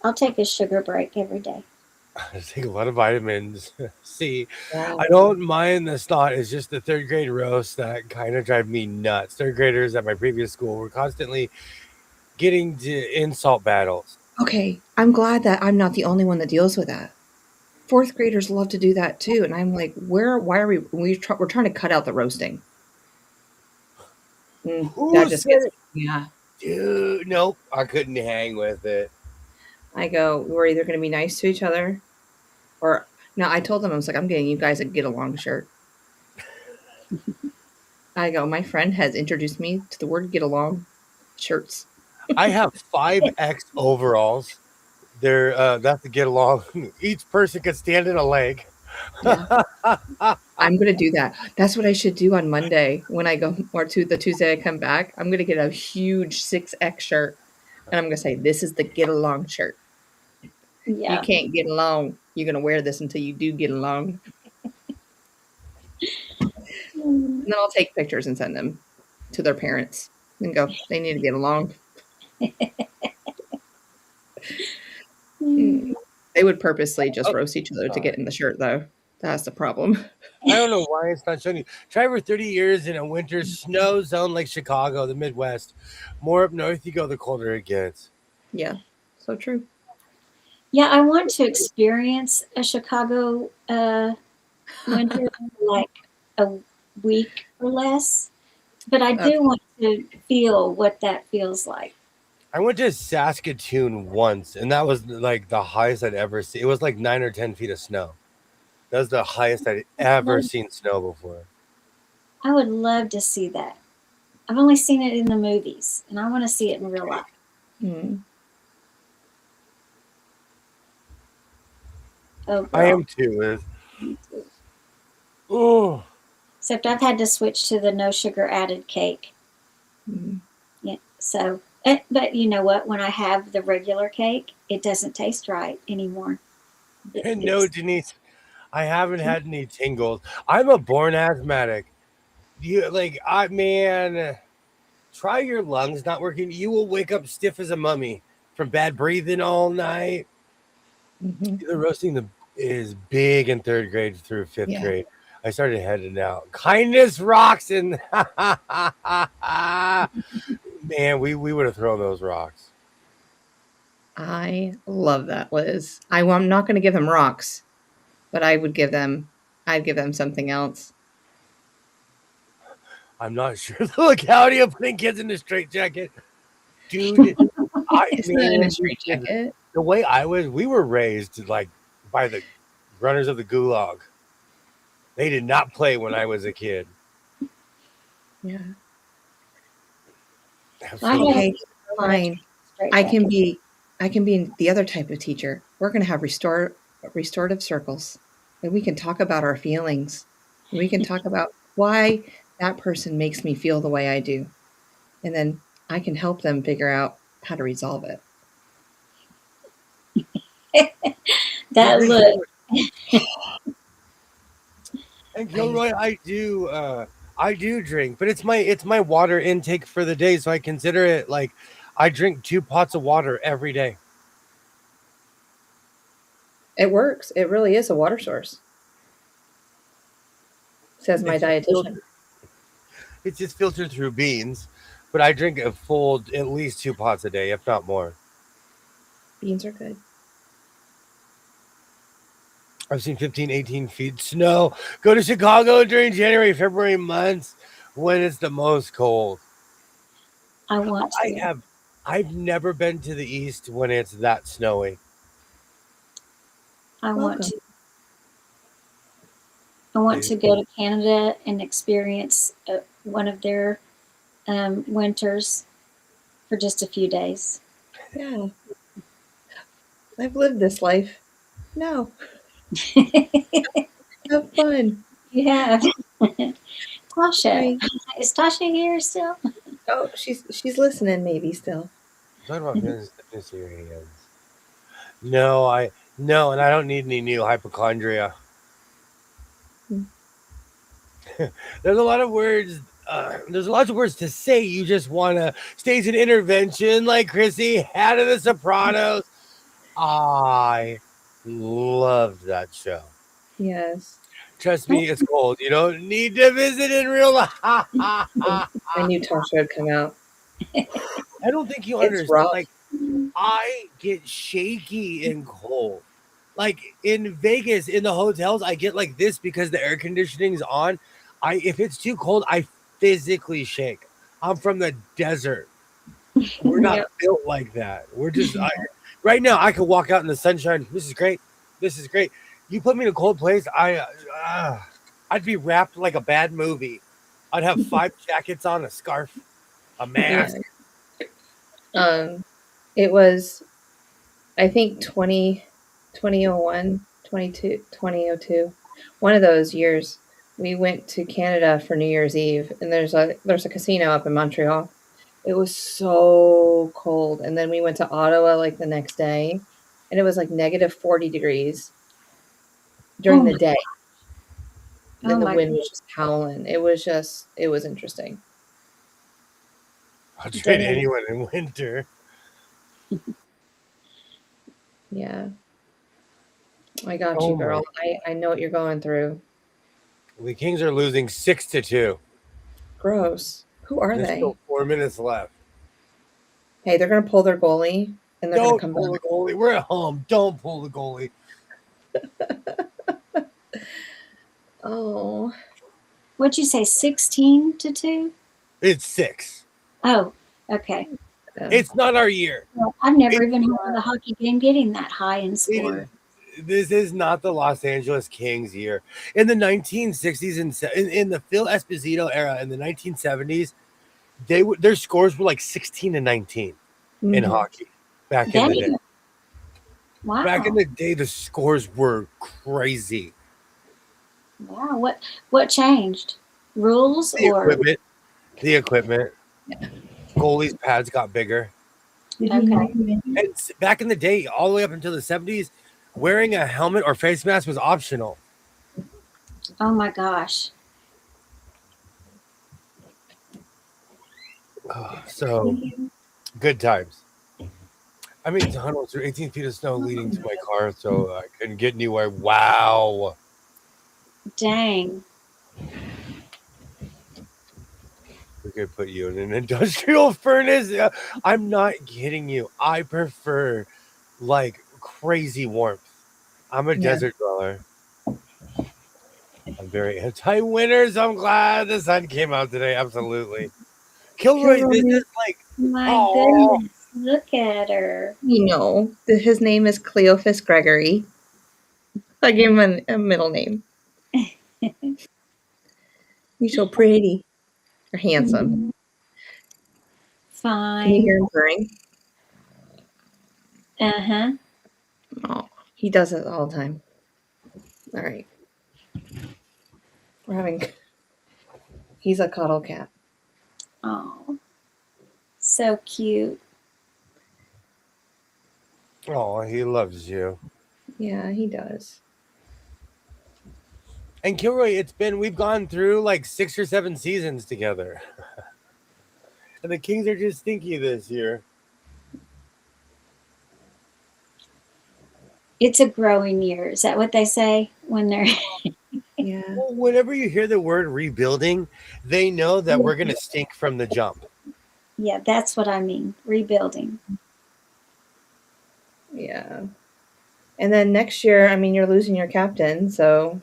Speaker 7: I'll take a sugar break every day.
Speaker 1: I take a lot of vitamins. See,
Speaker 2: Yeah.
Speaker 1: I don't mind the snot. It's just the third grade roast that kind of drive me nuts. Third graders at my previous school were constantly getting to insult battles.
Speaker 2: Okay, I'm glad that I'm not the only one that deals with that. Fourth graders love to do that too, and I'm like, why are we're trying to cut out the roasting. That
Speaker 1: Who
Speaker 2: just
Speaker 1: said
Speaker 2: gets,
Speaker 1: it?
Speaker 2: yeah.
Speaker 1: Dude, nope. I couldn't hang with it.
Speaker 2: I go, we're either going to be nice to each other, or no. I told them I was like, I'm getting you guys a get along shirt. I go, my friend has introduced me to the word get along shirts.
Speaker 1: I have 5X overalls. They're that's to get along. Each person could stand in a leg.
Speaker 2: Yeah, I'm going to do that. That's what I should do on Monday when I go, or to the Tuesday I come back. I'm going to get a huge 6X shirt, and I'm going to say, this is the get along shirt. You
Speaker 7: Yeah.
Speaker 2: can't get along. You're going to wear this until you do get along. And then I'll take pictures and send them to their parents and go, they need to get along. They would purposely just roast each other to get in the shirt, though. That's the problem.
Speaker 1: I don't know why it's not showing you. Try for 30 years in a winter snow zone like Chicago, the Midwest. More up north you go, the colder it gets.
Speaker 2: Yeah, so true.
Speaker 7: Yeah, I want to experience a Chicago winter like a week or less, but I do want to feel what that feels like.
Speaker 1: I went to Saskatoon once, and that was like the highest I'd ever seen. It was like 9 or 10 feet of snow. That was the highest I'd ever seen snow before.
Speaker 7: I would love to see that. I've only seen it in the movies, and I want to see it in real life.
Speaker 2: Mm.
Speaker 7: Oh, girl.
Speaker 1: I am too. Oh,
Speaker 7: Except I've had to switch to the no sugar added cake.
Speaker 2: Mm.
Speaker 7: Yeah. So, but you know what? When I have the regular cake, it doesn't taste right anymore.
Speaker 1: no, Denise. I haven't had any tingles. I'm a born asthmatic. You like I man, try your lungs not working. You will wake up stiff as a mummy from bad breathing all night.
Speaker 2: Mm-hmm.
Speaker 1: The roasting is big in third grade through fifth grade. I started heading out. Kindness rocks, and man, we would have thrown those rocks.
Speaker 2: I love that, Liz. I'm not going to give them rocks, but I'd give them something else.
Speaker 1: I'm not sure the legality of putting kids in a straitjacket, dude.
Speaker 2: It's not in a straitjacket.
Speaker 1: The way we were raised like by the runners of the gulag. They did not play when I was a kid.
Speaker 2: Yeah.
Speaker 1: Absolutely.
Speaker 2: Okay, fine. I can be the other type of teacher. We're going to have restorative circles, and we can talk about our feelings. We can talk about why that person makes me feel the way I do, and then I can help them figure out how to resolve it.
Speaker 7: That look.
Speaker 1: And Gilroy, I do drink, but it's my water intake for the day, so I consider it like I drink 2 pots of water every day.
Speaker 2: It works. It really is a water source, says my dietitian.
Speaker 1: It's just filtered through beans, but I drink a full at least 2 pots a day, if not more.
Speaker 2: Beans are good.
Speaker 1: I've seen 15, 18 feet snow. Go to Chicago during January, February months when it's the most cold.
Speaker 7: I want to.
Speaker 1: I've never been to the east when it's that snowy.
Speaker 7: I want to. I want to go to Canada and experience one of their winters for just a few days.
Speaker 2: Yeah. I've lived this life. No. fun.
Speaker 7: You have. Tasha.
Speaker 2: Right.
Speaker 7: Is Tasha here still?
Speaker 2: Oh, she's listening maybe still.
Speaker 1: Talking about fitness your hands. No, and I don't need any new hypochondria. There's a lot of words. There's lots of words to say. You just want to stage an intervention like Chrissy had in The Sopranos. I loved that show.
Speaker 2: Yes.
Speaker 1: Trust me, it's cold. You don't need to visit in real life.
Speaker 2: I knew Tasha would come out.
Speaker 1: I don't think you
Speaker 2: It's
Speaker 1: understand.
Speaker 2: rough.
Speaker 1: Like, I get shaky and cold. Like in Vegas, in the hotels, I get like this because the air conditioning's on. If it's too cold, I physically shake. I'm from the desert. We're not
Speaker 2: Yep.
Speaker 1: built like that. We're just right now. I could walk out in the sunshine. This is great. This is great. You put me in a cold place, I'd be wrapped like a bad movie. I'd have 5 jackets on, a scarf, a mask.
Speaker 2: It was, I think 2001, 2002, one of those years. We went to Canada for New Year's Eve, and there's a casino up in Montreal. It was so cold, and then we went to Ottawa like the next day, and it was like negative 40 degrees during the day. And the wind was just howling. It was interesting.
Speaker 1: I'll trade anyone in winter.
Speaker 2: Yeah. I got you, girl. I know what you're going through.
Speaker 1: The Kings are losing 6-2.
Speaker 2: Gross. Who are
Speaker 1: There's
Speaker 2: they?
Speaker 1: still 4 minutes left.
Speaker 2: Hey, they're going to pull their goalie, and they're going to come
Speaker 1: pull
Speaker 2: back.
Speaker 1: the goalie. We're at home. Don't pull the goalie.
Speaker 2: Oh.
Speaker 7: What'd you say, 16-2?
Speaker 1: It's 6.
Speaker 7: Oh, okay.
Speaker 1: It's not our year.
Speaker 7: Well, I've never even heard of a hockey game getting that high in score.
Speaker 1: This is not the Los Angeles Kings year. In the 1960s and in the Phil Esposito era, in the 1970s, their scores were like 16-19 in hockey back in the day.
Speaker 7: Wow.
Speaker 1: Back in the day, the scores were crazy.
Speaker 7: Wow. What changed? Rules
Speaker 1: The equipment.
Speaker 2: Yeah.
Speaker 1: Goalies' pads got bigger.
Speaker 7: Okay.
Speaker 1: And back in the day, all the way up until the 70s, wearing a helmet or face mask was optional.
Speaker 7: Oh my gosh.
Speaker 1: So good times. I mean, tunnels through 18 feet of snow leading to my car, so I couldn't get anywhere. Wow.
Speaker 7: Dang.
Speaker 1: We could put you in an industrial furnace. I'm not kidding you. I prefer like crazy warmth. I'm a desert dweller. I'm very anti-winter, so I'm glad the sun came out today. Absolutely. Kilroy, this is like,
Speaker 7: My goodness. Look at her.
Speaker 2: You know, his name is Cleophas Gregory. I gave him a middle name. He's so pretty. Or handsome.
Speaker 7: Fine.
Speaker 2: Can you hear him purring?
Speaker 7: Uh-huh.
Speaker 2: Oh, he does it all the time. All right. He's a cuddle cat.
Speaker 7: Oh. So cute.
Speaker 1: oh, he loves you.
Speaker 2: Yeah, he does.
Speaker 1: And Kilroy, we've gone through like 6 or 7 seasons together. And the Kings are just stinky this year.
Speaker 7: It's a growing year. Is that what they say when they're...
Speaker 2: Yeah.
Speaker 1: Well, whenever you hear the word rebuilding, they know that we're going to stink from the jump.
Speaker 7: Yeah, that's what I mean. Rebuilding.
Speaker 2: Yeah. And then next year, I mean, you're losing your captain, so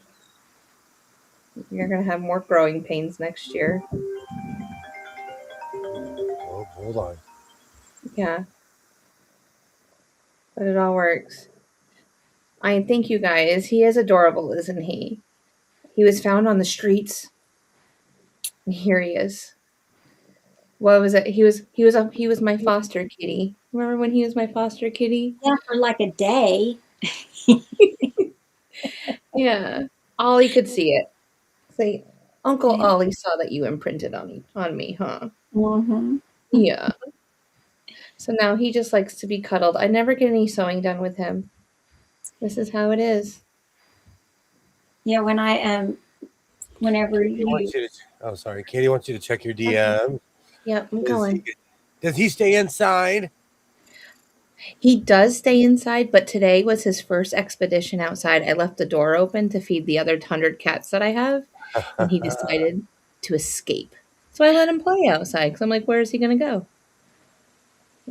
Speaker 2: you're going to have more growing pains next year.
Speaker 1: Oh, hold on.
Speaker 2: Yeah. But it all works. I thank you guys. He is adorable, isn't he? He was found on the streets. And here he is. What was it? He was my foster kitty. Remember when he was my foster kitty?
Speaker 7: Yeah, for like a day.
Speaker 2: Yeah. Ollie could see it. Say, Uncle
Speaker 7: Yeah.
Speaker 2: Ollie saw that you imprinted on me, huh?
Speaker 7: Mm-hmm.
Speaker 2: Yeah. So now he just likes to be cuddled. I never get any sewing done with him. This is how it is.
Speaker 7: Yeah, when whenever
Speaker 1: Katie wants
Speaker 7: you,
Speaker 1: you to, oh, sorry. Katie wants you to check your DM.
Speaker 2: Yep, I'm going.
Speaker 1: Does he stay inside?
Speaker 2: He does stay inside, but today was his first expedition outside. I left the door open to feed the other 100 cats that I have, and he decided to escape. So I let him play outside because I'm like, where is he going to go?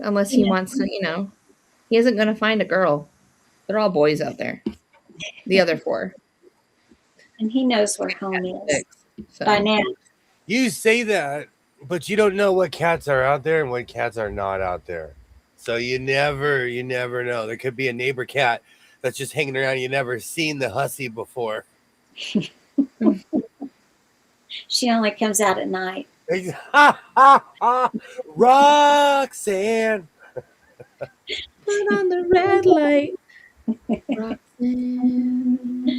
Speaker 2: Unless he
Speaker 7: you know,
Speaker 2: wants to, he isn't going to find a girl. They're all boys out there. The other 4.
Speaker 7: and he knows where home is
Speaker 2: 6. So.
Speaker 7: by now.
Speaker 1: You say that, but you don't know what cats are out there and what cats are not out there. So you never know. There could be a neighbor cat that's just hanging around. You never seen the hussy before.
Speaker 7: She only comes out at night.
Speaker 1: Roxanne.
Speaker 2: Put on the red light. Roxanne.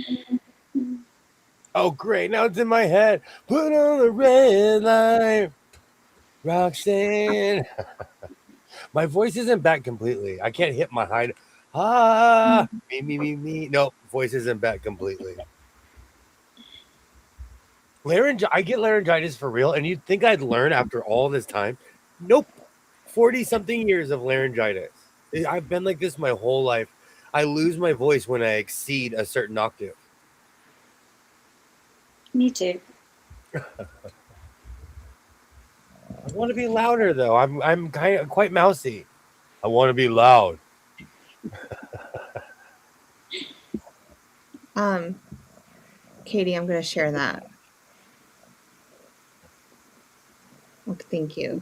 Speaker 1: Oh, great. Now it's in my head. Put on the red light. Roxanne. My voice isn't back completely. I can't hit my high. Me. Nope. Voice isn't back completely. I get laryngitis for real, and you'd think I'd learn after all this time. Nope. 40-something years of laryngitis. I've been like this my whole life. I lose my voice when I exceed a certain octave.
Speaker 7: Me too.
Speaker 1: I want to be louder though. I'm quite mousy. I want to be loud.
Speaker 2: Katie, I'm going to share that. Okay, thank you.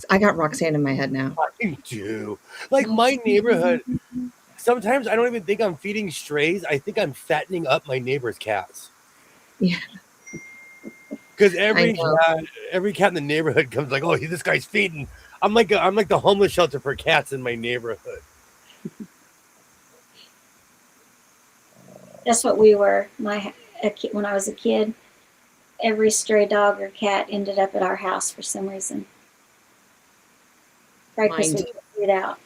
Speaker 2: I got Roxanne in my head now.
Speaker 1: I do. Like my neighborhood. Sometimes I don't even think I'm feeding strays. I think I'm fattening up my neighbor's cats.
Speaker 2: Yeah.
Speaker 1: Because every cat in the neighborhood comes like, oh, this guy's feeding. I'm like the homeless shelter for cats in my neighborhood.
Speaker 7: That's what we were. When I was a kid, every stray dog or cat ended up at our house for some reason. Right, because we figured it out.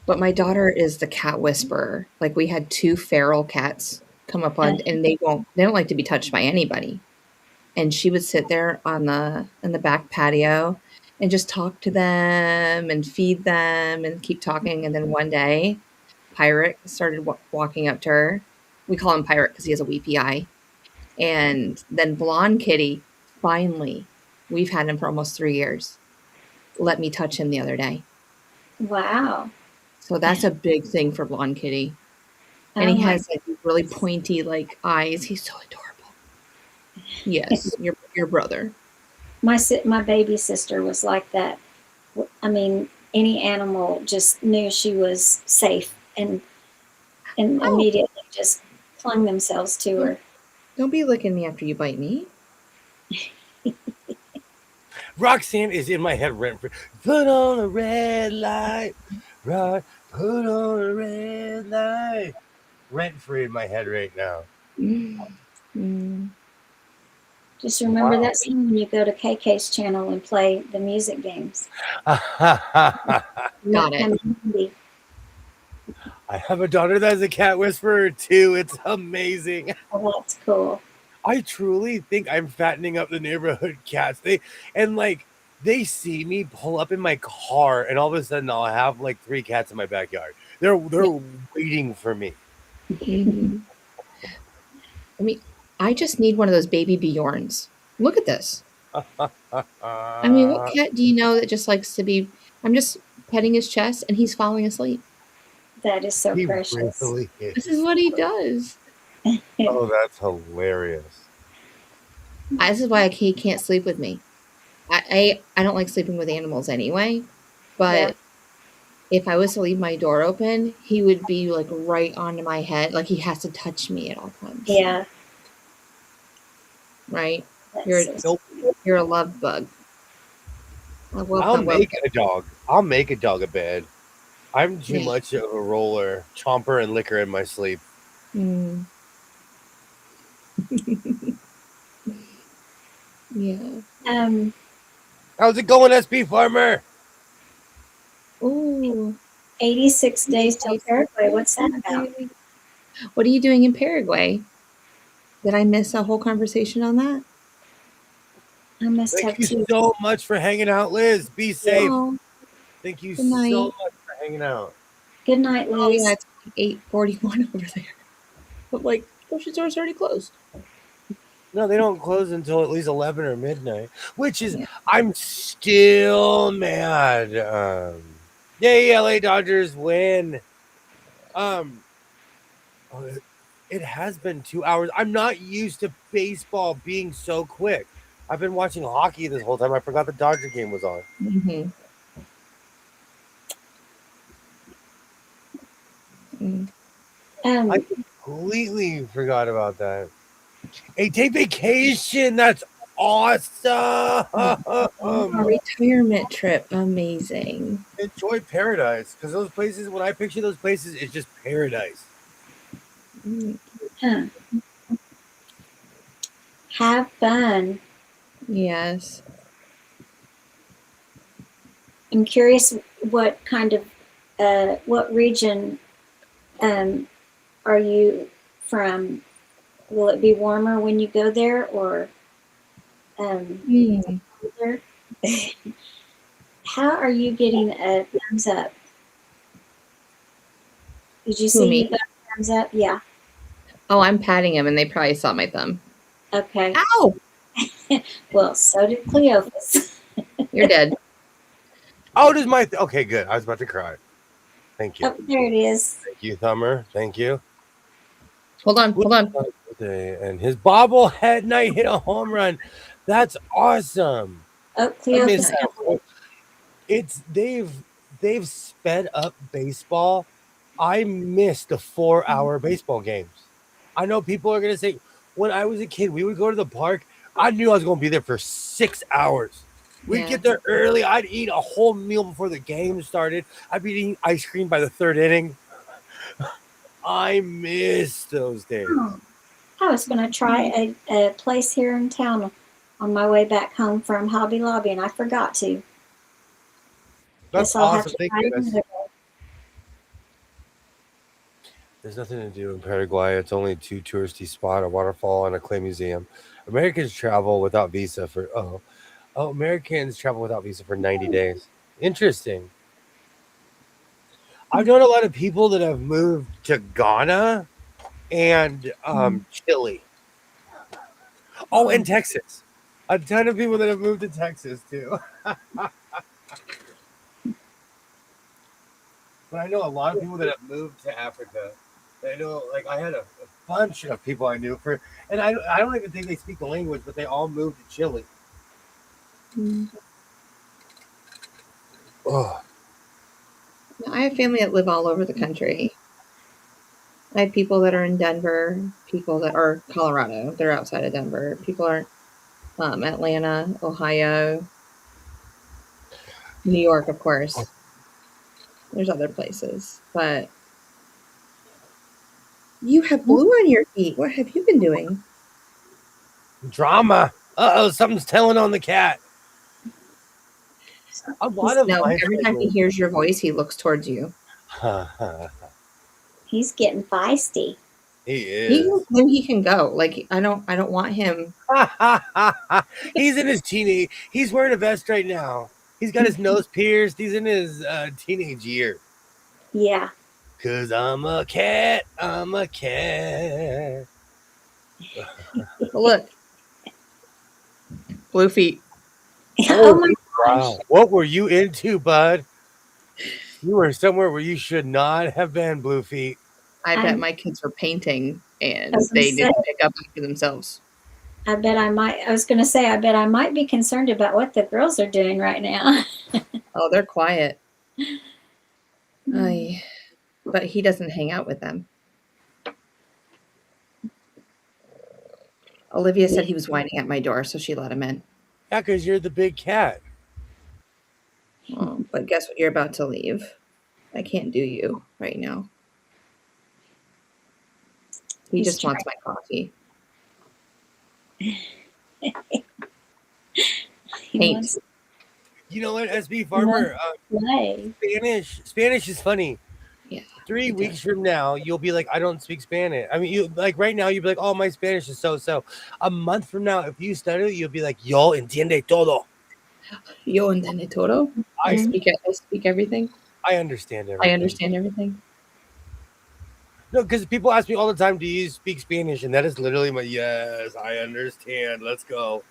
Speaker 2: But my daughter is the cat whisperer. Like we had 2 feral cats come up on, and they don't like to be touched by anybody. And she would sit there in the back patio and just talk to them and feed them and keep talking. And then one day, Pirate started walking up to her. We call him Pirate because he has a weepy eye. And then Blonde Kitty, finally, we've had him for almost 3 years, let me touch him the other day.
Speaker 7: Wow.
Speaker 2: So that's a big thing for Blonde Kitty. And he has like really pointy like eyes. He's so adorable. Yes, your brother.
Speaker 7: My baby sister was like that. I mean, any animal just knew she was safe and immediately just clung themselves to her.
Speaker 2: Don't be licking me after you bite me.
Speaker 1: Roxanne is in my head rent free. Put on a red light. Right. Put on a red light. Rent free in my head right now.
Speaker 7: Just remember that scene when you go to KK's channel and play the music games.
Speaker 2: Got it.
Speaker 1: I have a daughter that's a cat whisperer too. It's amazing.
Speaker 7: Oh, that's cool.
Speaker 1: I truly think I'm fattening up the neighborhood cats. They see me pull up in my car, and all of a sudden I'll have like 3 cats in my backyard. They're waiting for me.
Speaker 2: Mm-hmm. I mean, I just need one of those baby Bjorns. Look at this. I mean, what cat do you know that just likes to be? I'm just petting his chest, and he's falling asleep.
Speaker 7: That is so precious.
Speaker 1: Really is.
Speaker 2: This is what he does.
Speaker 1: Oh, that's hilarious.
Speaker 2: This is why he can't sleep with me. I don't like sleeping with animals anyway, but if I was to leave my door open, he would be like right onto my head. Like he has to touch me at all times.
Speaker 7: Yeah.
Speaker 2: Right? You're a love bug.
Speaker 1: I'll make a dog a bed. I'm too
Speaker 2: Yeah.
Speaker 1: much of a roller, chomper, and liquor in my sleep.
Speaker 2: Mm. Yeah.
Speaker 1: How's it going, SP Farmer?
Speaker 2: Ooh.
Speaker 7: 86 days till Paraguay. What's that about?
Speaker 2: What are you doing in Paraguay? Did I miss a whole conversation on that?
Speaker 7: I must
Speaker 1: Thank
Speaker 7: have
Speaker 1: you
Speaker 7: two.
Speaker 1: so much for hanging out, Liz. Be safe.
Speaker 2: Oh,
Speaker 1: Thank you
Speaker 2: good night.
Speaker 1: so much for hanging out.
Speaker 7: Good night,
Speaker 2: Oh
Speaker 7: Liz.
Speaker 2: yeah, it's 8:41 over there. But like, grocery store's already closed.
Speaker 1: No, they don't close until at least 11 or midnight, which is,
Speaker 2: Yeah.
Speaker 1: I'm still mad. Yay, LA Dodgers win. Um, oh, it has been 2 hours. I'm not used to baseball being so quick. I've been watching hockey this whole time. I forgot the Dodger game was on.
Speaker 2: Mm-hmm.
Speaker 1: I
Speaker 7: Um,
Speaker 1: completely forgot about that. Hey, take vacation. That's awesome.
Speaker 2: A retirement trip, amazing.
Speaker 1: Enjoy paradise, because those places, when I picture those places, it's just paradise.
Speaker 7: huh. Have fun.
Speaker 2: Yes.
Speaker 7: I'm curious what kind of, what region are you from? Will it be warmer when you go there or
Speaker 2: Mm.
Speaker 7: colder? How are you getting a thumbs up? Did you
Speaker 2: Who,
Speaker 7: see
Speaker 2: me?
Speaker 7: you got a thumbs up? Yeah.
Speaker 2: Oh, I'm patting him, and they probably saw my thumb.
Speaker 7: Okay.
Speaker 2: Ow!
Speaker 7: Well, so did Cleophas.
Speaker 2: You're dead.
Speaker 1: Oh, does my okay, good. I was about to cry. Thank you.
Speaker 7: Oh, there it is.
Speaker 1: Thank you, Thumber. Thank you.
Speaker 2: Hold on.
Speaker 1: And his bobblehead night hit a home run. That's awesome.
Speaker 7: Oh,
Speaker 1: I miss
Speaker 7: Cleophas.
Speaker 1: that. It's they've sped up baseball. I miss the 4-hour baseball games. I know people are gonna say, when I was a kid, we would go to the park. I knew I was gonna be there for 6 hours. We'd
Speaker 2: Yeah.
Speaker 1: get there early. I'd eat a whole meal before the game started. I'd be eating ice cream by the third inning. I miss those days.
Speaker 7: I was going to try a place here in town on my way back home from Hobby Lobby, and I forgot to.
Speaker 1: That's
Speaker 7: Guess I'll have
Speaker 1: awesome.
Speaker 7: to
Speaker 1: Thank
Speaker 7: try
Speaker 1: you.
Speaker 7: another day.
Speaker 1: There's nothing to do in Paraguay. It's only two touristy spot, a waterfall, and a clay museum. Americans travel without visa for Americans travel without visa for 90 days. Interesting. I've known a lot of people that have moved to Ghana and Chile. Oh, and Texas. A ton of people that have moved to Texas too. But I know a lot of people that have moved to Africa. I know, like I had a bunch of people I knew and I don't even think they speak the language, but they all moved to Chile. Oh,
Speaker 2: I have family that live all over the country. I have people that are in Denver, people that are Colorado. They're outside of Denver. People are Atlanta, Ohio, New York, of course. There's other places, but you have blue on your feet. What have you been doing?
Speaker 1: drama. Something's telling on the cat. A lot of
Speaker 2: No,
Speaker 1: my
Speaker 2: every time he hears your voice, he looks towards you.
Speaker 7: He's getting feisty.
Speaker 1: He
Speaker 2: He can go. Like I don't want him.
Speaker 1: He's in his teenage. He's wearing a vest right now. He's got his nose pierced. He's in his teenage year.
Speaker 7: Yeah.
Speaker 1: 'Cause I'm a cat. I'm a cat.
Speaker 2: Look, blue feet.
Speaker 7: Oh my gosh.
Speaker 1: Wow. What were you into, bud? You were somewhere where you should not have been, Blue Feet.
Speaker 2: I bet my kids were painting and
Speaker 7: I was gonna
Speaker 2: they
Speaker 7: say-
Speaker 2: didn't pick up after themselves.
Speaker 7: I bet I might. I was going to say, I bet I might be concerned about what the girls are doing right now.
Speaker 2: Oh, they're quiet. But he doesn't hang out with them. Olivia said he was whining at my door, so she let him in.
Speaker 1: Yeah, because you're the big cat.
Speaker 2: Oh, but guess what? You're about to leave. I can't do you right now. He
Speaker 7: He's
Speaker 2: just wants my coffee.
Speaker 7: He
Speaker 2: Thanks.
Speaker 7: wants
Speaker 1: You know what, SB
Speaker 7: he
Speaker 1: Farmer?
Speaker 7: wants to play.
Speaker 1: Spanish is funny.
Speaker 2: Yeah.
Speaker 1: 3
Speaker 2: he
Speaker 1: weeks
Speaker 2: does.
Speaker 1: from now, you'll be like, I don't speak Spanish. I mean, you like right now, you'll be like, oh, my Spanish is so. A month from now, if you study, you'll be like, yo entiende todo.
Speaker 2: Yo entiende todo. I
Speaker 1: I
Speaker 2: speak everything.
Speaker 1: I understand
Speaker 2: I
Speaker 1: everything.
Speaker 2: understand everything.
Speaker 1: No, because people ask me all the time, do you speak Spanish? And that is literally my yes, I understand. Let's go.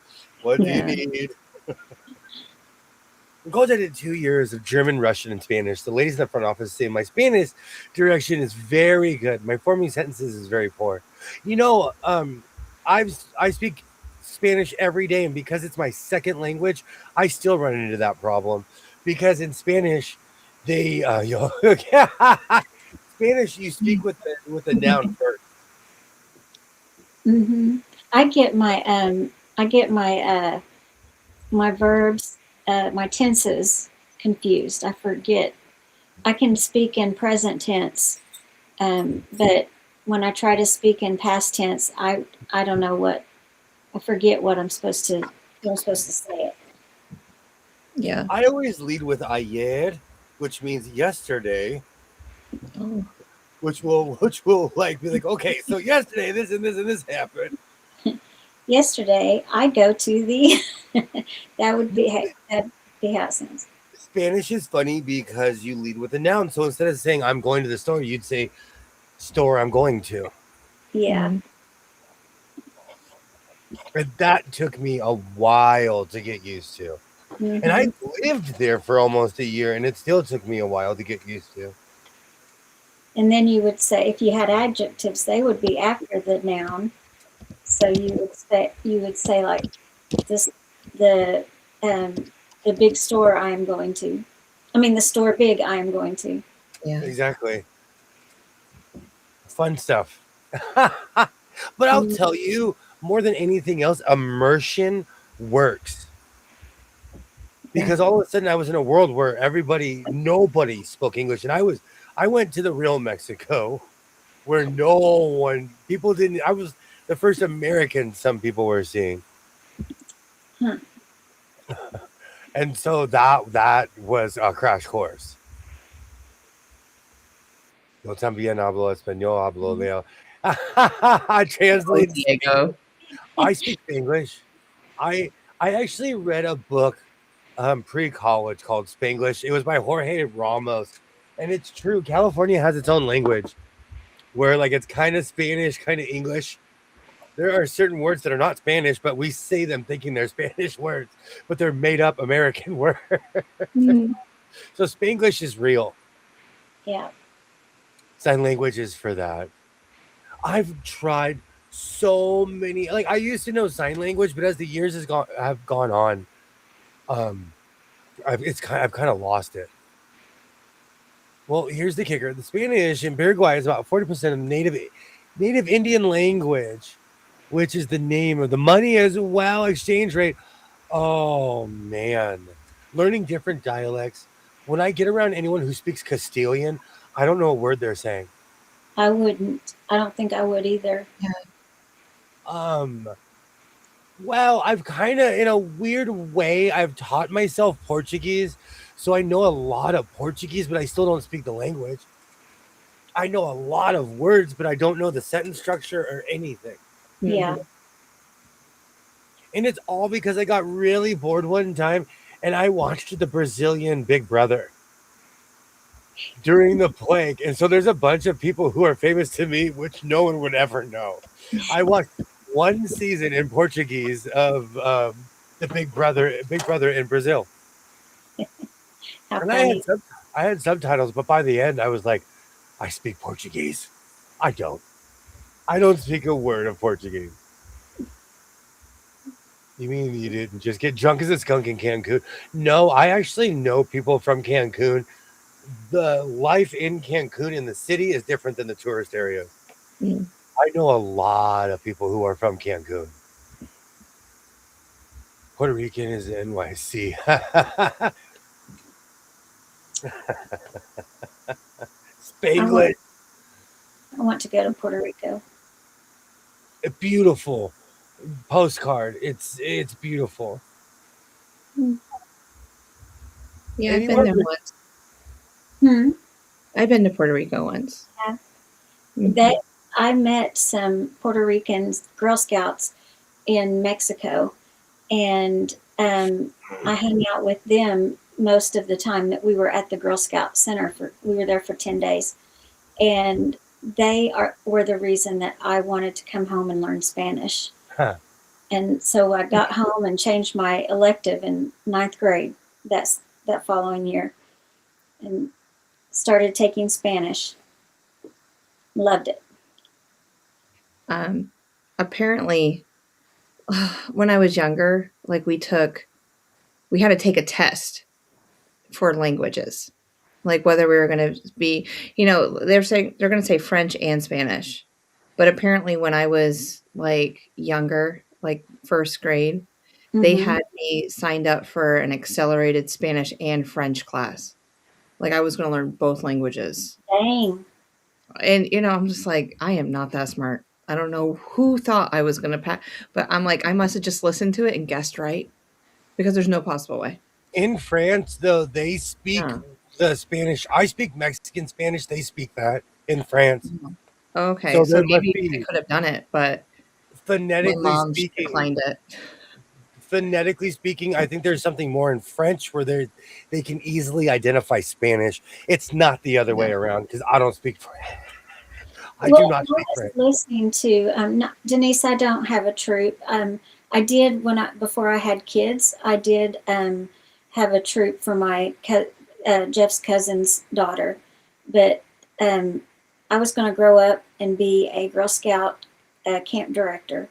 Speaker 1: What do you
Speaker 2: Yeah.
Speaker 1: need? Because I did 2 years of German, Russian, and Spanish, the ladies in the front office say my Spanish direction is very good. My forming sentences is very poor. You know, I speak Spanish every day, and because it's my second language, I still run into that problem. Because in Spanish, they Spanish you speak with the noun first.
Speaker 7: I get my verbs, my tenses confused. I forget. I can speak in present tense, but when I try to speak in past tense, I don't know what I forget what I'm supposed to say it.
Speaker 2: Yeah.
Speaker 1: I always lead with ayer, which means yesterday,
Speaker 2: Oh.
Speaker 1: which will like be like, okay, so yesterday this and this and this happened.
Speaker 7: Yesterday, I go to the that would be how it sounds.
Speaker 1: Spanish is funny because you lead with a noun. So instead of saying I'm going to the store, you'd say store I'm going to.
Speaker 7: Yeah.
Speaker 2: Mhm.
Speaker 1: And that took me a while to get used to.
Speaker 7: Mhm.
Speaker 1: And I lived there for almost a year, and it still took me a while to get used to.
Speaker 7: And then you would say, if you had adjectives, they would be after the noun. So you would say like this, the big store I am going to. I mean, the store big I am going to.
Speaker 2: Yeah.
Speaker 1: Exactly. Fun stuff. But I'll tell you, more than anything else, immersion works. Because all of a sudden I was in a world where nobody spoke English. And I went to the real Mexico where people didn't, I was the first American some people were seeing.
Speaker 7: Huh.
Speaker 1: And so that was a crash course. Yo también hablo español, hablo Leo. I translate.
Speaker 2: Diego.
Speaker 1: I speak English. I actually read a book pre-college called Spanglish. It was by Jorge Ramos. And it's true. California has its own language where like it's kind of Spanish, kind of English. There are certain words that are not Spanish, but we say them thinking they're Spanish words, but they're made up American words. So Spanglish is real.
Speaker 7: Yeah.
Speaker 1: Sign language is for that. I've tried so many. Like I used to know sign language, but as the years have gone on, I've kind of lost it. Well, here's the kicker: the Spanish in Paraguay is about 40% of native Indian language, which is the name of the money as well. Exchange rate. Oh man, learning different dialects. When I get around anyone who speaks Castilian, I don't know a word they're saying.
Speaker 7: I wouldn't. I don't think I would either.
Speaker 1: Well, I've kind of, in a weird way, I've taught myself Portuguese, so I know a lot of Portuguese, but I still don't speak the language. I know a lot of words, but I don't know the sentence structure or anything.
Speaker 7: Yeah.
Speaker 1: And it's all because I got really bored one time and I watched the Brazilian Big Brother during the plague. And so there's a bunch of people who are famous to me, which no one would ever know. I watched one season in Portuguese of the Big Brother in Brazil.
Speaker 7: How
Speaker 1: And
Speaker 7: funny.
Speaker 1: I had subtitles, but by the end I was like, I speak Portuguese. I don't speak a word of Portuguese. You mean you didn't just get drunk as a skunk in Cancun? No, I actually know people from Cancun. The life in Cancun in the city is different than the tourist areas. I know a lot of people who are from Cancun. Puerto Rican is NYC. Spanglish,
Speaker 7: I want to go to Puerto Rico.
Speaker 1: beautiful postcard. It's beautiful.
Speaker 2: Yeah, I've been
Speaker 1: Anywhere
Speaker 2: there
Speaker 1: but
Speaker 2: once.
Speaker 7: Hmm.
Speaker 2: I've been to Puerto Rico once.
Speaker 7: Yeah.
Speaker 2: Mhm.
Speaker 7: I met some Puerto Rican Girl Scouts in Mexico, and I hung out with them most of the time that we were at the Girl Scout Center. We were there for 10 days, and were the reason that I wanted to come home and learn Spanish.
Speaker 1: huh.
Speaker 7: And so I got home and changed my elective in ninth grade. That following year, and started taking Spanish. Loved it.
Speaker 2: Apparently, when I was younger, like we had to take a test for languages, like whether we were going to be, they're saying they're going to say French and Spanish. But apparently, when I was like younger, like first grade, they
Speaker 7: Mm-hmm.
Speaker 2: had me signed up for an accelerated Spanish and French class. Like I was going to learn both languages.
Speaker 7: Dang.
Speaker 2: And I'm just like, I am not that smart. I don't know who thought I was going to pass, but I'm like, I must have just listened to it and guessed right because there's no possible way.
Speaker 1: In France, though, they speak
Speaker 2: Yeah.
Speaker 1: the Spanish. I speak Mexican Spanish. They speak that in France.
Speaker 2: Okay,
Speaker 1: So
Speaker 2: so
Speaker 1: there must
Speaker 2: maybe I
Speaker 1: be
Speaker 2: could have done it, but my
Speaker 1: phonetically
Speaker 2: mom
Speaker 1: speaking.
Speaker 2: declined it.
Speaker 1: Phonetically speaking, I think there's something more in French where they can easily identify Spanish. It's not the other way
Speaker 2: Yeah.
Speaker 1: around because I don't speak French. I do
Speaker 7: Well,
Speaker 1: not
Speaker 7: I
Speaker 1: speak
Speaker 7: was
Speaker 1: French.
Speaker 7: listening to Denise. I don't have a troop. I did before I had kids. I did have a troop for my Jeff's cousin's daughter, but I was going to grow up and be a Girl Scout camp director,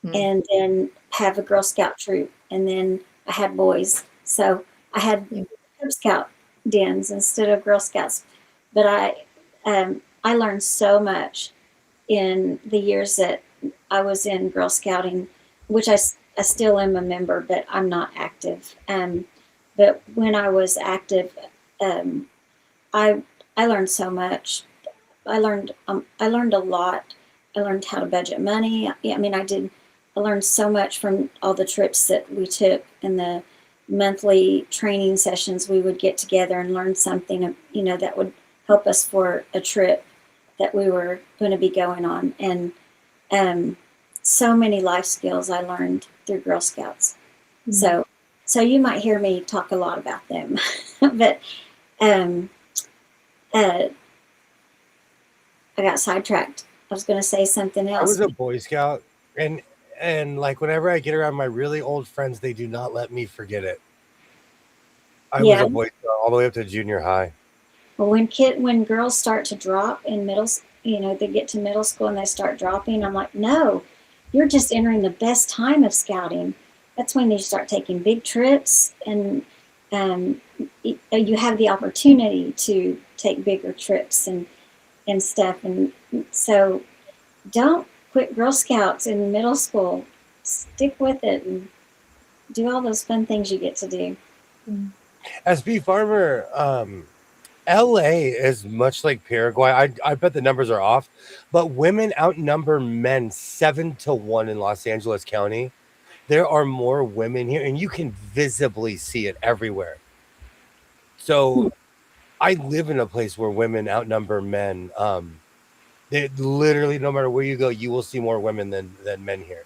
Speaker 7: and then have a Girl Scout troop, and then I had boys, so I had
Speaker 2: Yeah.
Speaker 7: Cub Scout dens instead of Girl Scouts. But I learned so much in the years that I was in Girl Scouting, which I still am a member, but I'm not active. But when I was active, um, I I learned so much. I learned a lot. I learned how to budget money. Yeah, I mean, I learned so much from all the trips that we took and the monthly training sessions. We would get together and learn something, that would help us for a trip that we were going to be going on. And so many life skills I learned through Girl Scouts. So you might hear me talk a lot about them, but um, uh, I got sidetracked. I was going to say something
Speaker 1: I
Speaker 7: else.
Speaker 1: was a Boy Scout, and like whenever I get around my really old friends, they do not let me forget it. I was
Speaker 7: Yeah.
Speaker 1: a Boy Scout all the way up to junior high.
Speaker 7: Well, when girls start to drop in they get to middle school and they start dropping. I'm like, no, you're just entering the best time of scouting. That's when you start taking big trips, and you have the opportunity to take bigger trips and stuff. And so, don't quit Girl Scouts in middle school. Stick with it and do all those fun things you get to do.
Speaker 1: SB Farmer, LA is much like Paraguay. I bet the numbers are off, but women outnumber men 7-1 in Los Angeles County. There are more women here, and you can visibly see it everywhere. So I live in a place where women outnumber men. They literally, no matter where you go, you will see more women than men here.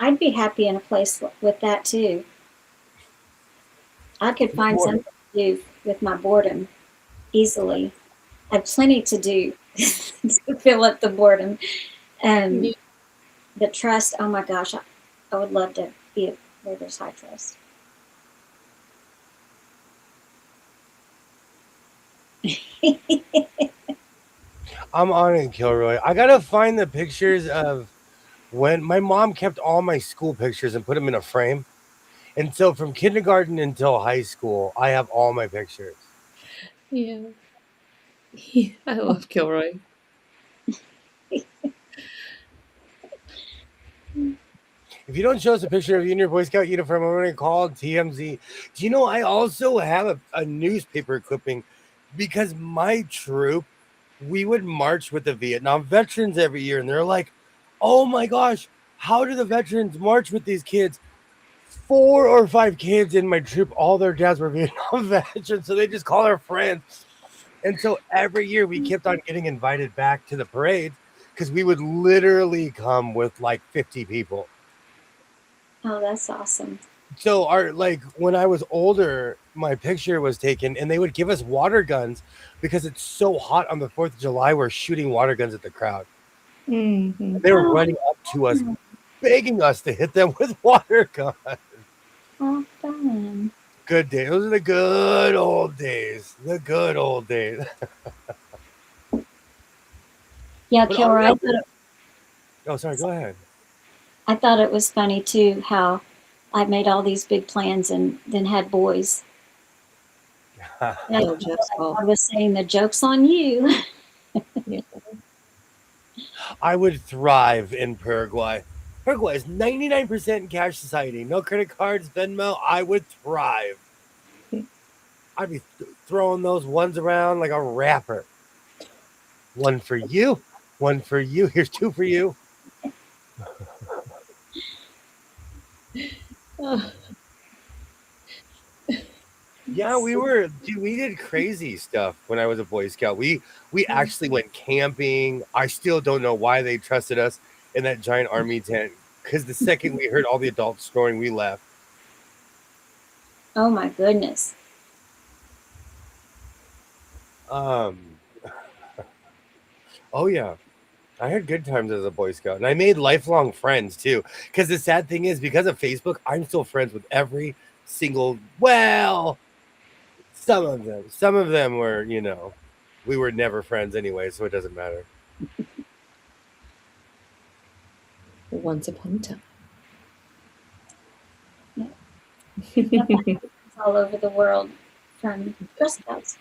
Speaker 7: I'd be happy in a place with that too. I could find
Speaker 1: More-
Speaker 7: something to do with my boredom easily. I have plenty to do to fill up the boredom. The trust, oh my gosh, I would love to be where there's high trust.
Speaker 1: I'm on it, Kilroy. I gotta find the pictures of when my mom kept all my school pictures and put them in a frame. And so from kindergarten until high school, I have all my pictures.
Speaker 2: Yeah. I love Kilroy.
Speaker 1: If you don't show us a picture of you in your Boy Scout uniform, I'm going to call TMZ. Do you know I also have a newspaper clipping because my troop, we would march with the Vietnam veterans every year, and they're like, "Oh my gosh, how do the veterans march with these kids?" 4 or 5 kids in my troop, all their dads were Vietnam veterans, so they just call our friends. And so every year we kept on getting invited back to the parades because we would literally come with like 50 people.
Speaker 7: Oh, that's awesome.
Speaker 1: So when I was older, my picture was taken and they would give us water guns because it's so hot on the 4th of July. We're shooting water guns at the crowd.
Speaker 2: Mm-hmm.
Speaker 1: They were running up to us, begging us to hit them with water guns.
Speaker 7: Oh, fun.
Speaker 1: Good day. Those are the good old days. The good old days.
Speaker 7: Yeah,
Speaker 1: But
Speaker 7: Kilroy,
Speaker 1: oh, sorry. Go ahead.
Speaker 7: I thought it was funny too how I made all these big plans and then had boys.
Speaker 2: Oh,
Speaker 7: I was saying the joke's on you.
Speaker 1: I would thrive in Paraguay. Paraguay is 99% cash society. No credit cards, Venmo. I would thrive. I'd be throwing those ones around like a rapper. One for you. One for you. Here's 2 for you. Yeah, we did crazy stuff when I was a Boy Scout. We actually went camping. I still don't know why they trusted us in that giant army tent, because the second we heard all the adults snoring, we left.
Speaker 7: Oh my goodness.
Speaker 1: Oh yeah. I had good times as a Boy Scout, and I made lifelong friends too. Because the sad thing is, because of Facebook, I'm still friends with every single, some of them. Some of them were, we were never friends anyway, so it doesn't matter.
Speaker 2: Once upon a time.
Speaker 7: It's all over the world from Girl Scouts.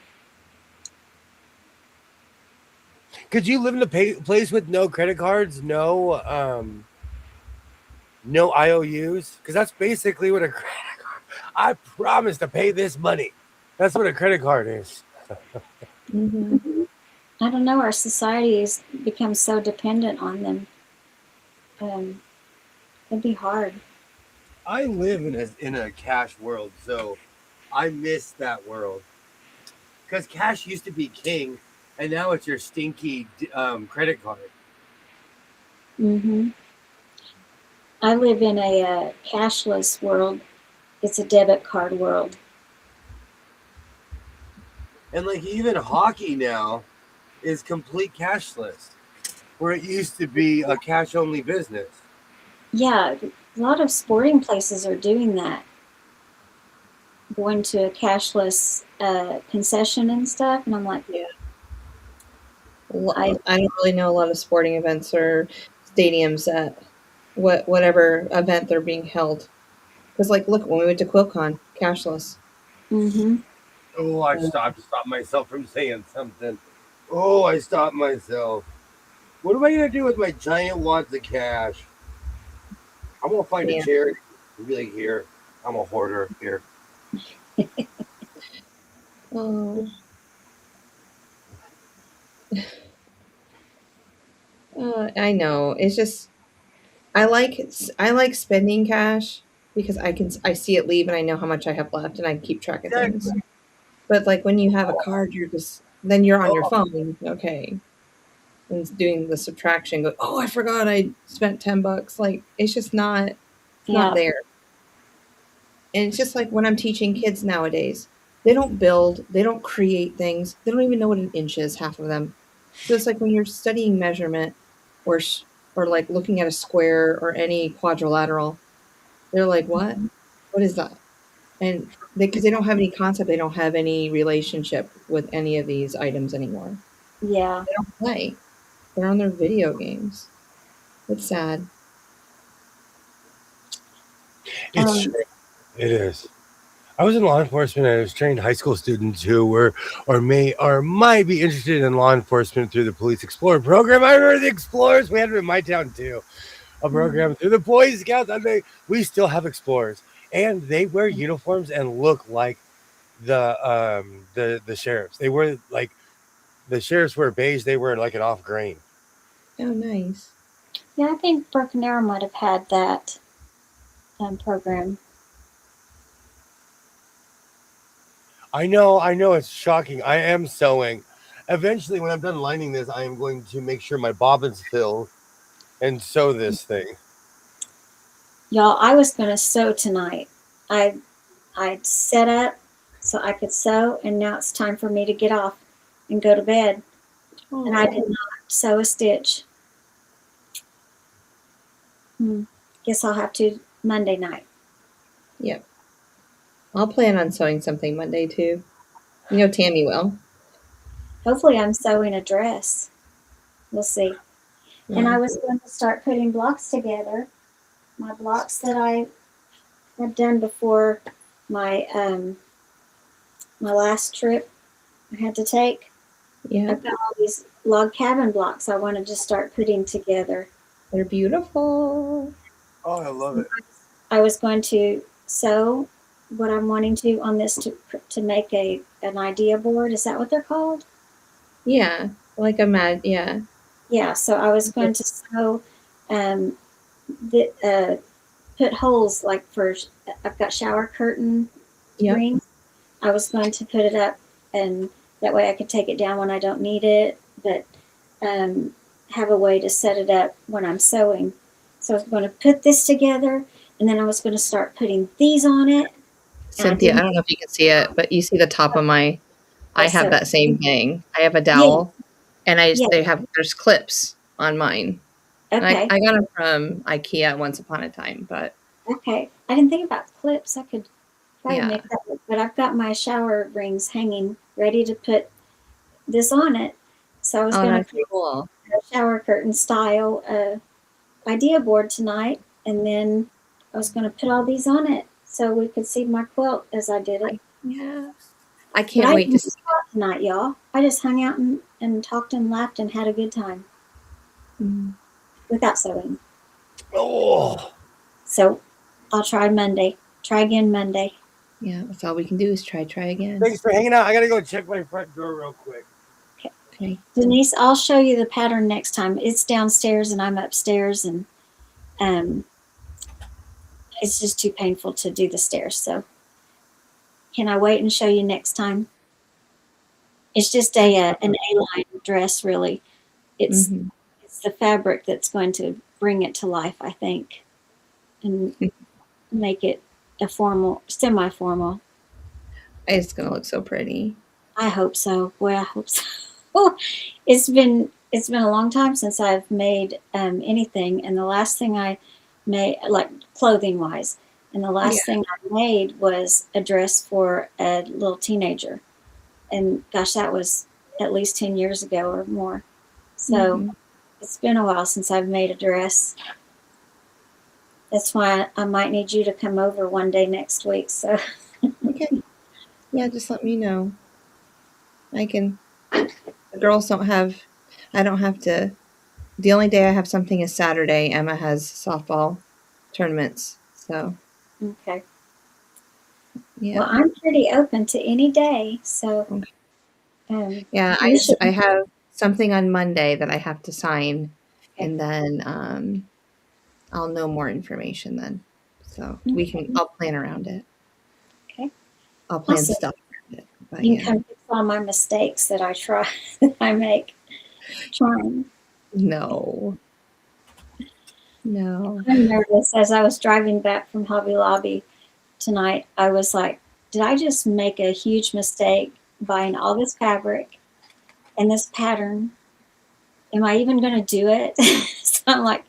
Speaker 1: Could you live in a place with no credit cards, no IOUs? Because that's basically what a credit card. I promise to pay this money. That's what a credit card is.
Speaker 2: Mm-hmm.
Speaker 7: I don't know. Our society has become so dependent on them. It'd be hard.
Speaker 1: I live in a cash world, so I miss that world. Because cash used to be king, and now it's your stinky credit card.
Speaker 7: Mm-hmm. I live in a cashless world. It's a debit card world.
Speaker 1: And like even hockey now is complete cashless, where it used to be a cash-only business.
Speaker 7: Yeah, a lot of sporting places are doing that. Going to a cashless concession and stuff, and I'm like,
Speaker 2: Yeah. I don't really know a lot of sporting events or stadiums that whatever event they're being held. Because look, when we went to QuilCon, cashless.
Speaker 7: mm-hmm.
Speaker 1: Oh, I stopped myself from saying something. Oh, I stopped myself. What am I gonna do with my giant wads of cash? I'm gonna find a charity. Really, here. I'm a hoarder here.
Speaker 2: Oh. I know. It's just I like spending cash because I see it leave and I know how much I have left and I keep track of things. But when you have a card, then you're on your phone, okay, and doing the subtraction. Go, oh, I forgot I spent $10. It's just not there. And it's just like when I'm teaching kids nowadays, they don't build, they don't create things, they don't even know what an inch is, half of them. So it's like when you're studying measurement or looking at a square or any quadrilateral, they're like, what? What is that? And because they don't have any concept, they don't have any relationship with any of these items anymore.
Speaker 7: Yeah.
Speaker 2: They don't play. They're on their video games. It's sad.
Speaker 1: It's true. It is. I was in law enforcement. I was trained high school students who were or might be interested in law enforcement through the Police Explorer program. I remember the Explorers. We had them in my town too. a program through the Boy Scouts, and we still have explorers, and they wear uniforms and look like the sheriffs. They wear like the sheriffs wear beige. They wear like an off grain.
Speaker 2: Oh, nice.
Speaker 7: Yeah, I think Broken Arrow might have had that program.
Speaker 1: I know it's shocking. I am sewing. Eventually, when I'm done lining this, I am going to make sure my bobbin's filled and sew this thing.
Speaker 7: Y'all, I was going to sew tonight. I'd set up so I could sew, and now it's time for me to get off and go to bed.
Speaker 2: Oh.
Speaker 7: And I did not sew a stitch. Guess I'll have to Monday night.
Speaker 2: Yep. I'll plan on sewing something Monday too. You know, Tammy will.
Speaker 7: Hopefully I'm sewing a dress. We'll see.
Speaker 2: Yeah.
Speaker 7: And I was going to start putting blocks together. My blocks that I had done before my my last trip I had to take.
Speaker 2: Yeah,
Speaker 7: I've got all these log cabin blocks I wanted to start putting together.
Speaker 2: they're beautiful.
Speaker 1: Oh, I love it.
Speaker 7: I was going to sew what I'm wanting to on this to make an idea board. Is that what they're called?
Speaker 2: Yeah, like a mad. Yeah.
Speaker 7: Yeah. So I was going to sew, put holes like for. I've got shower curtain
Speaker 2: Yep.
Speaker 7: rings. I was going to put it up, and that way I could take it down when I don't need it, but have a way to set it up when I'm sewing. So I was going to put this together, and then I was going to start putting these on it.
Speaker 2: Cynthia, I don't know if you can see it, but you see the top of my. I have that same thing. I have a dowel, and there's clips on mine. And
Speaker 7: Okay.
Speaker 2: I got them from IKEA once upon a time, but
Speaker 7: Okay. I didn't think about clips. I could probably
Speaker 2: Yeah.
Speaker 7: make that work, but I've got my shower rings hanging ready to put this on it. So I was going to
Speaker 2: that's cool.
Speaker 7: a shower curtain style idea board tonight, and then I was going to put all these on it so we could see my quilt as I did it.
Speaker 2: Yeah. I
Speaker 7: But
Speaker 2: can't
Speaker 7: I
Speaker 2: wait to
Speaker 7: didn't
Speaker 2: see.
Speaker 7: go out tonight, y'all. I just hung out and talked and laughed and had a good time
Speaker 2: Mm.
Speaker 7: without sewing.
Speaker 1: Oh,
Speaker 7: So I'll try Monday. Try again Monday.
Speaker 2: Yeah, that's all we can do is try again.
Speaker 1: thanks for hanging out. I gotta go check my front door real quick.
Speaker 2: Okay.
Speaker 7: Denise, I'll show you the pattern next time. It's downstairs and I'm upstairs, and it's just too painful to do the stairs. So can I wait and show you next time? It's just an A-line dress, really. It's
Speaker 2: Mhm.
Speaker 7: it's the fabric that's going to bring it to life, I think, and make it a formal, semi-formal.
Speaker 2: It's gonna look so pretty.
Speaker 7: I hope so. Boy, I hope so. It's been a long time since I've made anything, and the last thing I made, like clothing wise, and the last thing I made was a dress for a little teenager, and gosh, that was at least 10 years ago or more. So
Speaker 2: Mhm.
Speaker 7: it's been a while since I've made a dress. That's why I might need you to come over one day next week. So
Speaker 2: Okay. Yeah, just let me know. I can. The girls don't have. I don't have to. The only day I have something is Saturday. Emma has softball tournaments, so
Speaker 7: okay.
Speaker 2: yeah.
Speaker 7: Well, I'm pretty open to any day. So
Speaker 2: Okay. Yeah, I have something on Monday that I have to sign, and then I'll know more information then. So I'll plan around it.
Speaker 7: Okay.
Speaker 2: I'll plan
Speaker 7: Awesome.
Speaker 2: stuff around it. But
Speaker 7: You
Speaker 2: yeah.
Speaker 7: can come fix all my mistakes that I try that I make trying.
Speaker 2: No.
Speaker 7: I'm nervous. As I was driving back from Hobby Lobby tonight, I was like, did I just make a huge mistake buying all this fabric and this pattern? Am I even going to do it? So I'm like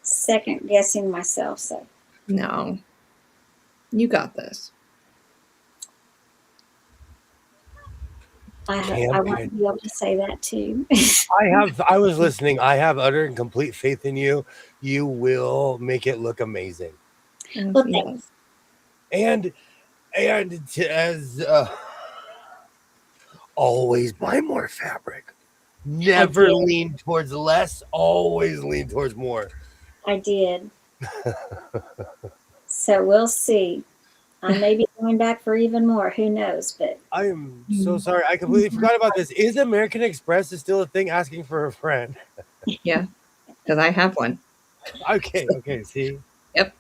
Speaker 7: second guessing myself. So
Speaker 2: No. You got this.
Speaker 7: I want to be able to say that too.
Speaker 1: I was listening. I have utter and complete faith in you. You will make it look amazing.
Speaker 7: Well, thanks.
Speaker 1: And as always, buy more fabric. Never lean towards less. Always lean towards more.
Speaker 7: I did. So we'll see. I may be going back for even more. Who knows? But
Speaker 1: I am so sorry. I completely forgot about this. Is American Express is still a thing asking for a friend?
Speaker 2: Yeah, because I have one.
Speaker 1: Okay, see?
Speaker 2: Yep.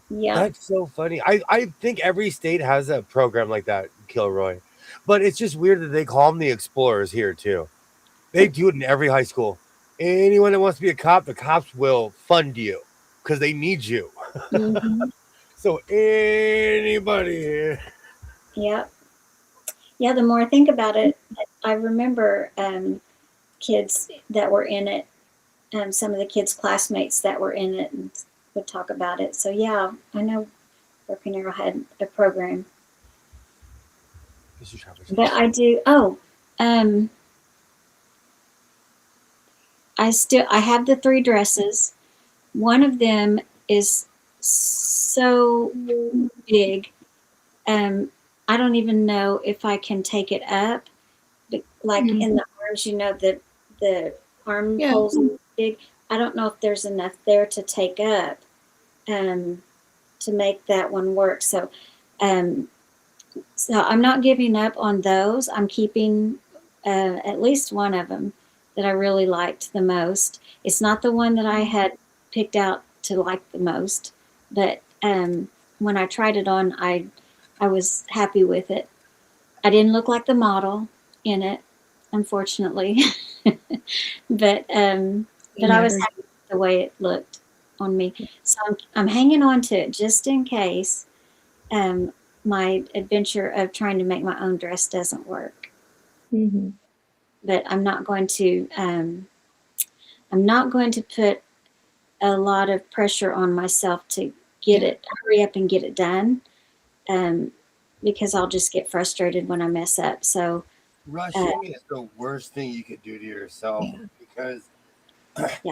Speaker 7: yeah,
Speaker 1: That's so funny. I think every state has a program like that, Kilroy. But it's just weird that they call them the Explorers here too. They do it in every high school. Anyone that wants to be a cop, the cops will fund you because they need you.
Speaker 7: hmm
Speaker 1: So anybody,
Speaker 7: yeah, yeah. The more I think about it, I remember kids that were in it. Some of the kids' classmates that were in it and would talk about it. So yeah, I know Broken Arrow had a program. But I do. Oh, um, I have the 3 dresses. One of them is so big. I don't even know if I can take it up. Like in the arms, the armholes are big. I don't know if there's enough there to take up to make that one work. Um, so I'm not giving up on those. I'm keeping at least one of them that I really liked the most. It's not the one that I had picked out to like the most, but when I tried it on, I was happy with it. I didn't look like the model in it, unfortunately, but I was happy with the way it looked on me. So I'm hanging on to it just in case my adventure of trying to make my own dress doesn't work.
Speaker 2: Mm-hmm.
Speaker 7: But I'm not going to put a lot of pressure on myself to hurry up and get it done, because I'll just get frustrated when I mess up. So
Speaker 1: rushing is the worst thing you could do to yourself because,
Speaker 7: yeah,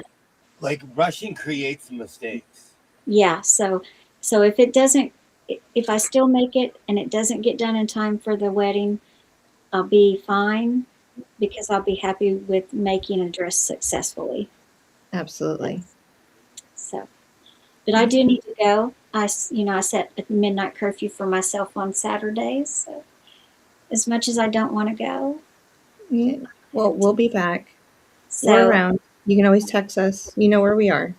Speaker 1: like, rushing creates mistakes.
Speaker 7: yeah. So if it doesn't, if I still make it and it doesn't get done in time for the wedding, I'll be fine because I'll be happy with making a dress successfully.
Speaker 2: Absolutely.
Speaker 7: So, but I do need to go. I set a midnight curfew for myself on Saturdays. So as much as I don't want to go.
Speaker 2: Yeah. Well, we'll be back.
Speaker 7: So,
Speaker 2: We're around. You can always text us. You know where we are.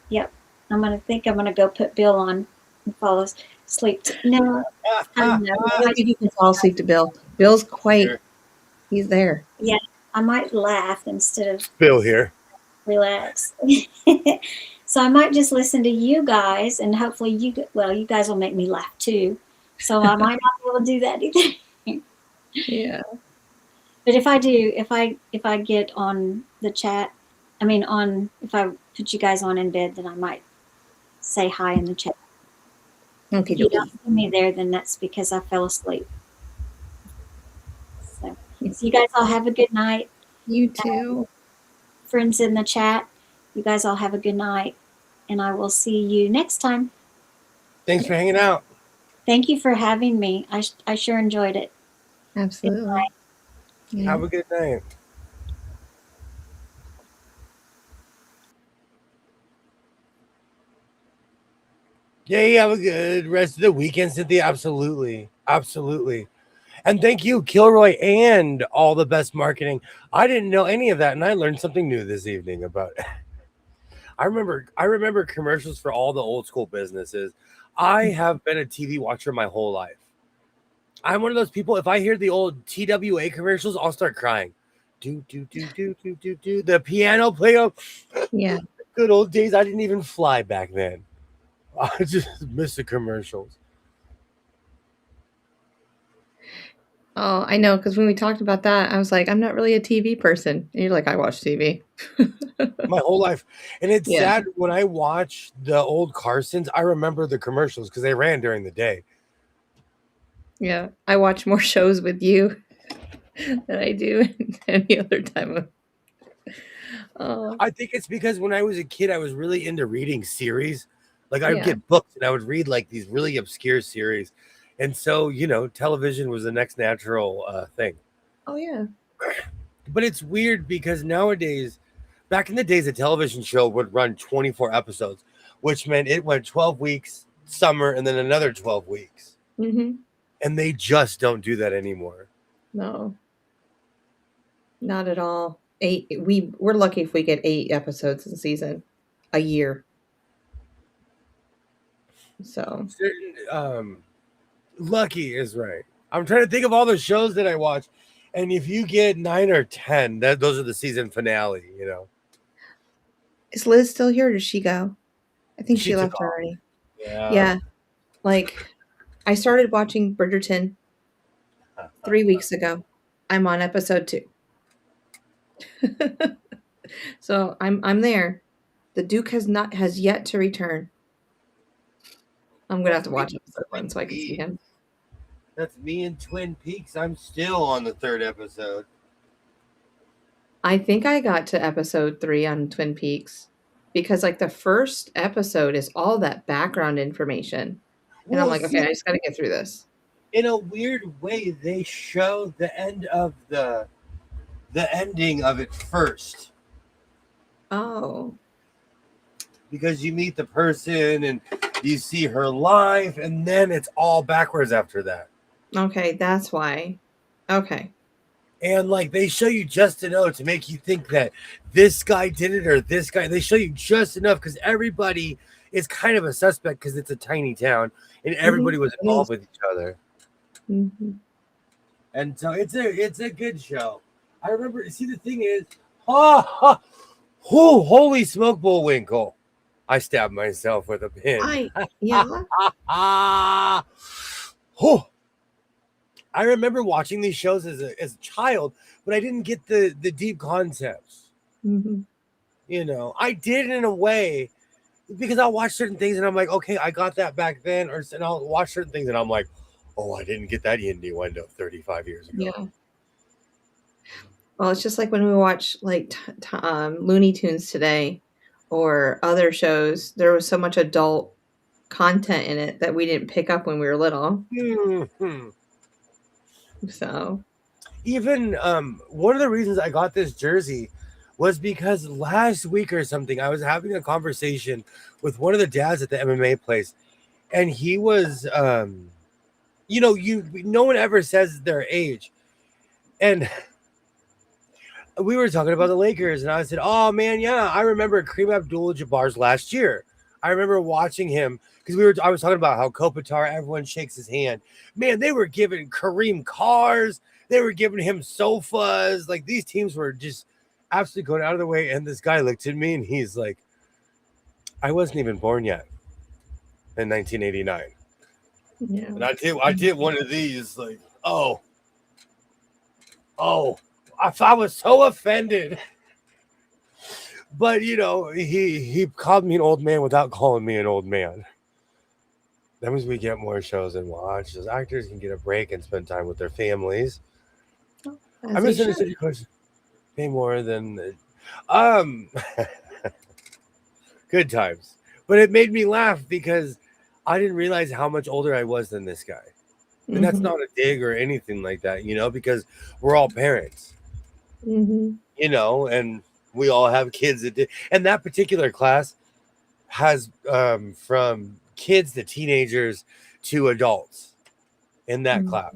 Speaker 7: Yep. I'm going to go put Bill on and fall asleep. No, I don't know.
Speaker 2: I don't think you can fall asleep to Bill. Bill's he's there.
Speaker 7: Yeah, I might laugh instead of
Speaker 1: Bill here.
Speaker 7: relax. So I might just listen to you guys, and hopefully you guys will make me laugh too. So I might not be able to do that either.
Speaker 2: Yeah.
Speaker 7: But if I do, if I get on the chat, if I put you guys on in bed, then I might say hi in the chat.
Speaker 2: Okay.
Speaker 7: If you don't see me there, then that's because I fell asleep. So you guys all have a good night.
Speaker 2: You too.
Speaker 7: Friends in the chat, you guys all have a good night, and I will see you next time.
Speaker 1: Thanks for hanging out.
Speaker 7: Thank you for having me. I sure enjoyed it.
Speaker 2: Absolutely. Yeah.
Speaker 1: Have a good night. Yeah, have a good rest of the weekend, Cynthia. Absolutely. And thank you, Kilroy, and all the best marketing. I didn't know any of that, and I learned something new this evening about it. I remember commercials for all the old school businesses. I have been a TV watcher my whole life. I'm one of those people, if I hear the old TWA commercials, I'll start crying. Do. The piano player.
Speaker 2: Yeah.
Speaker 1: Good old days. I didn't even fly back then. I just miss the commercials.
Speaker 2: Oh, I know, because when we talked about that, I was like, I'm not really a TV person. And you're like, I watch TV.
Speaker 1: My whole life. And it's
Speaker 2: Yeah.
Speaker 1: sad when I watch the old Carsons, I remember the commercials because they ran during the day.
Speaker 2: Yeah. I watch more shows with you than I do any other time.
Speaker 1: I think it's because when I was a kid, I was really into reading series. Like I would get books and I would read like these really obscure series. And so, television was the next natural thing.
Speaker 2: Oh, yeah.
Speaker 1: But it's weird because nowadays, back in the days, a television show would run 24 episodes, which meant it went 12 weeks, summer, and then another 12 weeks.
Speaker 2: Mm-hmm.
Speaker 1: And they just don't do that anymore.
Speaker 2: No, not at all. We're lucky if we get 8 episodes a season, a year. So
Speaker 1: Lucky is right. I'm trying to think of all the shows that I watch, and if you get 9 or 10, those are the season finale.
Speaker 2: is Liz still here or did she go? I think
Speaker 1: She
Speaker 2: she
Speaker 1: took
Speaker 2: left
Speaker 1: off.
Speaker 2: already.
Speaker 1: Yeah.
Speaker 2: Yeah. Like I started watching Bridgerton 3 weeks ago. I'm on episode 2. So I'm there. The Duke has yet to return. I'm gonna have to watch episode 1 so I can see him.
Speaker 1: That's me in Twin Peaks. I'm still on the 3rd episode.
Speaker 2: I think I got to episode 3 on Twin Peaks because like the first episode is all that background information. And I'm like, okay, I just gotta get through this.
Speaker 1: In a weird way, they show the end of the ending of it first.
Speaker 2: Oh.
Speaker 1: Because you meet the person and you see her life, and then it's all backwards after that.
Speaker 2: Okay, that's why. Okay.
Speaker 1: And like they show you just enough to make you think that this guy did it or this guy. They show you just enough because everybody is kind of a suspect because it's a tiny town and everybody was involved with each other.
Speaker 2: Mm-hmm.
Speaker 1: And so it's a good show. I remember. See, the thing is, holy smoke, Bullwinkle! I stabbed myself with a pin.
Speaker 2: Yeah.
Speaker 1: I remember watching these shows as a child, but I didn't get the deep concepts.
Speaker 2: Mm-hmm.
Speaker 1: I did in a way because I'll watch certain things and I'm like, okay, I got that back then, and I'll watch certain things and I'm like, oh, I didn't get that innuendo 35 years ago.
Speaker 2: Yeah. Well, it's just like when we watch like Looney Tunes today or other shows, there was so much adult content in it that we didn't pick up when we were little.
Speaker 1: Mm-hmm.
Speaker 2: So
Speaker 1: even one of the reasons I got this jersey was because last week or something, I was having a conversation with one of the dads at the MMA place, and he was, no one ever says their age, and we were talking about the Lakers, and I said, "Oh man, yeah, I remember Kareem Abdul-Jabbar's last year. I remember watching him because I was talking about how Kopitar, everyone shakes his hand. Man, they were giving Kareem cars, they were giving him sofas. Like these teams were just absolutely going out of the way. And this guy looked at me and he's like, I wasn't even born yet in 1989.
Speaker 2: yeah.
Speaker 1: And I did one of these, like, oh, I was so offended. But he called me an old man without calling me an old man. That means we get more shows and watch. Those actors can get a break and spend time with their families. I misunderstood your question. Pay more than good times. But it made me laugh because I didn't realize how much older I was than this guy. And that's not a dig or anything like that, because we're all parents.
Speaker 2: Mm-hmm.
Speaker 1: And we all have kids and that particular class has from kids to teenagers to adults in that class.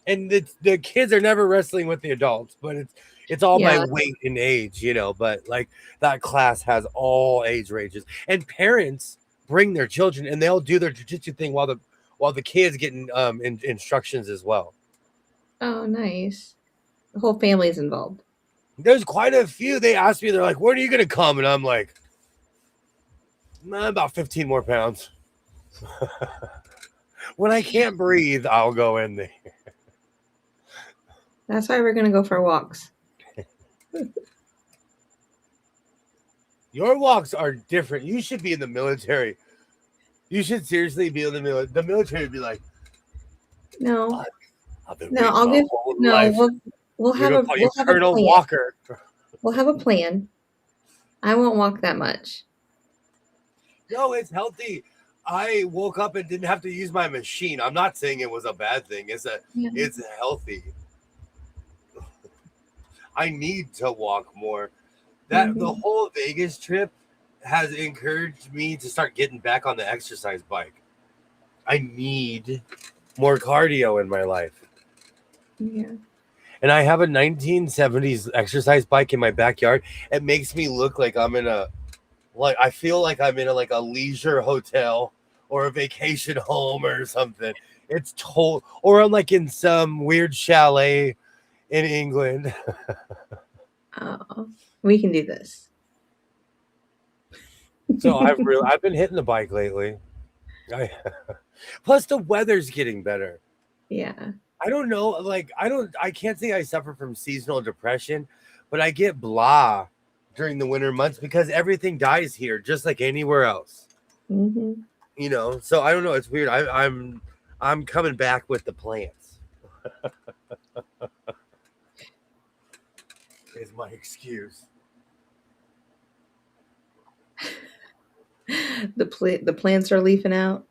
Speaker 1: And the kids are never wrestling with the adults, but it's all by weight and age, but like that class has all age ranges, and parents bring their children and they'll do their jiu-jitsu thing while the kids getting instructions as well.
Speaker 2: Oh, nice. The whole family's involved.
Speaker 1: There's quite a few. They asked me, they're like, when are you going to come? And I'm like, about 15 more pounds. When I can't breathe, I'll go in there.
Speaker 2: That's why we're going to go for walks.
Speaker 1: Your walks are different. You should be in the military. You should seriously be in the military. The military would be like,
Speaker 2: no,
Speaker 1: life.
Speaker 2: We'll have a
Speaker 1: Colonel
Speaker 2: plan.
Speaker 1: Walker.
Speaker 2: We'll have a plan. I won't walk that much.
Speaker 1: No, it's healthy. I woke up and didn't have to use my machine. I'm not saying it was a bad thing. It's healthy. I need to walk more That the whole Vegas trip has encouraged me to start getting back on the exercise bike. I need more cardio in my life.
Speaker 2: Yeah.
Speaker 1: And I have a 1970s exercise bike in my backyard. It makes me look like I'm in I feel like I'm in a leisure hotel or a vacation home or something. It's or I'm like in some weird chalet in England.
Speaker 2: Oh, we can do this.
Speaker 1: So I've been hitting the bike lately. Plus the weather's getting better.
Speaker 2: Yeah.
Speaker 1: I don't know, I can't say I suffer from seasonal depression, but I get blah during the winter months because everything dies here just like anywhere else.
Speaker 2: Mm-hmm.
Speaker 1: You know, so I don't know, it's weird. I'm coming back with the plants. Is my excuse.
Speaker 2: The plants are leafing out.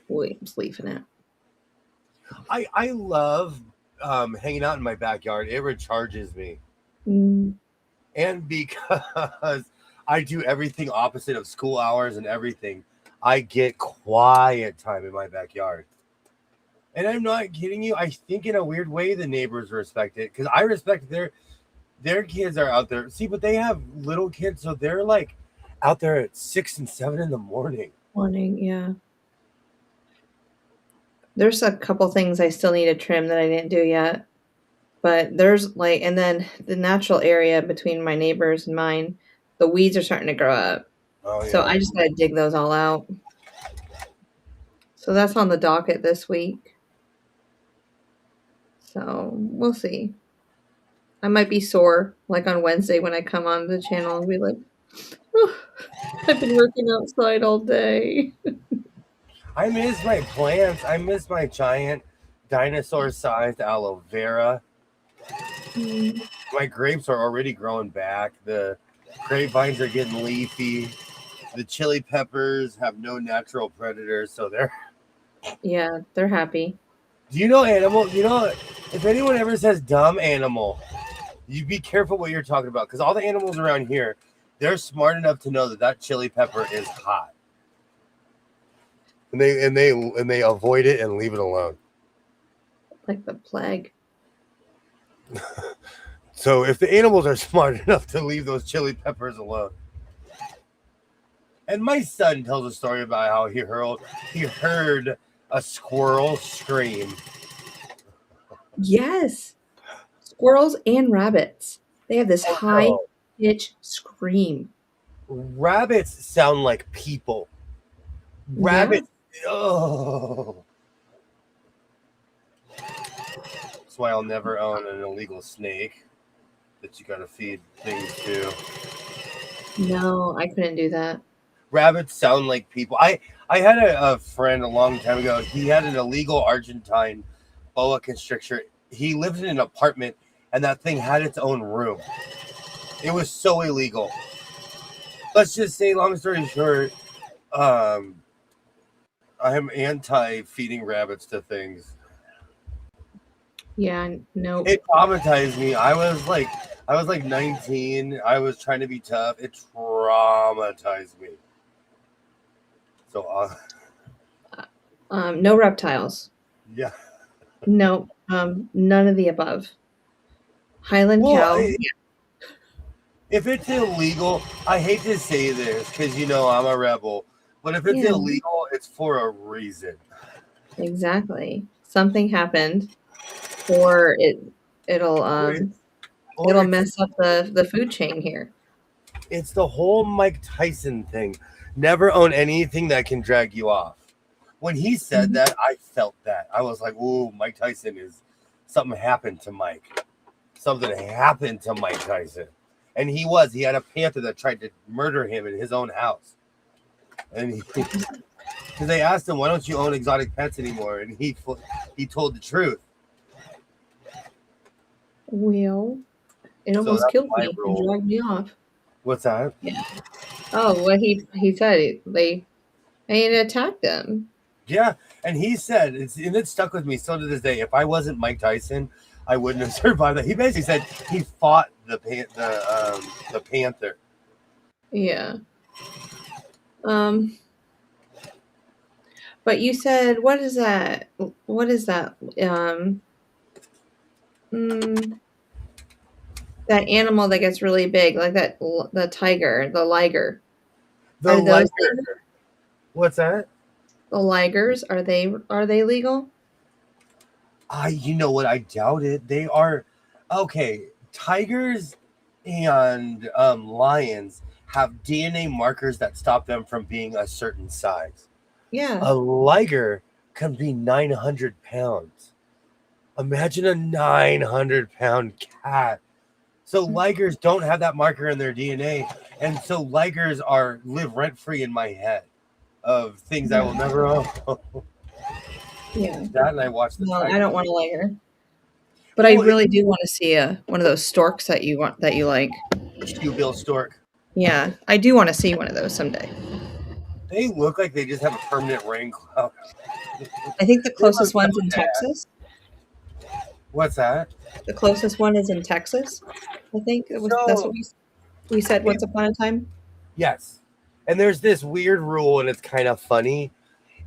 Speaker 2: William's leafing out.
Speaker 1: I love hanging out in my backyard. It recharges me.
Speaker 2: Mm.
Speaker 1: And because I do everything opposite of school hours and everything, I get quiet time in my backyard. And I'm not kidding you. I think in a weird way the neighbors respect it because I respect their kids are out there. See, but they have little kids, so they're like out there at 6 and 7 in the morning.
Speaker 2: Yeah. There's a couple things I still need to trim that I didn't do yet. But there's and then the natural area between my neighbors and mine, the weeds are starting to grow up.
Speaker 1: Oh, yeah.
Speaker 2: So I just got to dig those all out. So that's on the docket this week. So we'll see. I might be sore like on Wednesday when I come on the channel and be like, oh, I've been working outside all day.
Speaker 1: I miss my plants. I miss my giant dinosaur-sized aloe vera. My grapes are already growing back. The grapevines are getting leafy. The chili peppers have no natural predators, so they're
Speaker 2: happy.
Speaker 1: Do you know animal? You know, if anyone ever says dumb animal, you be careful what you're talking about because all the animals around here, they're smart enough to know that chili pepper is hot, and they avoid it and leave it alone.
Speaker 2: Like the plague.
Speaker 1: So if the animals are smart enough to leave those chili peppers alone. And my son tells a story about how he heard a squirrel scream.
Speaker 2: Yes. Squirrels and rabbits. They have this high pitch scream.
Speaker 1: Rabbits sound like people. Rabbits. Oh. That's why I'll never own an illegal snake that you gotta feed things to.
Speaker 2: No, I couldn't do that.
Speaker 1: Rabbits sound like people. I had a friend a long time ago. He had an illegal Argentine boa constrictor. He lived in an apartment, and that thing had its own room. It was so illegal. Let's just say, long story short, I'm anti-feeding rabbits to things.
Speaker 2: Yeah, no.
Speaker 1: It traumatized me. I was like 19. I was trying to be tough. It traumatized me. So,
Speaker 2: no reptiles.
Speaker 1: Yeah.
Speaker 2: No, none of the above. Highland cow.
Speaker 1: If it's illegal, I hate to say this because I'm a rebel, but if it's illegal, it's for a reason.
Speaker 2: Exactly. Something happened, or it'll mess up the food chain here.
Speaker 1: It's the whole Mike Tyson thing. Never own anything that can drag you off. When he said that, I felt that. I was like, ooh, Mike Tyson something happened to Mike. Something happened to Mike Tyson. And he had a panther that tried to murder him in his own house. And because they asked him, why don't you own exotic pets anymore? And he told the truth.
Speaker 2: Well, it almost killed me and dragged me off.
Speaker 1: What's that?
Speaker 2: Yeah. Oh, what he said, they attacked them.
Speaker 1: Yeah, and he said, it stuck with me still to this day. If I wasn't Mike Tyson, I wouldn't have survived that. He basically said he fought the panther.
Speaker 2: Yeah. But you said, what is that? What is that? That animal that gets really big, like the tiger, the liger.
Speaker 1: The
Speaker 2: Are those
Speaker 1: liger. What's that?
Speaker 2: the ligers? Are they legal?
Speaker 1: You know what? I doubt it. They are okay. Tigers and lions have DNA markers that stop them from being a certain size.
Speaker 2: Yeah.
Speaker 1: A liger can be 900 pounds. Imagine a 900-pound cat. So ligers don't have that marker in their DNA, and so ligers live rent free in my head of things I will never own.
Speaker 2: Yeah.
Speaker 1: That and I watched the
Speaker 2: No,
Speaker 1: tiger.
Speaker 2: I don't want a liger. But I
Speaker 1: Well,
Speaker 2: really do want to see one of those storks that you like.
Speaker 1: shoebill stork.
Speaker 2: Yeah, I do want to see one of those someday.
Speaker 1: They look like they just have a permanent rain cloud.
Speaker 2: I think the
Speaker 1: They look
Speaker 2: closest one's
Speaker 1: so
Speaker 2: in
Speaker 1: bad.
Speaker 2: Texas.
Speaker 1: What's that?
Speaker 2: The closest one is in Texas. I think that's what we said once upon a time.
Speaker 1: Yes. And there's this weird rule, and it's kind of funny.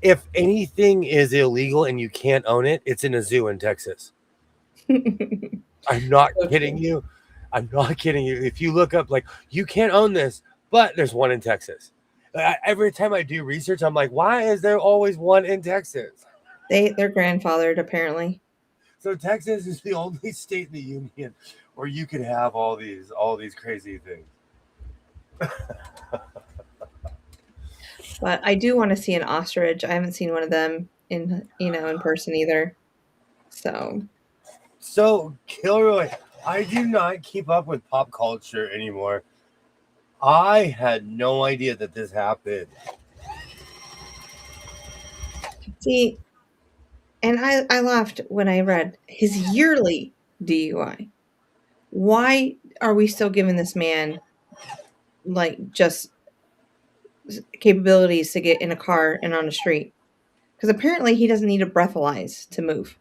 Speaker 1: If anything is illegal and you can't own it, it's in a zoo in Texas. I'm not kidding you. I'm not kidding you. If you look up, like, you can't own this, but there's one in Texas. Every time I do research, I'm like, why is there always one in Texas?
Speaker 2: They're grandfathered apparently.
Speaker 1: So Texas is the only state in the union where you could have all these crazy things.
Speaker 2: But I do want to see an ostrich. I haven't seen one of them in person either.
Speaker 1: So Kilroy, I do not keep up with pop culture anymore. I had no idea that this happened.
Speaker 2: See, and I laughed when I read his yearly DUI. Why are we still giving this man like just capabilities to get in a car and on a street? Because apparently he doesn't need to breathalyze to move.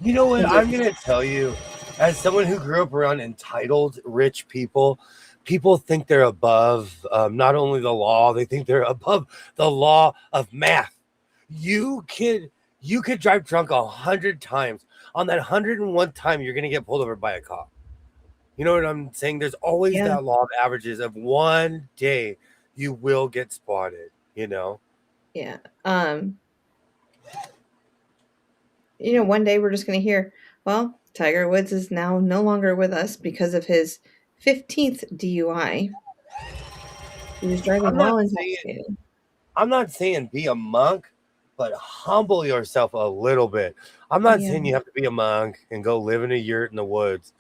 Speaker 1: You know what? I'm going to tell you, as someone who grew up around entitled rich people, people think they're above not only the law, they think they're above the law of math. You could drive drunk 100 times. On that 101th time, you're going to get pulled over by a cop. You know what I'm saying? There's always that law of averages of one day you will get spotted, you know?
Speaker 2: Yeah. One day we're just going to hear, well, Tiger Woods is now no longer with us because of his 15th DUI. He was driving while intoxicated.
Speaker 1: I'm not saying be a monk, but humble yourself a little bit. I'm not saying you have to be a monk and go live in a yurt in the woods,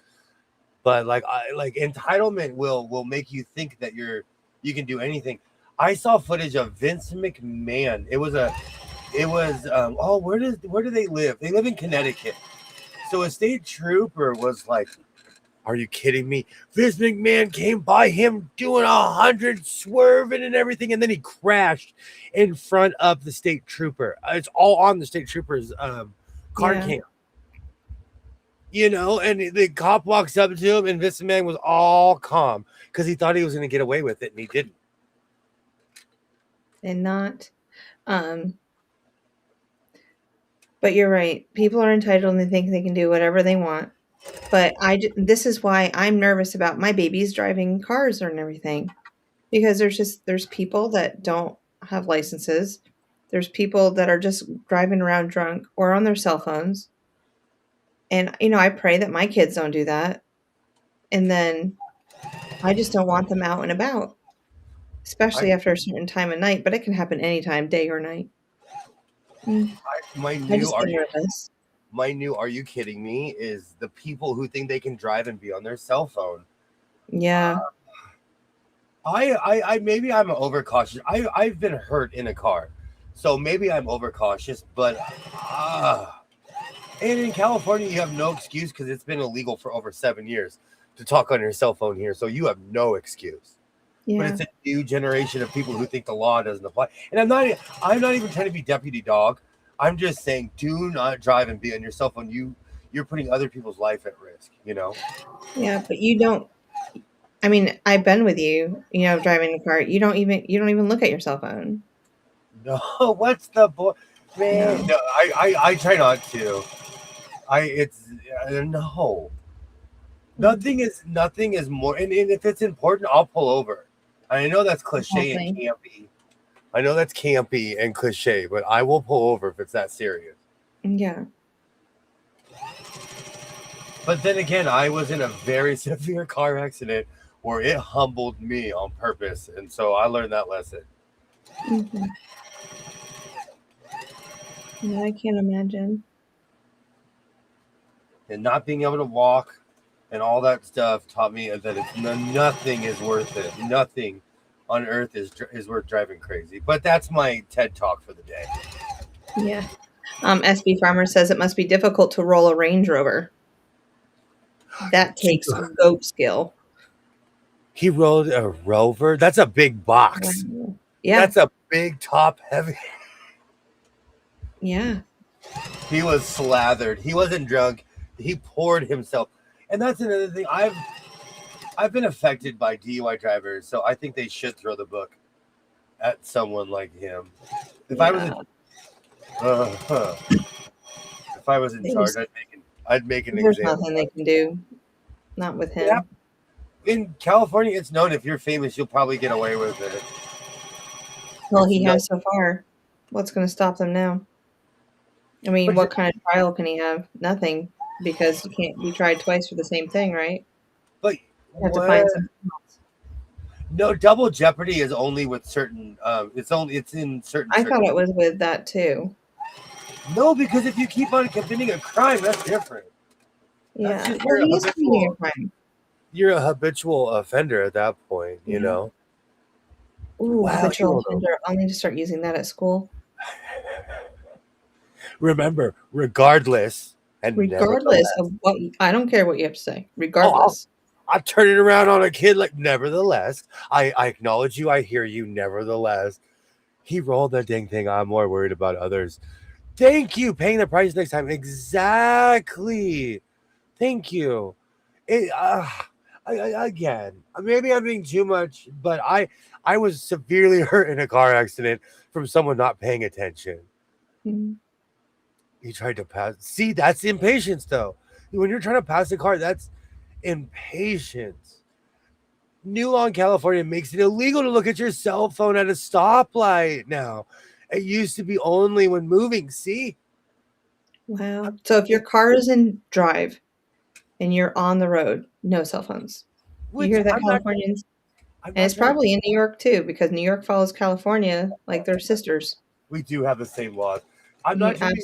Speaker 1: but like entitlement will make you think that you can do anything. I saw footage of Vince McMahon. Where do they live? They live in Connecticut. So a state trooper was like, are you kidding me? Vince McMahon came by him doing 100, swerving and everything, and then he crashed in front of the state trooper. It's all on the state trooper's car cam. And the cop walks up to him, and Vince McMahon was all calm because he thought he was going to get away with it, and he didn't.
Speaker 2: And not, but you're right. People are entitled and they think they can do whatever they want. But this is why I'm nervous about my babies driving cars and everything, because there's people that don't have licenses. There's people that are just driving around drunk or on their cell phones. And, I pray that my kids don't do that. And then I just don't want them out and about, especially after a certain time of night. But it can happen anytime, day or night.
Speaker 1: My new "Are you kidding me?" is the people who think they can drive and be on their cell phone.
Speaker 2: Yeah.
Speaker 1: I maybe I'm overcautious. I've been hurt in a car, so maybe I'm overcautious. But and in California, you have no excuse because it's been illegal for over 7 years to talk on your cell phone here. So you have no excuse. Yeah. But it's a new generation of people who think the law doesn't apply. And I'm not even trying to be deputy dog. I'm just saying, do not drive and be on your cell phone. You're putting other people's life at risk,
Speaker 2: Yeah, but you don't. I mean, I've been with you, driving the car. You don't even look at your cell phone.
Speaker 1: No, what's the point, man? No, I try not to. No. Nothing is more, and if it's important, I'll pull over. I know that's cliche and
Speaker 2: Exactly.
Speaker 1: campy. I know that's campy and cliche, but I will pull over if it's that serious.
Speaker 2: Yeah.
Speaker 1: But then again, I was in a very severe car accident where it humbled me on purpose, and so I learned that lesson.
Speaker 2: Mhm. Yeah, I can't imagine.
Speaker 1: And not being able to walk and all that stuff taught me that nothing is worth it. Nothing on earth is worth driving crazy. But that's my TED talk for the day.
Speaker 2: Yeah. SB Farmer says it must be difficult to roll a Range Rover. That takes goat skill.
Speaker 1: He rode a Rover. That's a big box.
Speaker 2: Wow. Yeah.
Speaker 1: That's a big top heavy.
Speaker 2: Yeah.
Speaker 1: He was slathered. He wasn't drunk. He poured himself. And that's another thing. I've been affected by DUI drivers, so I think they should throw the book at someone like him. If I was in charge, I'd make an
Speaker 2: There's
Speaker 1: example.
Speaker 2: nothing they can do. Not with him.
Speaker 1: Yeah. In California, it's known if you're famous, you'll probably get away with it.
Speaker 2: Well, he has so far. What's going to stop them now? I mean, what kind of trial can he have? Nothing, because you can't be tried twice for the same thing, right?
Speaker 1: But
Speaker 2: you have to find something else.
Speaker 1: No, double jeopardy is only with certain. It's in certain.
Speaker 2: I thought it was with that too.
Speaker 1: No, because if you keep on committing a crime, that's different.
Speaker 2: Yeah, well, he is committing a crime.
Speaker 1: You're a habitual offender at that point, you know.
Speaker 2: Ooh, wow, habitual offender. I'll need to start using that at school.
Speaker 1: Remember, regardless
Speaker 2: of what, I don't care what you have to say. Regardless.
Speaker 1: I'll turn it around on a kid like, nevertheless, I acknowledge you, I hear you, nevertheless. He rolled that dang thing. I'm more worried about others. Thank you. Paying the price next time. Exactly. Thank you. Again, maybe I'm being too much, but I was severely hurt in a car accident from someone not paying attention.
Speaker 2: Mm-hmm.
Speaker 1: He tried to pass. See, that's impatience, though. When you're trying to pass a car, that's impatience. New law in California makes it illegal to look at your cell phone at a stoplight now. It used to be only when moving. See?
Speaker 2: Wow. So if your car is in drive and you're on the road, no cell phones. You hear that, Californians? And it's probably in New York too, because New York follows California like they're sisters.
Speaker 1: We do have the same laws. I'm not trying to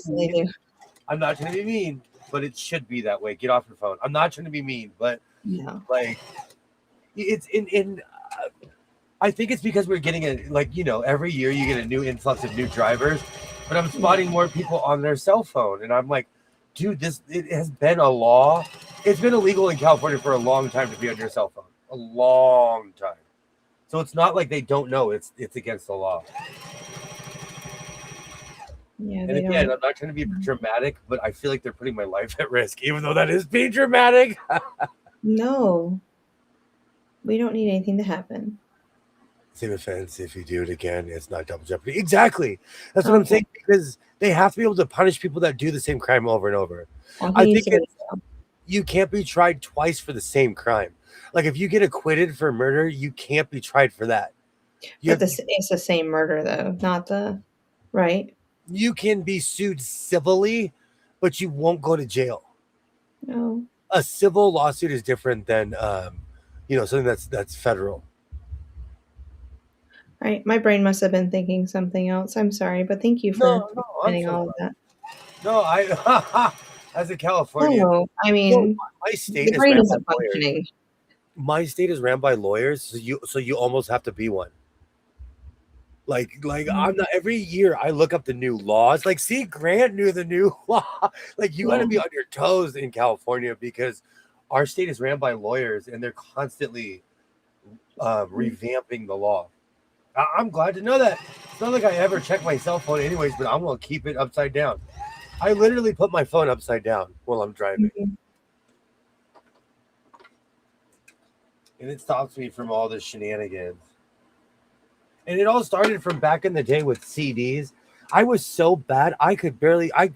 Speaker 1: be mean, but it should be that way. Get off your phone. I'm not trying to be mean, but like it's in I think it's because we're getting every year you get a new influx of new drivers, but I'm spotting more people on their cell phone, and I'm like, dude, it has been a law. It's been illegal in California for a long time to be on your cell phone, a long time. So it's not like they don't know it's against the law. Yeah, and again, I'm not trying to be dramatic, but I feel like they're putting my life at risk, even though that is being dramatic.
Speaker 2: No, we don't need anything to happen.
Speaker 1: Same offense. If you do it again, it's not double jeopardy. Exactly. That's what I'm saying, because they have to be able to punish people that do the same crime over and over. I think you can't be tried twice for the same crime. Like if you get acquitted for murder, you can't be tried for that.
Speaker 2: It's the same murder, though, not the right.
Speaker 1: You can be sued civilly, but you won't go to jail.
Speaker 2: No.
Speaker 1: A civil lawsuit is different than something that's federal.
Speaker 2: All right, my brain must have been thinking something else. I'm sorry, but thank you for explaining all of that.
Speaker 1: No, as a Californian.
Speaker 2: No, I mean,
Speaker 1: my state
Speaker 2: the brain isn't functioning.
Speaker 1: My state is ran by lawyers, so you almost have to be one. Like I'm not, every year I look up the new laws. Like, see, Grant knew the new law. Like, you got to be on your toes in California because our state is ran by lawyers and they're constantly revamping the law. I'm glad to know that. It's not like I ever check my cell phone anyways, but I'm going to keep it upside down. I literally put my phone upside down while I'm driving. and it stops me from all the shenanigans. And it all started from back in the day with CDs. I was so bad I could barely. I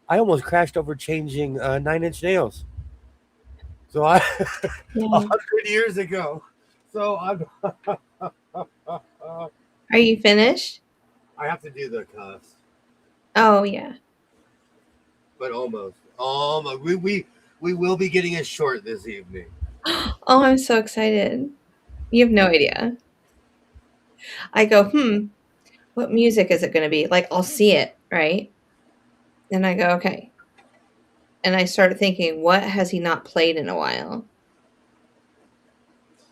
Speaker 1: almost crashed over changing 9 Inch Nails. So I
Speaker 2: Yeah.
Speaker 1: 100 years ago. So I'm.
Speaker 2: Are you finished?
Speaker 1: I have to do the cuffs,
Speaker 2: Oh yeah.
Speaker 1: but almost. Almost. We will be getting a short this evening.
Speaker 2: Oh, I'm so excited. You have no idea. I go, what music is it going to be? Like, I'll see it, right? And I go, okay. And I start thinking, what has he not played in a while?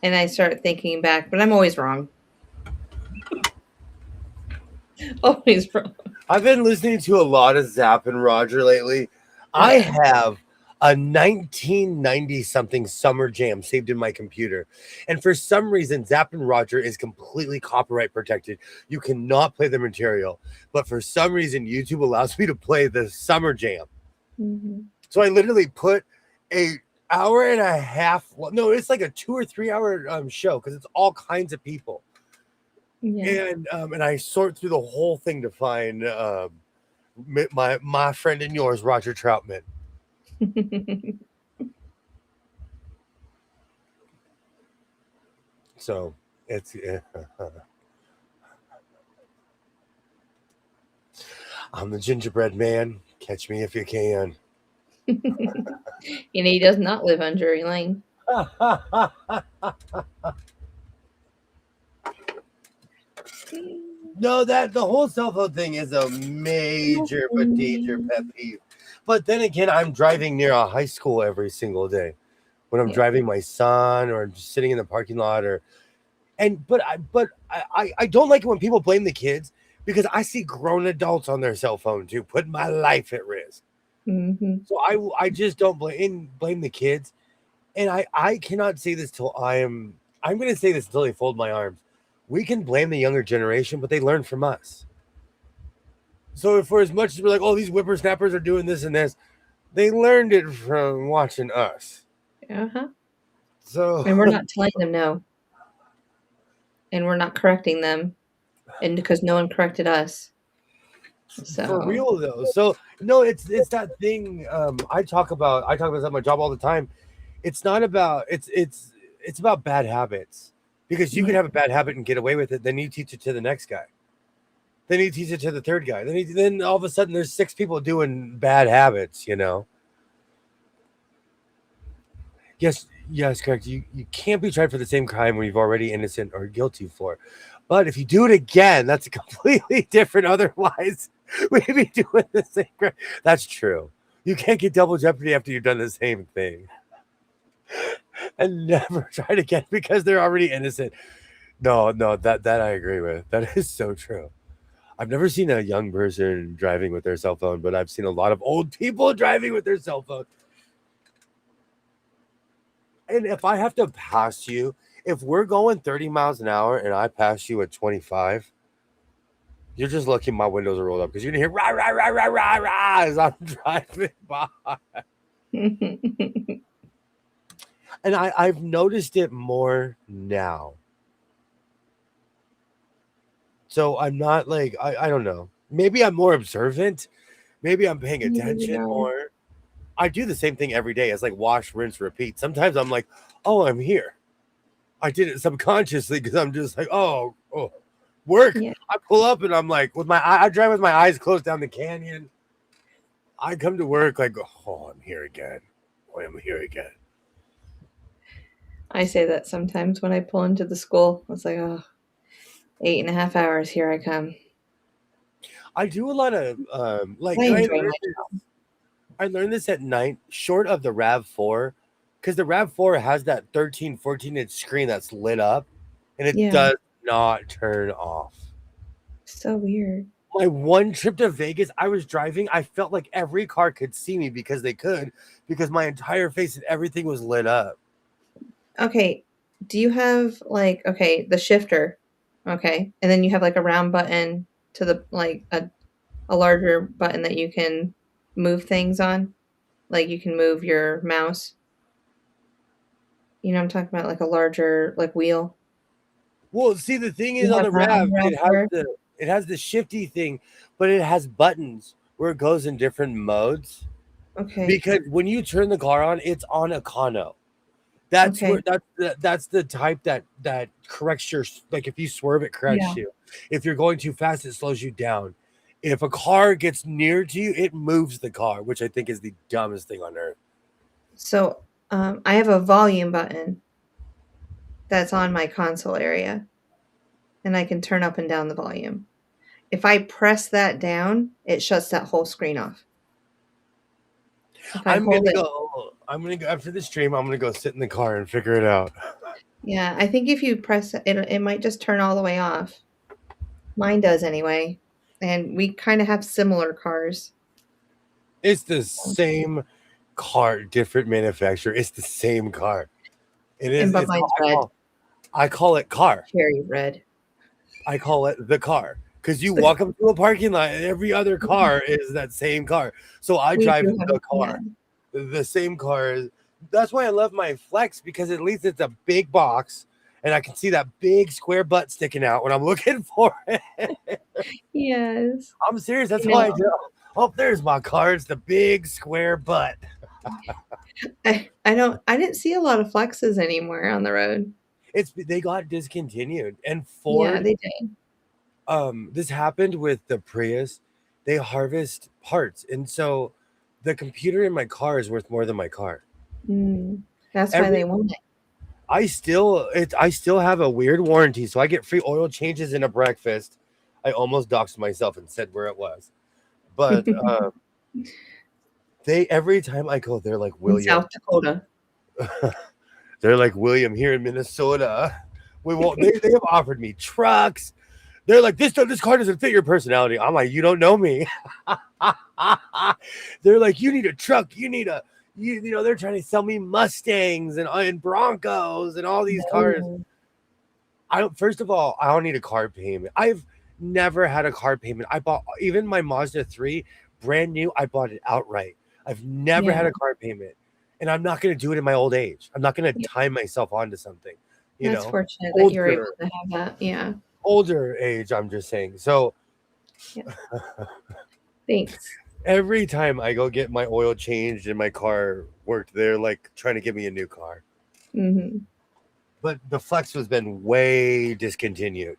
Speaker 2: And I start thinking back, but I'm always wrong. Always wrong.
Speaker 1: I've been listening to a lot of Zapp and Roger lately. I
Speaker 2: Yeah.
Speaker 1: have a 1990 something summer jam saved in my computer. And for some reason, Zapp and Roger is completely copyright protected. You cannot play the material. But for some reason, YouTube allows me to play the summer jam.
Speaker 2: Mhm.
Speaker 1: So I literally put a hour and a half. No, it's like a 2 or 3 hour show because it's all kinds of people.
Speaker 2: Yeah.
Speaker 1: And I sort through the whole thing to find my friend and yours, Roger Troutman. So it's I'm the gingerbread man. Catch me if you can.
Speaker 2: He does not live on Drury Lane.
Speaker 1: No, that the whole cell phone thing is a major but danger pet peeve. But then again, I'm driving near a high school every single day. When I'm
Speaker 2: Yeah.
Speaker 1: driving my son or just sitting in the parking lot I don't like it when people blame the kids because I see grown adults on their cell phone too, putting my life at risk.
Speaker 2: Mm-hmm.
Speaker 1: So I just don't blame the kids. And I cannot say this till I'm going to say this until they fold my arms. We can blame the younger generation, but they learn from us. So for as much as we're like, oh, these whippersnappers are doing this and this, they learned it from watching us.
Speaker 2: Uh-huh.
Speaker 1: So
Speaker 2: And we're not telling them no. And we're not correcting them. And because no one corrected us. So
Speaker 1: for real though. So no, it's that thing I talk about that at my job all the time. It's not about it's about bad habits. Because you can have a bad habit and get away with it, then you teach it to the next guy. Then you teach it to the third guy. Then all of a sudden there's 6 people doing bad habits, you know. Yes, correct. You can't be tried for the same crime when you've already innocent or guilty for. But if you do it again, that's completely different. Otherwise, we'd be doing the same crime. That's true. You can't get double jeopardy after you've done the same thing. And never try it again because they're already innocent. No, that I agree with. That is so true. I've never seen a young person driving with their cell phone, but I've seen a lot of old people driving with their cell phone. And if I have to pass you, if we're going 30 miles an hour and I pass you at 25, you're just lucky my windows are rolled up because you're gonna hear rah rah rah rah rah rah as I'm driving by. And I've noticed it more now. So I'm not like I don't know. Maybe I'm more observant. Maybe I'm paying attention more. I do the same thing every day. It's like wash, rinse, repeat. Sometimes I'm like, oh, I'm here. I did it subconsciously because I'm just like, oh, work.
Speaker 2: Yeah.
Speaker 1: I pull up and I'm like, I drive with my eyes closed down the canyon. I come to work like, oh, I'm here again. Oh, I'm here again.
Speaker 2: I say that sometimes when I pull into the school. It's like, 8.5 hours, here I come.
Speaker 1: I do a lot of like
Speaker 2: I enjoy
Speaker 1: I learned this at night, short of the RAV4, because the RAV4 has that 13, 14-inch screen that's lit up, and it
Speaker 2: Yeah.
Speaker 1: does not turn off.
Speaker 2: So weird.
Speaker 1: My one trip to Vegas, I was driving. I felt like every car could see me because my entire face and everything was lit up.
Speaker 2: Okay. Do you have the shifter? Okay. And then you have like a round button to the a larger button that you can move things on. Like you can move your mouse. You know, I'm talking about like a larger like wheel.
Speaker 1: Well, see, the thing is
Speaker 2: You
Speaker 1: on
Speaker 2: have
Speaker 1: the
Speaker 2: that on
Speaker 1: Rav,
Speaker 2: the
Speaker 1: it has
Speaker 2: RAV4?
Speaker 1: the shifty thing, but it has buttons where it goes in different modes.
Speaker 2: Okay.
Speaker 1: Because when you turn the car on, it's on econo. That's
Speaker 2: Okay.
Speaker 1: where that's the type that corrects your, like, if you swerve, it corrects
Speaker 2: Yeah.
Speaker 1: you. If you're going too fast, it slows you down. If a car gets near to you, it moves the car, which I think is the dumbest thing on earth.
Speaker 2: So I have a volume button that's on my console area, and I can turn up and down the volume. If I press that down, it shuts that whole screen off. If I hold it,
Speaker 1: I'm gonna go after the stream. I'm gonna go sit in the car and figure it out.
Speaker 2: yeah, I think if you press it, it might just turn all the way off. Mine does anyway, and we kind of have similar cars.
Speaker 1: It's the same car, different manufacturer. It's the same car. It is.
Speaker 2: And but
Speaker 1: It's
Speaker 2: mine's red,
Speaker 1: I call it car.
Speaker 2: cherry red.
Speaker 1: I call it the car because you walk up to a parking lot and every other car is that same car. So I
Speaker 2: We
Speaker 1: drive
Speaker 2: do have
Speaker 1: the
Speaker 2: it, yeah.
Speaker 1: car, the same car. That's why I love my Flex, because at least it's a big box and I can see that big square butt sticking out when I'm looking for it.
Speaker 2: Yes.
Speaker 1: I'm serious. That's
Speaker 2: You
Speaker 1: why I
Speaker 2: know,
Speaker 1: do. Oh, there's my car. It's the big square butt.
Speaker 2: I didn't see a lot of flexes anymore on the road.
Speaker 1: They got discontinued, and
Speaker 2: Yeah,
Speaker 1: Ford.
Speaker 2: they did.
Speaker 1: This happened with the Prius. They harvest parts, and so the computer in my car is worth more than my car.
Speaker 2: That's why
Speaker 1: Every
Speaker 2: they want it.
Speaker 1: I still have a weird warranty, so I get free oil changes and a breakfast. I almost doxed myself and said where it was, but they every time I go, they're like,
Speaker 2: In
Speaker 1: William.
Speaker 2: South Dakota.
Speaker 1: They're like, William, here in Minnesota. We won't. They have offered me trucks. They're like, this car doesn't fit your personality. I'm like, you don't know me. They're like, you need a truck. You need you know. They're trying to sell me Mustangs and Broncos and all these cars.
Speaker 2: No.
Speaker 1: First of all, I don't need a car payment. I've never had a car payment. I bought even my Mazda 3 brand new. I bought it outright. I've never had
Speaker 2: Yeah.
Speaker 1: a car payment, and I'm not going to do it in my old age. I'm not going to
Speaker 2: Yeah.
Speaker 1: tie myself onto something. You
Speaker 2: That's
Speaker 1: know,
Speaker 2: fortunate that you're able
Speaker 1: older
Speaker 2: to have that. Yeah.
Speaker 1: older age. I'm just saying. So
Speaker 2: Yeah. Thanks.
Speaker 1: every time I go get my oil changed and my car worked, they're like trying to give me a new car.
Speaker 2: Hmm.
Speaker 1: But the Flex has been way discontinued.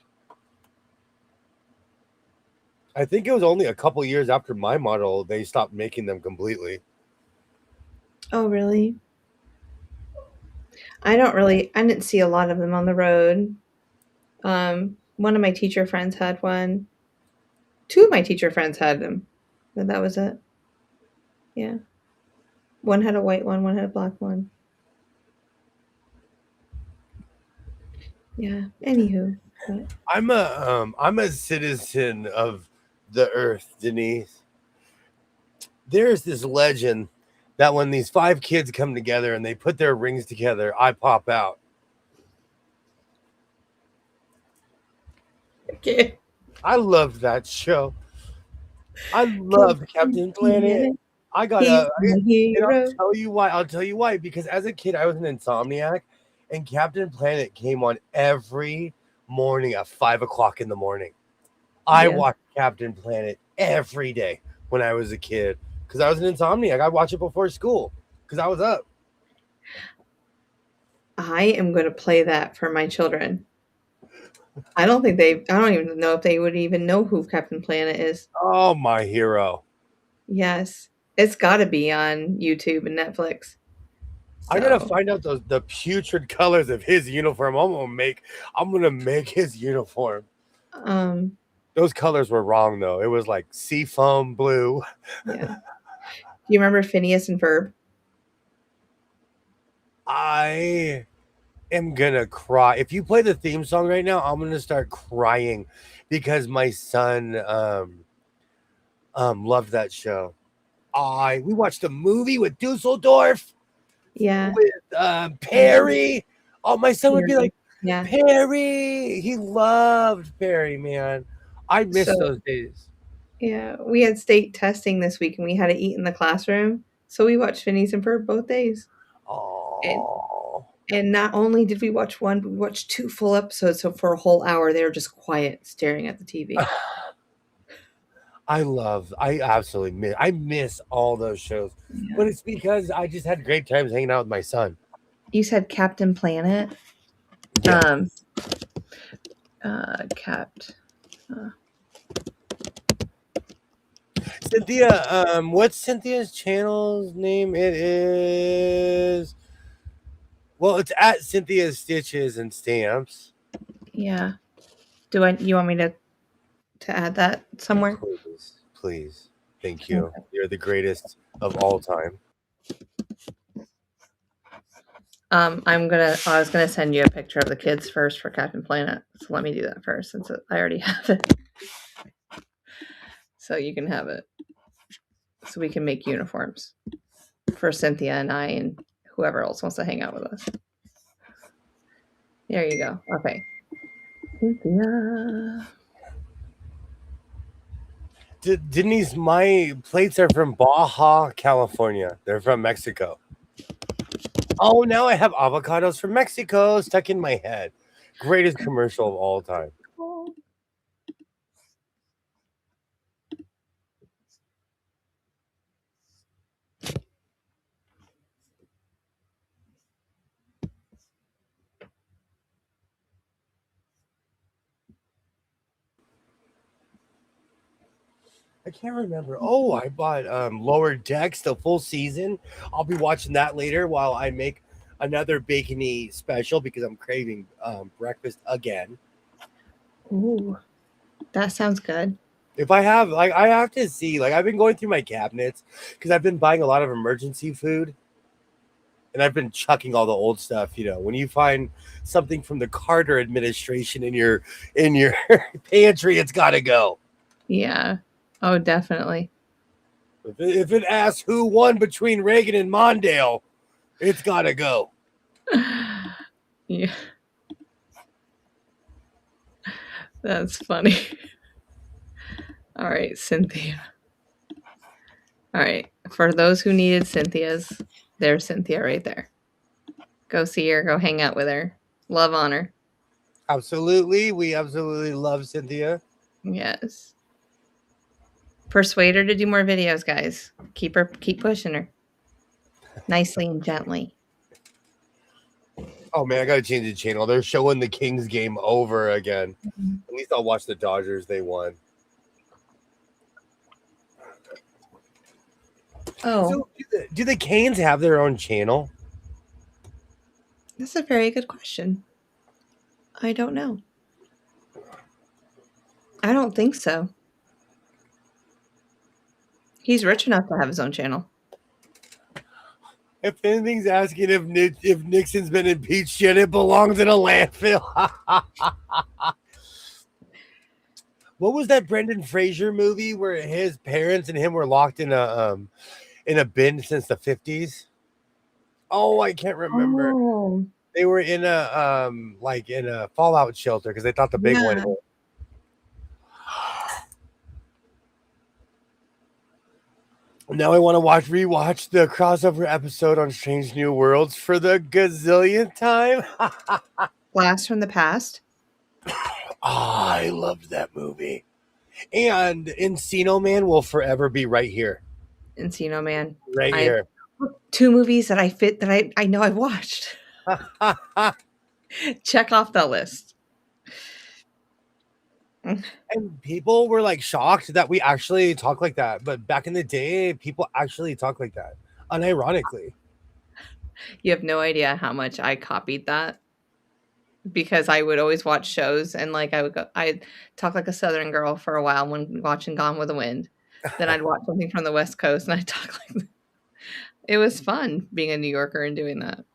Speaker 1: I think it was only a couple years after my model they stopped making them completely.
Speaker 2: Oh, really? I didn't see a lot of them on the road. One of my teacher friends had one. Two of my teacher friends had them, but that was it. Yeah. One had a white one had a black one. Yeah. Anywho, but
Speaker 1: I'm a citizen of the earth, Denise. There's this legend that when these 5 kids come together and they put their rings together, I pop out.
Speaker 2: okay.
Speaker 1: I loved that show. I loved Captain Planet. I got
Speaker 2: He's
Speaker 1: a
Speaker 2: my
Speaker 1: and
Speaker 2: hero.
Speaker 1: I'll tell you why. Because as a kid, I was an insomniac, and Captain Planet came on every morning at 5 o'clock in the morning. I
Speaker 2: Yeah.
Speaker 1: watched Captain Planet every day when I was a kid because I was an insomniac. I'd watch it before school because I was up.
Speaker 2: I am going to play that for my children. I don't even know if they would even know who Captain Planet is.
Speaker 1: Oh, my hero.
Speaker 2: Yes. It's got to be on YouTube and Netflix.
Speaker 1: I gotta
Speaker 2: So,
Speaker 1: find out the putrid colors of his uniform. I'm gonna make his uniform.
Speaker 2: um,
Speaker 1: Those colors were wrong though. It was like seafoam blue.
Speaker 2: yeah. Do you remember Phineas and Ferb?
Speaker 1: I am gonna cry. If you play the theme song right now, I'm gonna start crying because my son loved that show. We watched a movie with Dusseldorf
Speaker 2: Yeah.
Speaker 1: with Perry. Oh, my son would be like,
Speaker 2: Yeah.
Speaker 1: Perry. He loved Perry, man. I miss
Speaker 2: So-
Speaker 1: those days.
Speaker 2: Yeah. We had state testing this week and we had to eat in the classroom. So we watched Phineas and Ferb both days.
Speaker 1: Oh,
Speaker 2: And not only did we watch one, but we watched 2 full episodes. So for a whole hour, they were just quiet, staring at the TV.
Speaker 1: I absolutely miss all those shows,
Speaker 2: Yeah.
Speaker 1: but it's because I just had great times hanging out with my son.
Speaker 2: You said Captain Planet.
Speaker 1: Yeah.
Speaker 2: Capt.
Speaker 1: Cynthia, what's Cynthia's channel's name? It is, well, it's at Cynthia Stitches and Stamps.
Speaker 2: Yeah. You want me to add that somewhere?
Speaker 1: Please. Thank you. You're the greatest of all time.
Speaker 2: I was gonna send you a picture of the kids first for Captain Planet. So let me do that first since I already have it. So you can have it. So we can make uniforms for Cynthia and I and whoever else wants to hang out with us. There you go. Okay. Cynthia.
Speaker 1: Denise, my plates are from Baja, California. They're from Mexico. Oh, now I have avocados from Mexico stuck in my head. Greatest commercial of all time. I can't remember. Oh, I bought Lower Decks, the full season. I'll be watching that later while I make another bacony special because I'm craving breakfast again.
Speaker 2: Ooh, that sounds good.
Speaker 1: If I have, I have to see, I've been going through my cabinets because I've been buying a lot of emergency food and I've been chucking all the old stuff. When you find something from the Carter administration in your pantry, it's got to go.
Speaker 2: Yeah. Oh, definitely.
Speaker 1: If it asks who won between Reagan and Mondale, it's got to go.
Speaker 2: Yeah. That's funny. All right, Cynthia. All right. For those who needed Cynthia's, there's Cynthia right there. Go see her. Go hang out with her. Love on her.
Speaker 1: Absolutely. We absolutely love Cynthia.
Speaker 2: Yes. Persuade her to do more videos, guys. Keep pushing her. Nicely and gently.
Speaker 1: Oh man, I gotta change the channel. They're showing the Kings game over again.
Speaker 2: Mm-hmm.
Speaker 1: At least I'll watch the Dodgers. They won.
Speaker 2: Oh.
Speaker 1: So do the Canes have their own channel?
Speaker 2: That's a very good question. I don't know. I don't think so. He's rich enough to have his own channel.
Speaker 1: If anything's asking if Nixon's been impeached yet, it belongs in a landfill. What was that Brendan Fraser movie where his parents and him were locked in a bin since the 50s? Oh, I can't remember.
Speaker 2: Oh.
Speaker 1: They were in a fallout shelter because they thought the big one hit. Now I want to rewatch the crossover episode on Strange New Worlds for the gazillionth time.
Speaker 2: Blast from the Past.
Speaker 1: I loved that movie. And Encino Man will forever be right here.
Speaker 2: Encino Man.
Speaker 1: Right here.
Speaker 2: 2 movies that I know I've watched. Check off the list.
Speaker 1: And people were shocked that we actually talk like that. But back in the day, people actually talk like that. Unironically.
Speaker 2: You have no idea how much I copied that. Because I would always watch shows and I'd talk like a Southern girl for a while when watching Gone with the Wind. Then I'd watch something from the West Coast and I'd talk like it was fun being a New Yorker and doing that.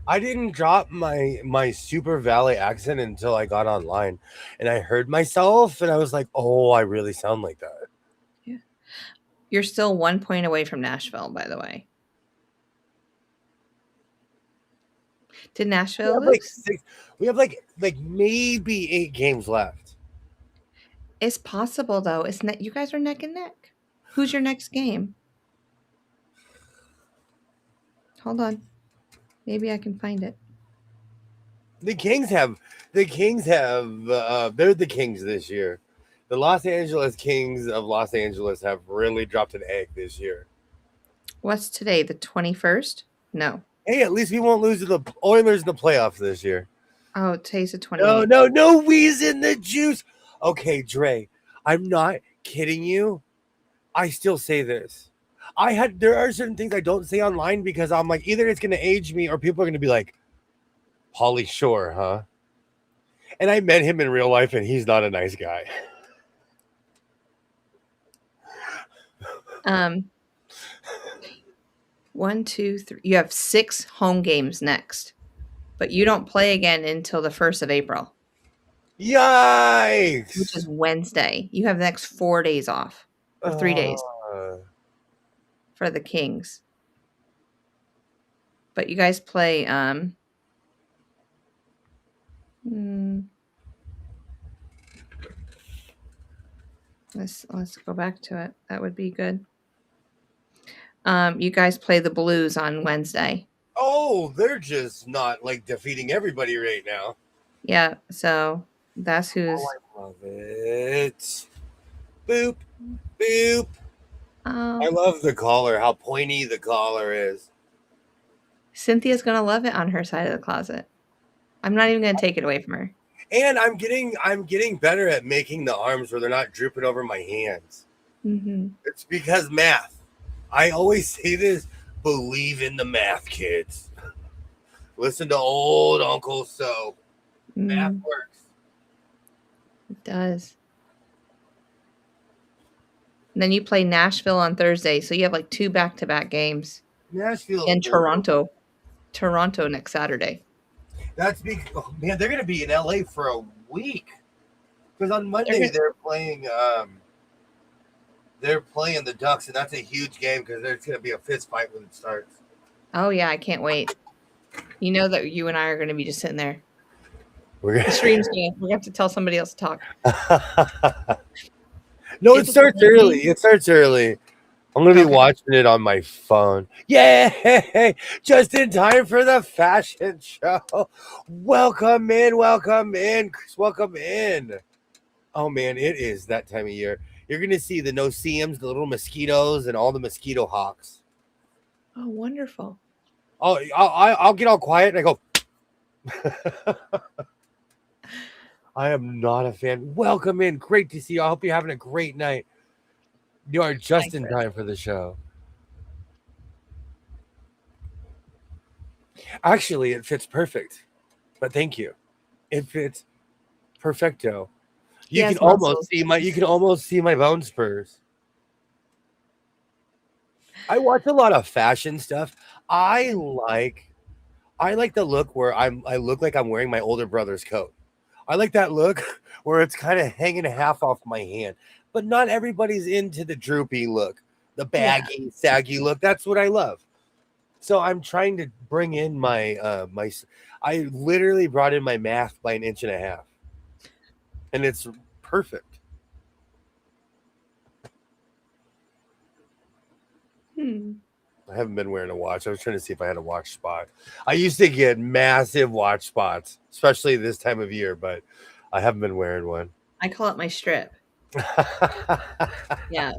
Speaker 1: I didn't drop my Super Valley accent until I got online and I heard myself and I was like, oh, I really sound like that.
Speaker 2: Yeah. You're still 1 point away from Nashville, by the way. Did Nashville lose?
Speaker 1: We have maybe 8 games left.
Speaker 2: It's possible though. You guys are neck and neck. Who's your next game? Hold on. Maybe I can find it.
Speaker 1: The Kings have they're the Kings this year. The Los Angeles Kings of Los Angeles have really dropped an egg this year.
Speaker 2: What's today? The 21st? No.
Speaker 1: Hey, at least we won't lose to the Oilers in the playoffs this year.
Speaker 2: Oh, today's the 28th.
Speaker 1: No wheeze in the juice. Okay, Dre, I'm not kidding you. I still say this. There are certain things I don't say online because I'm like, either it's gonna age me or people are gonna be like, Pauly Shore, huh? And I met him in real life and he's not a nice guy.
Speaker 2: One, two, three. You have 6 home games next, but you don't play again until the 1st of April,
Speaker 1: Yikes!
Speaker 2: which is Wednesday. You have the next 4 days off, or 3 days for the Kings. But you guys play. Let's go back to it. That would be good. You guys play the Blues on Wednesday.
Speaker 1: Oh, they're just not like defeating everybody right now.
Speaker 2: Yeah, so that's who's.
Speaker 1: Oh, I love it. Boop, boop.
Speaker 2: Oh,
Speaker 1: I love the collar, how pointy the collar is.
Speaker 2: Cynthia's gonna love it on her side of the closet. I'm not even gonna take it away from her.
Speaker 1: And I'm getting better at making the arms where they're not drooping over my hands.
Speaker 2: Mm-hmm.
Speaker 1: It's because math. I always say this, believe in the math, kids. Listen to old Uncle So. Math works.
Speaker 2: It does. And then you play Nashville on Thursday, so you have like 2 back-to-back games.
Speaker 1: Nashville
Speaker 2: And Toronto. Toronto next Saturday.
Speaker 1: That's because, oh, man, they're going to be in LA for a week. Because on Monday they're playing the Ducks, and that's a huge game because there's going to be a fist fight when it starts.
Speaker 2: Oh yeah, I can't wait. You know that you and I are going to be just sitting there.
Speaker 1: The
Speaker 2: stream's going to. We have to tell somebody else to talk.
Speaker 1: No, it starts early. It starts early. I'm going to be watching it on my phone. Yay! Just in time for the fashion show. Welcome in. Chris, welcome in. Oh, man, it is that time of year. You're going to see the no-see-ums, the little mosquitoes, and all the mosquito hawks.
Speaker 2: Oh, wonderful.
Speaker 1: Oh, I'll get all quiet and I go. I am not a fan. Welcome in. Great to see you. I hope you're having a great night. You are just in time for the show. Actually, it fits perfect. But thank you. It fits perfecto. You can almost see my bone spurs. I watch a lot of fashion stuff. I like the look where I look like I'm wearing my older brother's coat. I like that look where it's kind of hanging half off my hand. But not everybody's into the droopy look, the baggy, saggy look. That's what I love. So I'm trying to bring in my I literally brought in my math by 1.5 inches. And it's perfect. I haven't been wearing a watch. I was trying to see if I had a watch spot. I used to get massive watch spots, especially this time of year, but I haven't been wearing one.
Speaker 2: I call it my strip. Yeah.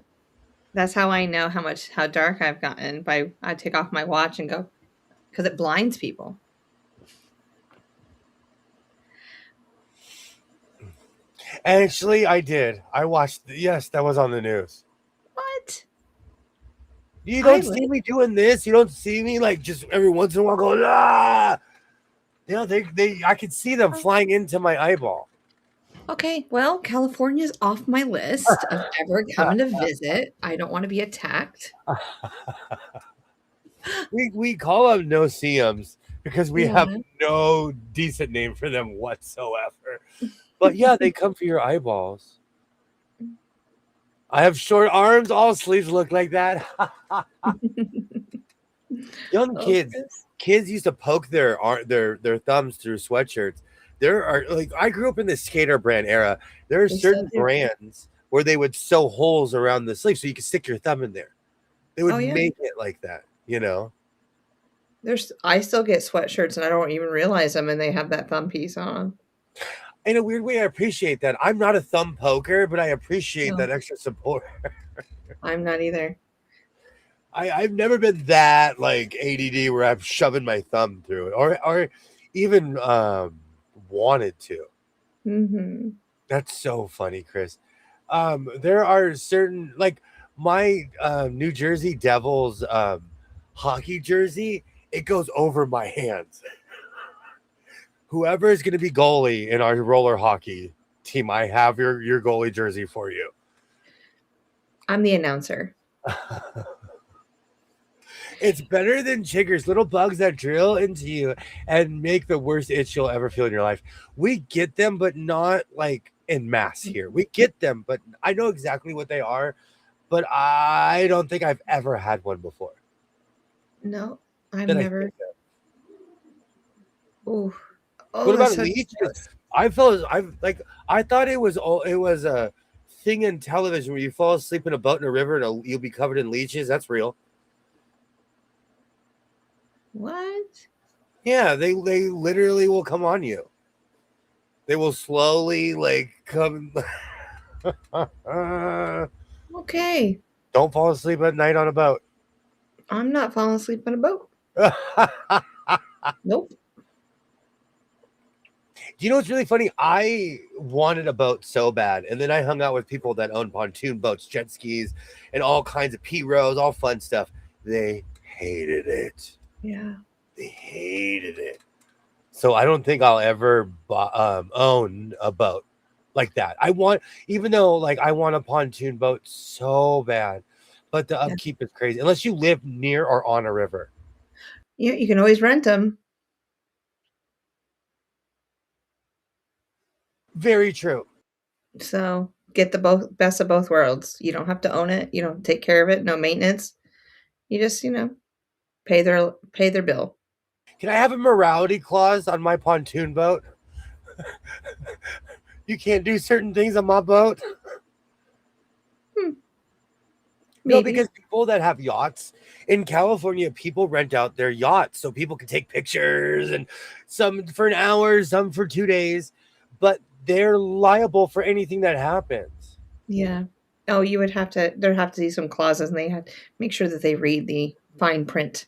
Speaker 2: That's how I know how dark I've gotten. I take off my watch and go, because it blinds people.
Speaker 1: Actually, I did. I watched. Yes, that was on the news.
Speaker 2: What?
Speaker 1: You don't see me doing this. You don't see me like just every once in a while going, ah. You know, I could see them flying into my eyeball.
Speaker 2: Okay, well, California's off my list of ever coming to visit. I don't want to be attacked.
Speaker 1: We call them no-see-ums because we have no decent name for them whatsoever. But yeah, they come for your eyeballs. I have short arms. All sleeves look like that. Young kids used to poke their thumbs through sweatshirts. There are I grew up in the skater brand era. There are certain brands where they would sew holes around the sleeve so you could stick your thumb in there. They would make it like that, you know.
Speaker 2: I still get sweatshirts and I don't even realize them, and they have that thumb piece on.
Speaker 1: In a weird way, I appreciate that. I'm not a thumb poker, but I appreciate
Speaker 2: No.
Speaker 1: that extra support.
Speaker 2: I'm not either.
Speaker 1: I've never been that like ADD where I'm shoving my thumb through it, or even wanted to.
Speaker 2: Mm-hmm.
Speaker 1: That's so funny, Chris. There are certain like my New Jersey Devils hockey jersey. It goes over my hands. Whoever is going to be goalie in our roller hockey team, I have your goalie jersey for you.
Speaker 2: I'm the announcer.
Speaker 1: It's better than chiggers, little bugs that drill into you and make the worst itch you'll ever feel in your life. We get them, but not like en masse here. We get them, but I know exactly what they are, but I don't think I've ever had one before.
Speaker 2: No, I've
Speaker 1: that I
Speaker 2: never.
Speaker 1: think of.
Speaker 2: Ooh. Oh,
Speaker 1: What about
Speaker 2: that's so
Speaker 1: leech?
Speaker 2: gross.
Speaker 1: I thought it was a thing in television where you fall asleep in a boat in a river and you'll be covered in leeches. That's real.
Speaker 2: What?
Speaker 1: Yeah, they literally will come on you. They will slowly like come.
Speaker 2: Okay.
Speaker 1: Don't fall asleep at night on a boat.
Speaker 2: I'm not falling asleep on a boat. Nope.
Speaker 1: Do you know what's really funny? I wanted a boat so bad, and then I hung out with people that own pontoon boats, jet skis, and all kinds of P-rows, all fun stuff. They hated it.
Speaker 2: Yeah.
Speaker 1: They hated it. So I don't think I'll ever own a boat like that. Even though like I want a pontoon boat so bad, but the upkeep is crazy. Unless you live near or on a river.
Speaker 2: Yeah, you can always rent them.
Speaker 1: Very true.
Speaker 2: So get the best of both worlds. You don't have to own it. You don't take care of it. No maintenance. You just, pay their bill.
Speaker 1: Can I have a morality clause on my pontoon boat? You can't do certain things on my boat. No,
Speaker 2: Maybe.
Speaker 1: because people that have yachts in California, people rent out their yachts so people can take pictures, and some for an hour, some for 2 days, but they're liable for anything that happens.
Speaker 2: Yeah. Oh, there'd have to be some clauses, and they have to make sure that they read the fine print.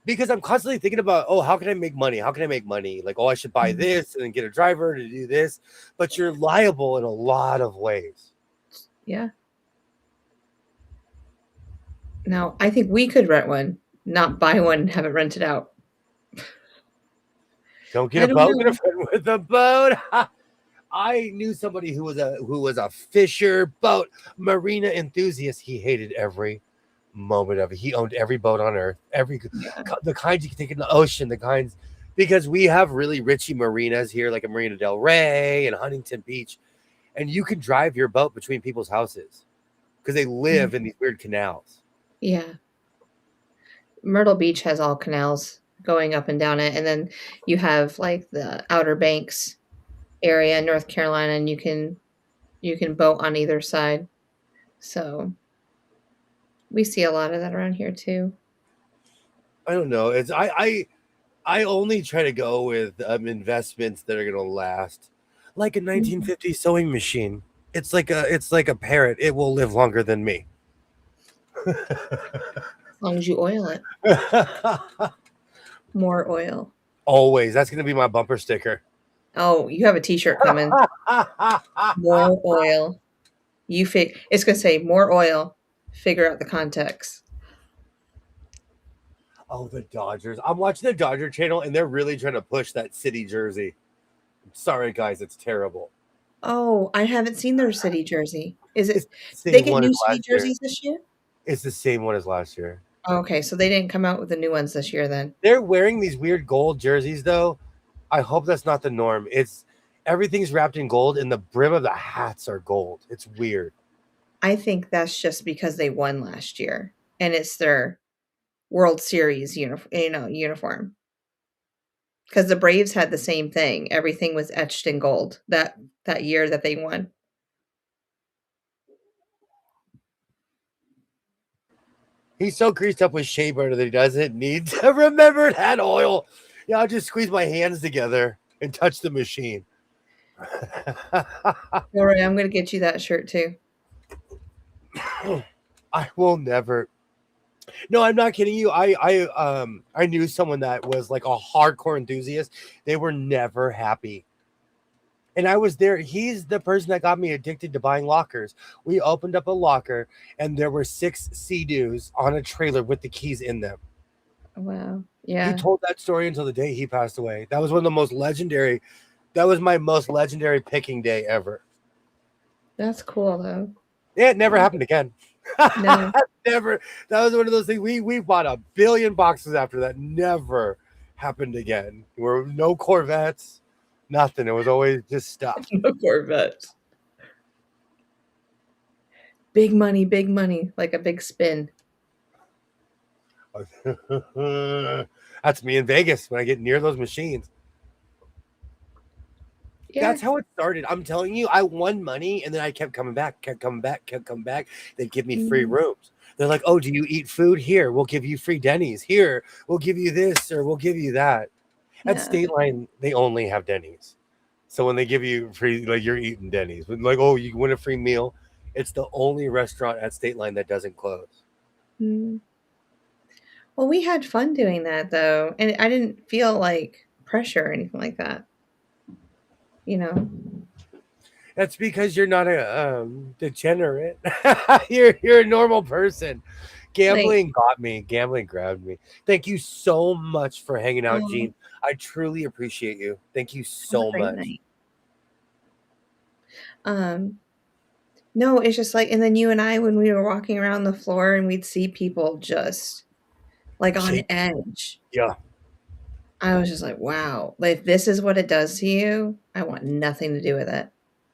Speaker 1: Because I'm constantly thinking about, how can I make money? How can I make money? Like, I should buy this and then get a driver to do this. But you're liable in a lot of ways.
Speaker 2: Yeah. Now, I think we could rent one, not buy one and have it rented out.
Speaker 1: Don't get a boat with a boat. I knew somebody who was a fisher boat marina enthusiast. He hated every moment of it. He owned every boat on earth, the kinds you can take in the ocean, because we have really richy marinas here, like a Marina Del Rey and Huntington Beach, and you can drive your boat between people's houses because they live in these weird canals.
Speaker 2: Yeah. Myrtle Beach has all canals going up and down it, and then you have like the Outer Banks area in North Carolina, and you can boat on either side. So we see a lot of that around here too.
Speaker 1: I don't know. I only try to go with investments that are going to last, like a 1950s sewing machine. It's like a parrot. It will live longer than me.
Speaker 2: As long as you oil it. More oil.
Speaker 1: Always. That's going to be my bumper sticker.
Speaker 2: Oh, you have a t-shirt coming. More oil. It's going to say more oil. Figure out the context.
Speaker 1: Oh, the Dodgers. I'm watching the Dodger channel, and they're really trying to push that city jersey. Sorry, guys. It's terrible.
Speaker 2: Oh, I haven't seen their city jersey. Is it?
Speaker 1: The
Speaker 2: They get new city jerseys this year?
Speaker 1: It's the same one as last year.
Speaker 2: Okay, so they didn't come out with the new ones this year then.
Speaker 1: They're wearing these weird gold jerseys, though. I hope that's not the norm. Everything's wrapped in gold, and the brim of the hats are gold. It's weird.
Speaker 2: I think that's just because they won last year, and it's their World Series uniform. Because the Braves had the same thing. Everything was etched in gold that year that they won.
Speaker 1: He's so greased up with shea butter that he doesn't need to remember that oil. Yeah, I'll just squeeze my hands together and touch the machine.
Speaker 2: All right, I'm gonna get you that shirt too.
Speaker 1: I will never. No, I'm not kidding you. I knew someone that was like a hardcore enthusiast. They were never happy. And I was there. He's the person that got me addicted to buying lockers. We opened up a locker and there were 6 Sea-Doos on a trailer with the keys in them.
Speaker 2: Wow.
Speaker 1: He
Speaker 2: Yeah.
Speaker 1: told that story until the day he passed away. That was one of the most legendary. That was my most legendary picking day ever.
Speaker 2: That's cool though.
Speaker 1: Yeah, it never happened again.
Speaker 2: No.
Speaker 1: Never. That was one of those things. We bought a billion boxes after that. Never happened again. There were no Corvettes, nothing. It was always just stuff.
Speaker 2: No Corvette. Big money, like a big spin.
Speaker 1: That's me in Vegas when I get near those machines.
Speaker 2: Yeah.
Speaker 1: That's how it started. I'm telling you, I won money and then I kept coming back. They'd give me free rooms. They're like, oh, do you eat food? Here, we'll give you free Denny's. Here, we'll give you this or we'll give you that. At
Speaker 2: Yeah.
Speaker 1: State Line, they only have Denny's. So when they give you free, like you're eating Denny's. Like, oh, you win a free meal. It's the only restaurant at State Line that doesn't close.
Speaker 2: Mm. Well, we had fun doing that though, and I didn't feel like pressure or anything like that. You know.
Speaker 1: That's because you're not a degenerate. you're a normal person. Gambling got me. Gambling grabbed me. Thank you so much for hanging out,
Speaker 2: Oh.
Speaker 1: Gene. I truly appreciate you. Thank you
Speaker 2: Have a
Speaker 1: so
Speaker 2: great
Speaker 1: much.
Speaker 2: night. No, it's just like, and then you and I, when we were walking around the floor and we'd see people just like on
Speaker 1: Shake.
Speaker 2: edge.
Speaker 1: Yeah.
Speaker 2: I was just like, wow, like this is what it does to you. I want nothing to do with it.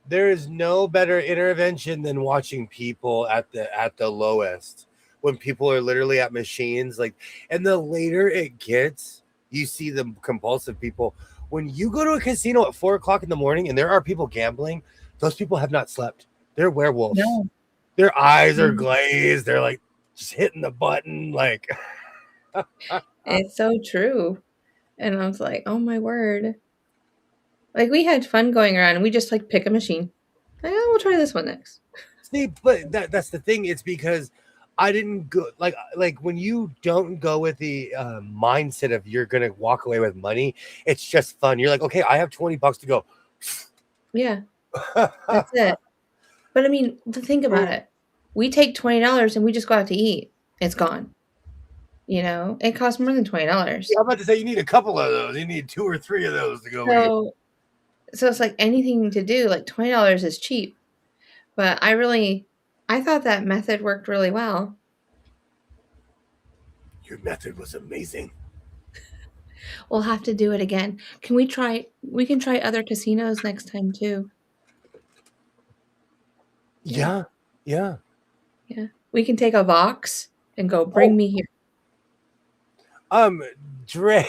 Speaker 1: There is no better intervention than watching people at the lowest when people are literally at machines. Like, and the later it gets, you see the compulsive people. When you go to a casino at 4 o'clock in the morning and there are people gambling, those people have not slept. They're werewolves.
Speaker 2: No.
Speaker 1: Their eyes are
Speaker 2: Mm.
Speaker 1: glazed. They're like just hitting the button. Like,
Speaker 2: It's so true. And I was like, oh my word. Like we had fun going around and we just like pick a machine. Like, oh, we'll try this one next.
Speaker 1: see, but that's the thing. It's because I didn't go like when you don't go with the mindset of you're gonna walk away with money. It's just fun. You're like, okay, I have $20 to go.
Speaker 2: Yeah, that's it. But I mean, to think about it, we take $20 and we just go out to eat. It's gone. You know, it costs more than $20.
Speaker 1: I'm about to say you need a couple of those. You need 2 or 3 of those to go.
Speaker 2: So it's like anything to do. Like $20 is cheap, but I thought that method worked really well.
Speaker 1: Your method was amazing.
Speaker 2: We'll have to do it again. We can try other casinos next time too.
Speaker 1: Yeah.
Speaker 2: Yeah. We can take a Vox and go bring me here.
Speaker 1: Dre,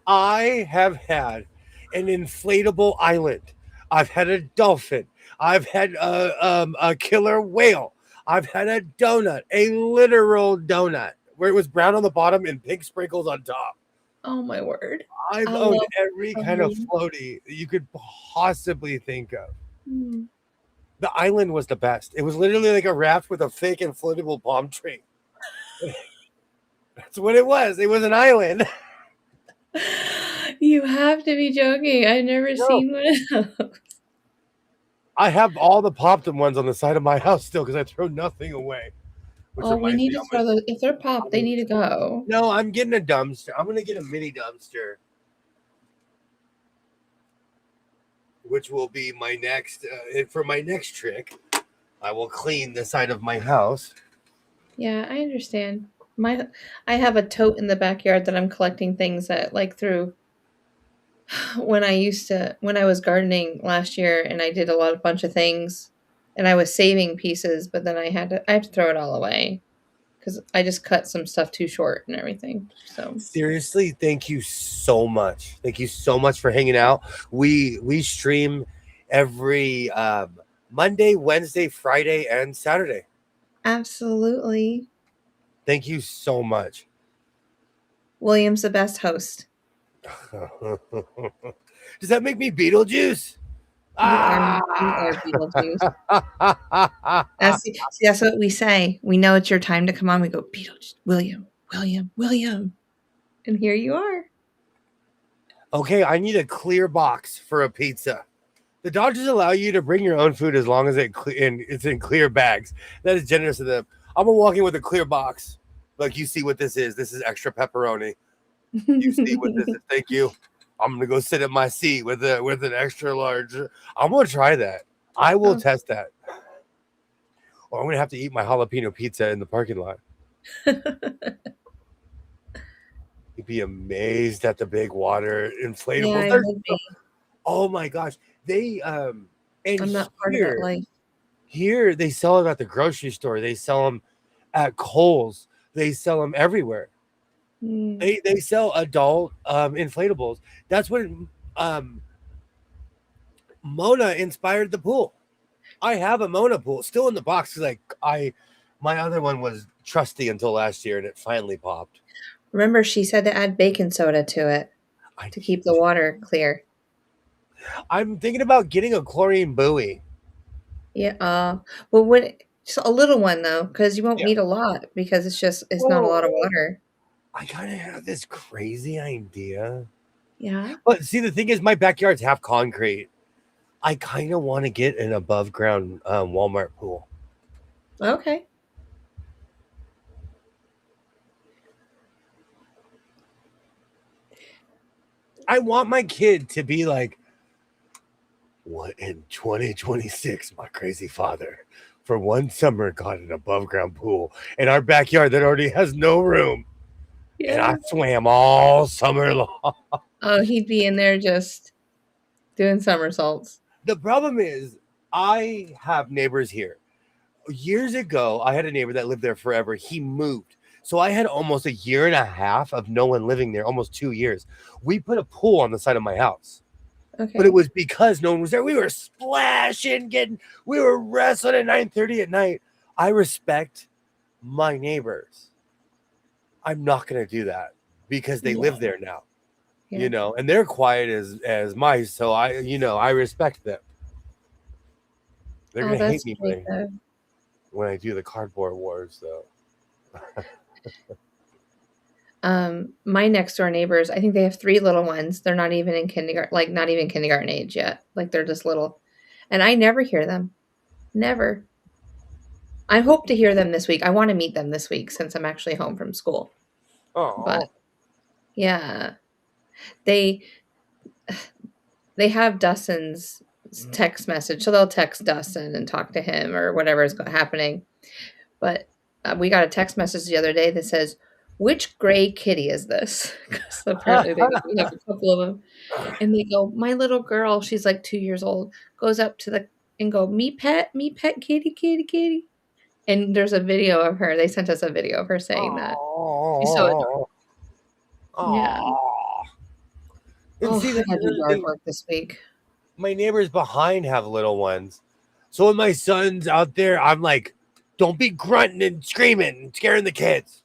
Speaker 1: I have had an inflatable island. I've had a dolphin. I've had a killer whale. I've had a donut, a literal donut, where it was brown on the bottom and pink sprinkles on top.
Speaker 2: Oh my word.
Speaker 1: I've
Speaker 2: I
Speaker 1: owned
Speaker 2: love
Speaker 1: every kind of floaty that you could possibly think of.
Speaker 2: Mm.
Speaker 1: The island was the best. It was literally like a raft with a fake inflatable palm tree. That's what it was. It was an island.
Speaker 2: You have to be joking. I've never
Speaker 1: No.
Speaker 2: seen one of those.
Speaker 1: I have all the Poptum ones on the side of my house still because I throw nothing away. Which
Speaker 2: Oh, we
Speaker 1: reminds
Speaker 2: need
Speaker 1: me,
Speaker 2: to
Speaker 1: I'm
Speaker 2: throw
Speaker 1: gonna-
Speaker 2: those. If they're popped, they need to go.
Speaker 1: No, I'm getting a dumpster. I'm gonna get a mini dumpster, which will be my next. For my next trick, I will clean the side of my house.
Speaker 2: Yeah, I understand. I have a tote in the backyard that I'm collecting things that like through when I was gardening last year and I did a bunch of things and I was saving pieces, but then I had to throw it all away because I just cut some stuff too short and everything. So
Speaker 1: Seriously, thank you so much. Thank you so much for hanging out. We stream every Monday, Wednesday, Friday, and Saturday.
Speaker 2: absolutely.
Speaker 1: Thank you so much.
Speaker 2: William's the best host.
Speaker 1: Does that make me Beetlejuice?
Speaker 2: You are Beetlejuice. That's what we say. We know it's your time to come on. We go, Beetlejuice, William. And here you are.
Speaker 1: Okay, I need a clear box for a pizza. The Dodgers allow you to bring your own food as long as it's in clear bags. That is generous of them. I'm gonna walk in with a clear box. Like, you see what this is. This is extra pepperoni. You see what this is. Thank you. I'm gonna go sit at my seat with an extra large. I'm gonna try that. I will test that. Or I'm gonna have to eat my jalapeno pizza in the parking lot. You'd be amazed at the big water inflatables.
Speaker 2: Yeah, I would be.
Speaker 1: Oh my gosh. They and
Speaker 2: I'm not part of that life.
Speaker 1: Here they sell it at the grocery store. They sell them at Kohl's. They sell them everywhere. They sell adult inflatables. That's when Mona inspired the pool. I have a Mona pool still in the box. Like, my other one was trusty until last year, and it finally popped.
Speaker 2: Remember, she said to add baking soda to it to keep the water clear.
Speaker 1: I'm thinking about getting a chlorine buoy.
Speaker 2: Yeah. Well, just a little one though, because you won't need a lot because it's not a lot of water.
Speaker 1: I kind of have this crazy idea.
Speaker 2: Yeah.
Speaker 1: But see, the thing is, my backyard's half concrete. I kind of want to get an above ground Walmart pool.
Speaker 2: Okay.
Speaker 1: I want my kid to be like, what in 2026, my crazy father, for one summer, got an above ground pool in our backyard that already has no room. Yeah. And I swam all summer long.
Speaker 2: Oh, he'd be in there just doing somersaults.
Speaker 1: The problem is, I have neighbors here. Years ago, I had a neighbor that lived there forever. He moved. So I had almost a year and a half of no one living there, almost 2 years. We put a pool on the side of my house.
Speaker 2: Okay.
Speaker 1: But it was because no one was there. We were splashing, we were wrestling at 9:30 at night. I respect my neighbors. I'm not going to do that because they live there now, and they're quiet as mice. So I respect them. They're going to hate me when I do the cardboard wars, though.
Speaker 2: My next door neighbors, I think they have 3 little ones. They're not even in kindergarten, not even kindergarten age yet. Like, they're just little. And I never hear them. Never. I hope to hear them this week. I want to meet them this week since I'm actually home from school.
Speaker 1: Oh.
Speaker 2: But yeah. They have Dustin's text message. So they'll text Dustin and talk to him or whatever is happening. But we got a text message the other day that says, which gray kitty is this? Because apparently we have a couple of them. And they go, my little girl, she's like 2 years old, goes up to and go, me pet, kitty, kitty, kitty. And there's a video of her. They sent us a video of her saying that. She's so adorable. Yeah.
Speaker 1: And see,
Speaker 2: I had to do yard work this week.
Speaker 1: My neighbors behind have little ones. So when my son's out there, I'm like, don't be grunting and screaming and scaring the kids.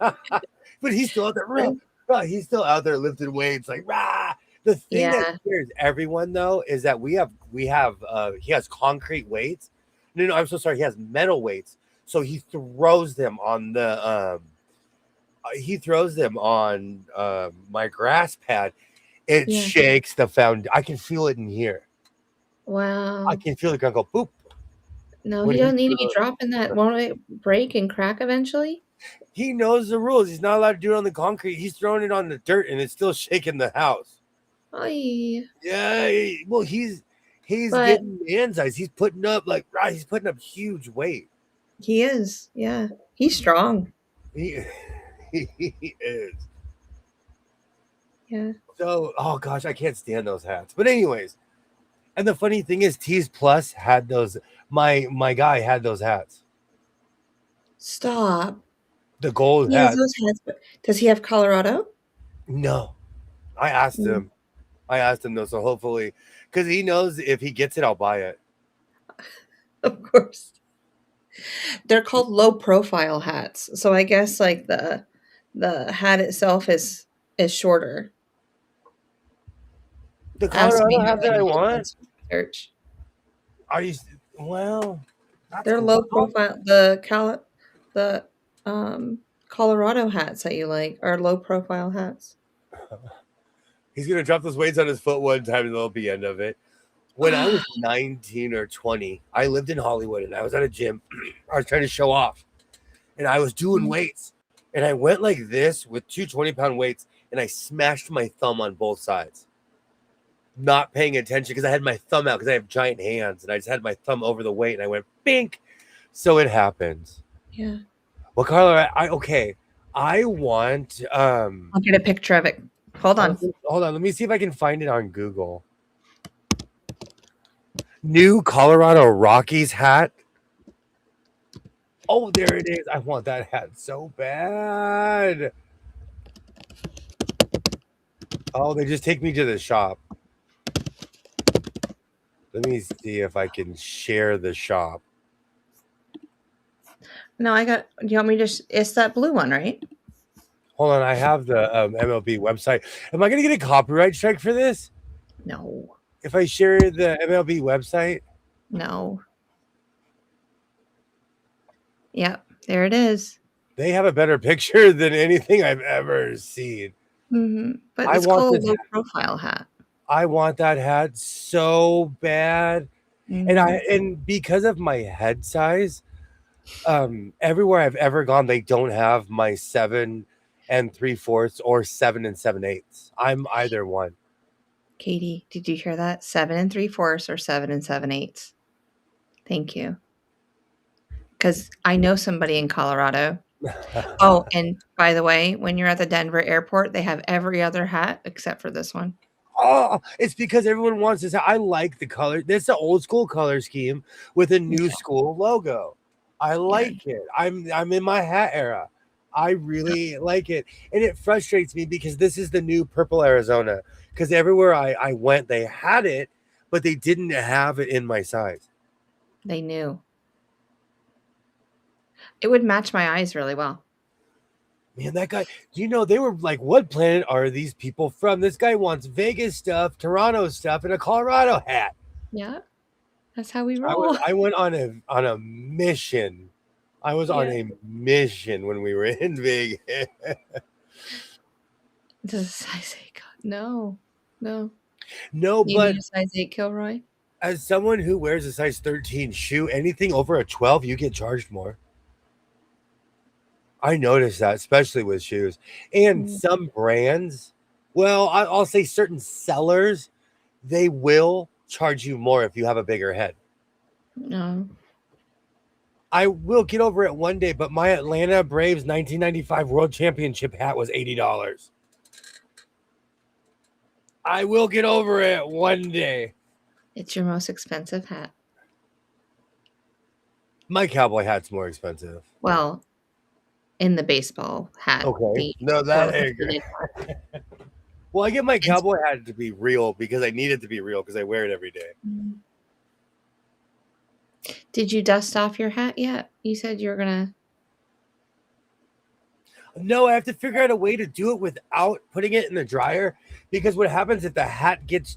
Speaker 1: But he's still out there. He's still out there lifting weights, like rah. The thing that scares everyone though is that he has concrete weights. No, I'm so sorry. He has metal weights. So he throws them on my grass pad. It shakes the foundation. I can feel it in here.
Speaker 2: Wow.
Speaker 1: I can feel it go boop.
Speaker 2: No, he doesn't need to be dropping that. Won't it break and crack eventually?
Speaker 1: He knows the rules. He's not allowed to do it on the concrete. He's throwing it on the dirt, and it's still shaking the house.
Speaker 2: Oy.
Speaker 1: Yeah. Well, he's getting man's eyes. He's putting up huge weight.
Speaker 2: He is. Yeah. He's strong.
Speaker 1: He is.
Speaker 2: Yeah.
Speaker 1: So, oh gosh, I can't stand those hats. But anyways, and the funny thing is, T's Plus had those. My guy had those hats.
Speaker 2: Stop.
Speaker 1: The gold
Speaker 2: hat. Those hats, but does he have Colorado?
Speaker 1: No. I asked him. Though, so hopefully, because he knows if he gets it, I'll buy it.
Speaker 2: Of course. They're called low profile hats. So I guess like the hat itself is shorter.
Speaker 1: The
Speaker 2: Ask
Speaker 1: Colorado
Speaker 2: me how
Speaker 1: hat that I
Speaker 2: I did
Speaker 1: want.
Speaker 2: this research.
Speaker 1: Are you? Well, that's
Speaker 2: They're
Speaker 1: cool.
Speaker 2: low profile. The Colorado hats that you like are low profile hats.
Speaker 1: He's gonna drop those weights on his foot one time, and that'll be the end of it. When I was 19 or 20, I lived in Hollywood, and I was at a gym. I was trying to show off, and I was doing weights, and I went like this with two 20-pound weights, and I smashed my thumb on both sides. Not paying attention because I had my thumb out because I have giant hands, and I just had my thumb over the weight, and I went bink. So it happens.
Speaker 2: Yeah.
Speaker 1: Well, Carla, I want
Speaker 2: I'll get a picture of it. Hold on.
Speaker 1: Hold on, let me see if I can find it on Google. New Colorado Rockies hat. Oh, there it is. I want that hat so bad. Oh, they just take me to the shop. Let me see if I can share the shop.
Speaker 2: No, do you want me to, it's that blue one, right?
Speaker 1: Hold on, I have the MLB website. Am I going to get a copyright strike for this?
Speaker 2: No.
Speaker 1: If I share the MLB website?
Speaker 2: No. Yep, there it is.
Speaker 1: They have a better picture than anything I've ever seen.
Speaker 2: But
Speaker 1: I
Speaker 2: it's
Speaker 1: want
Speaker 2: called a
Speaker 1: this
Speaker 2: low
Speaker 1: hat.
Speaker 2: profile hat.
Speaker 1: I want that hat so bad. And because of my head size, everywhere I've ever gone, they don't have my 7 3/4 or 7 7/8. I'm either one.
Speaker 2: Katie, did you hear that? 7 3/4 or 7 7/8. Thank you. Because I know somebody in Colorado. Oh, and by the way, when you're at the Denver airport, they have every other hat except for this one.
Speaker 1: Oh, it's because everyone wants this. I like the color. This is an old school color scheme with a new school logo. I like it. I'm in my hat era. I really like it. And it frustrates me because this is the new purple Arizona. Because everywhere I went, they had it, but they didn't have it in my size.
Speaker 2: They knew. It would match my eyes really well.
Speaker 1: Man, that guy, they were like, what planet are these people from? This guy wants Vegas stuff, Toronto stuff, and a Colorado hat.
Speaker 2: Yeah. That's how we roll.
Speaker 1: I went on a mission. I was on a mission when we were in Vegas.
Speaker 2: Does a size 8 No.
Speaker 1: No,
Speaker 2: You
Speaker 1: but
Speaker 2: need a size 8 Kilroy?
Speaker 1: as someone who wears a size 13 shoe, anything over a 12, you get charged more. I noticed that, especially with shoes. And some brands, well, I'll say certain sellers, they will charge you more if you have a bigger head.
Speaker 2: No.
Speaker 1: I will get over it one day, but my Atlanta Braves 1995 World Championship hat was $80. I will get over it one day.
Speaker 2: It's your most expensive hat.
Speaker 1: My cowboy hat's more expensive.
Speaker 2: Well, in the baseball hat.
Speaker 1: Okay. No, that ain't good. Well, I get my cowboy hat to be real because I need it to be real because I wear it every day.
Speaker 2: Did you dust off your hat yet? You said you were going to.
Speaker 1: No, I have to figure out a way to do it without putting it in the dryer because what happens if the hat gets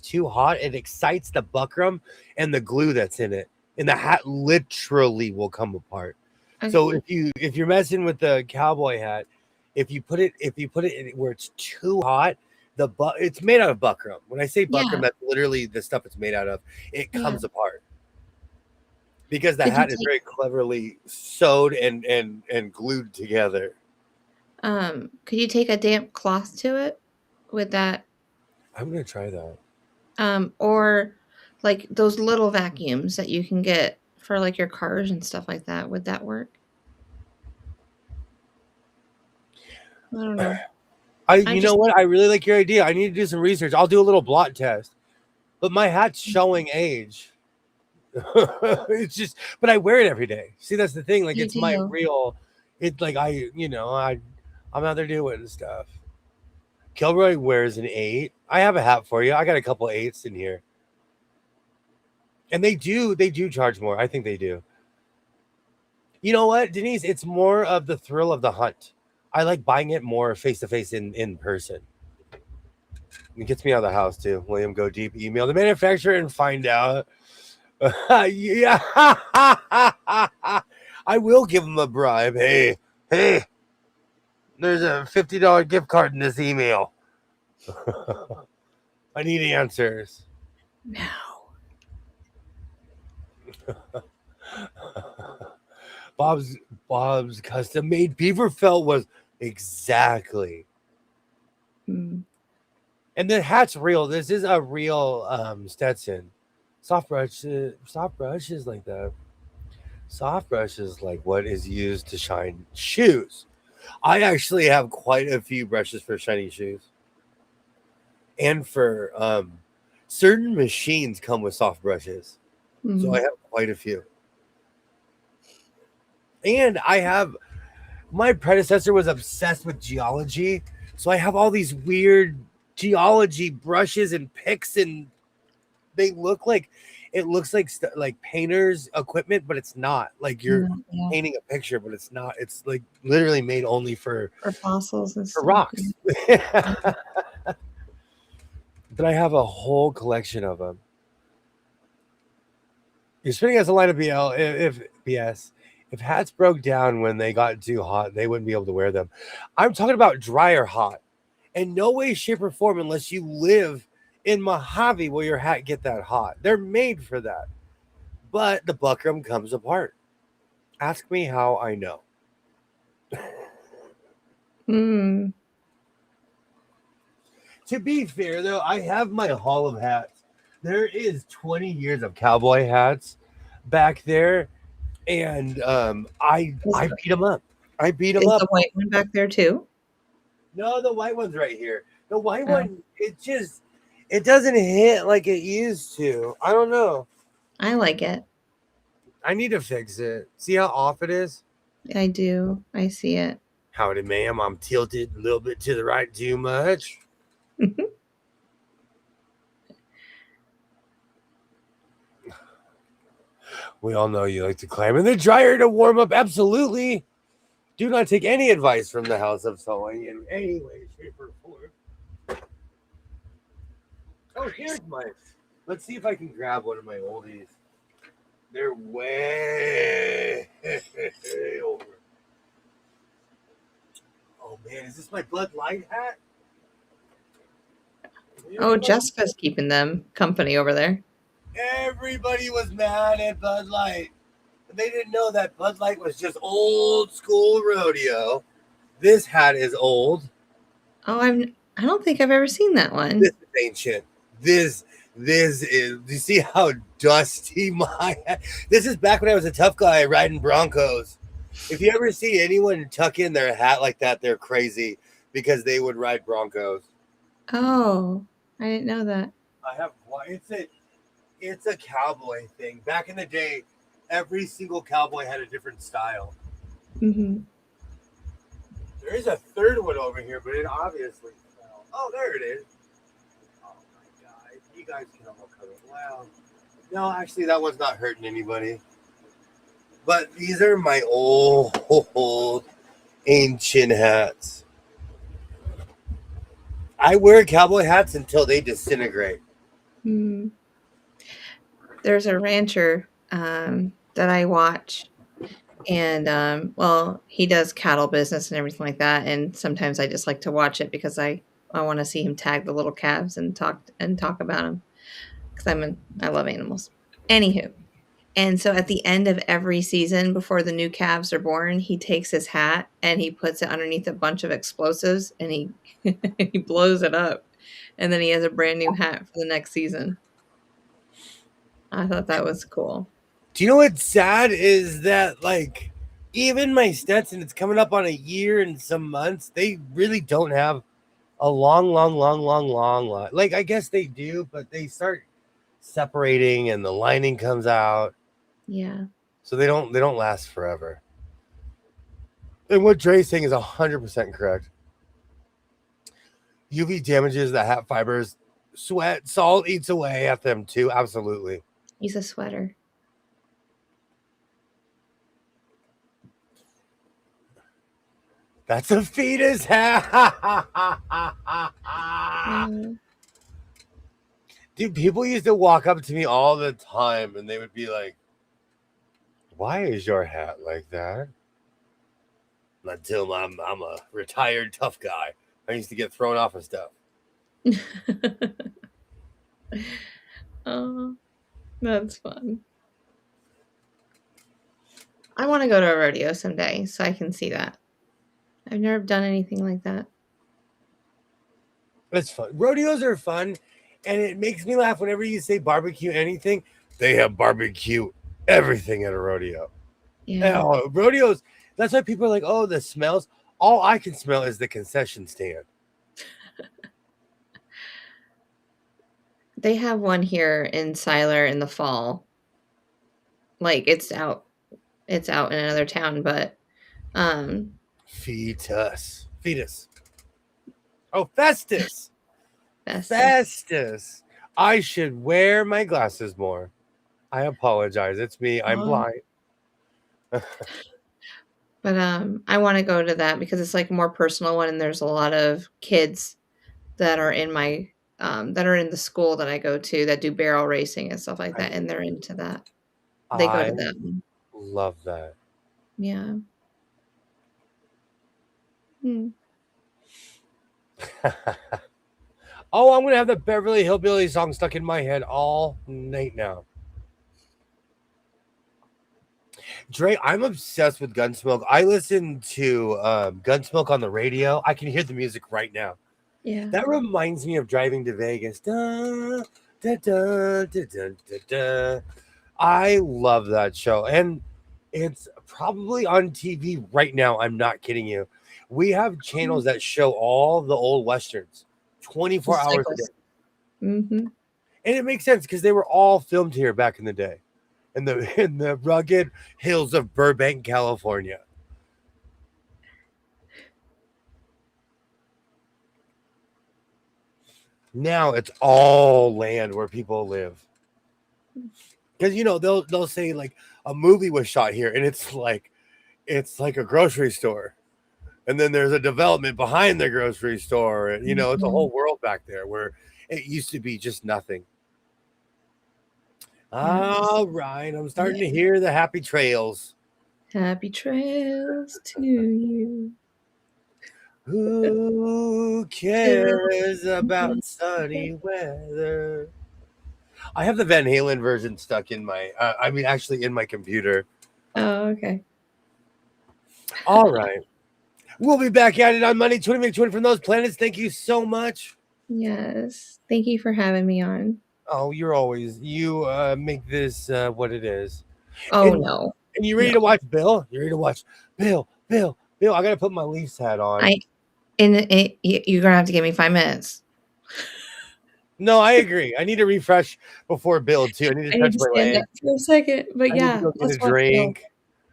Speaker 1: too hot, it excites the buckram and the glue that's in it, and the hat literally will come apart. Okay. So if you're messing with the cowboy hat, if you put it in where it's too hot, it's made out of buckram. When I say buckram, that's literally the stuff it's made out of. It comes apart. Because the hat is very cleverly sewed and glued together.
Speaker 2: Could you take a damp cloth to it with that?
Speaker 1: I'm gonna try that.
Speaker 2: Or like those little vacuums that you can get for like your cars and stuff like that. Would that work? I don't know.
Speaker 1: You know what? I really like your idea. I need to do some research. I'll do a little blot test. But my hat's showing age. It's just, but I wear it every day. See, that's the thing. Like, it's my real. It's like I'm out there doing stuff. Kilroy wears an 8. I have a hat for you. I got a couple 8s in here, and they do charge more. I think they do. You know what, Denise? It's more of the thrill of the hunt. I like buying it more face to face in person. It gets me out of the house too. William, go deep. Email the manufacturer and find out. Yeah, I will give him a bribe. Hey, there's a $50 gift card in this email. I need answers.
Speaker 2: No.
Speaker 1: Bob's custom made beaver felt was exactly.
Speaker 2: Mm.
Speaker 1: And the hat's real. This is a real Stetson. Soft brush is like that. Soft brush is like what is used to shine shoes. I actually have quite a few brushes for shiny shoes. And for certain machines come with soft brushes.
Speaker 2: Mm.
Speaker 1: So I have quite a few. And I have my predecessor was obsessed with geology. So I have all these weird geology brushes and picks, and they look like like painters equipment, but it's not. Like you're painting a picture, but it's not. It's like literally made only for
Speaker 2: fossils and
Speaker 1: for
Speaker 2: stuff.
Speaker 1: rocks. But I have a whole collection of them. You're spinning us a line of BL if BS. If hats broke down when they got too hot, they wouldn't be able to wear them. I'm talking about dry or hot. In no way, shape, or form, unless you live in Mojave, will your hat get that hot. They're made for that. But the buckram comes apart. Ask me how I know.
Speaker 2: Mm.
Speaker 1: To be fair, though, I have my haul of hats. There is 20 years of cowboy hats back there, and I beat them up. I beat them
Speaker 2: Is
Speaker 1: up.
Speaker 2: the white one back there too?
Speaker 1: No, the white one's right here. The white one, it doesn't hit like it used to. I don't know.
Speaker 2: I like it.
Speaker 1: I need to fix it. See how off it is?
Speaker 2: I do. I see it.
Speaker 1: Howdy, ma'am. I'm tilted a little bit to the right too much. We all know you like to climb in the dryer to warm up. Absolutely. Do not take any advice from the House of Sewing in any way, shape, or form. Oh, here's my. Let's see if I can grab one of my oldies. They're way over. Oh man, is this my Bud Light hat?
Speaker 2: Oh, Jessica's keeping them company over there.
Speaker 1: Everybody was mad at Bud Light. They didn't know that Bud Light was just old school rodeo. This hat is old.
Speaker 2: Oh, I don't think I've ever seen that one.
Speaker 1: This is ancient. This is. Do you see how dusty my hat? This is back when I was a tough guy riding Broncos. If you ever see anyone tuck in their hat like that, they're crazy because they would ride Broncos.
Speaker 2: Oh, I didn't know that.
Speaker 1: I have one. It's a cowboy thing. Back in the day, every single cowboy had a different style.
Speaker 2: Mm-hmm.
Speaker 1: There is a third one over here, but it obviously fell. Oh, there it is. Oh my god. You guys can all cut it. Wow. No, actually that one's not hurting anybody. But these are my old ancient hats. I wear cowboy hats until they disintegrate.
Speaker 2: Mm-hmm. There's a rancher that I watch, and well, he does cattle business and everything like that. And sometimes I just like to watch it because I want to see him tag the little calves and talk about them because I love animals. Anywho, and so at the end of every season, before the new calves are born, he takes his hat and he puts it underneath a bunch of explosives and he he blows it up, and then he has a brand new hat for the next season. I thought that was cool.
Speaker 1: Do you know what's sad is that, like, even my Stetson, it's coming up on a year and some months. They really don't have a long line. Like, I guess they do, but they start separating and the lining comes out.
Speaker 2: Yeah.
Speaker 1: So they don't last forever. And what Dre's saying is 100% correct. UV damages the hat fibers. Sweat, salt eats away at them too. Absolutely.
Speaker 2: He's a sweater.
Speaker 1: That's a fetus hat. Dude, people used to walk up to me all the time and they would be like, why is your hat like that? Until I'm a retired tough guy. I used to get thrown off of stuff.
Speaker 2: Oh, that's fun. I want to go to a rodeo someday so I can see that. I've never done anything like that.
Speaker 1: It's fun. Rodeos are fun, and it makes me laugh whenever you say barbecue anything. They have barbecue everything at a rodeo.
Speaker 2: Yeah.
Speaker 1: Oh, rodeos. That's why people are like, oh, the smells. All I can smell is the concession stand.
Speaker 2: They have one here in Siler in the fall. Like it's out in another town, but
Speaker 1: Fetus. Oh, Festus. Festus. I should wear my glasses more. I apologize. It's me. I'm blind.
Speaker 2: But I want to go to that because it's like a more personal one, and there's a lot of kids that are in my that are in the school that I go to that do barrel racing and stuff like that, and they're into that. They go to that one.
Speaker 1: Love that.
Speaker 2: Yeah.
Speaker 1: Oh, I'm gonna have the Beverly Hillbilly song stuck in my head all night now. Dre, I'm obsessed with Gunsmoke. I listen to Gunsmoke on the radio. I can hear the music right now.
Speaker 2: Yeah.
Speaker 1: That reminds me of driving to Vegas. Da, da, da, da, da, da, da. I love that show. And it's probably on TV right now. I'm not kidding you. We have channels that show all the old Westerns 24 hours a day.
Speaker 2: Mm-hmm.
Speaker 1: And it makes sense because they were all filmed here back in the day. In the rugged hills of Burbank, California. Now it's all land where people live. Because they'll say like a movie was shot here, and it's like a grocery store. And then there's a development behind the grocery store. And it's a whole world back there where it used to be just nothing. All right, I'm starting to hear the happy trails.
Speaker 2: Happy trails to you.
Speaker 1: Who cares about sunny weather? I have the Van Halen version stuck in my, actually in my computer.
Speaker 2: Oh, okay.
Speaker 1: All right. We'll be back at it on Monday, 20 from those planets. Thank you so much.
Speaker 2: Yes. Thank you for having me on.
Speaker 1: Oh, you make this what it is.
Speaker 2: Oh, no.
Speaker 1: And you ready to watch Bill? You ready to watch Bill? I got to put my Leafs hat on.
Speaker 2: You're going to have to give me 5 minutes.
Speaker 1: No, I agree. I need to refresh before Bill, too. I need to touch my leg.
Speaker 2: Up for a second. But yeah.
Speaker 1: Need to go get a drink.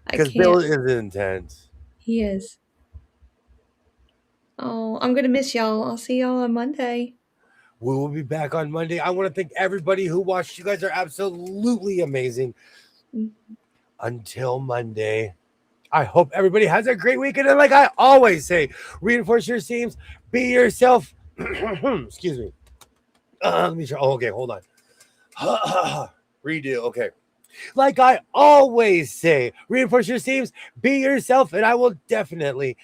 Speaker 1: Because Bill is intense.
Speaker 2: He is. Oh, I'm going to miss y'all. I'll see y'all on Monday.
Speaker 1: We will be back on Monday. I want to thank everybody who watched. You guys are absolutely amazing. Mm-hmm. Until Monday, I hope everybody has a great weekend. And like I always say, reinforce your seams. Be yourself. Excuse me. Let me try. Oh, okay, hold on. Redo. Okay. Like I always say, reinforce your seams. Be yourself. And I will definitely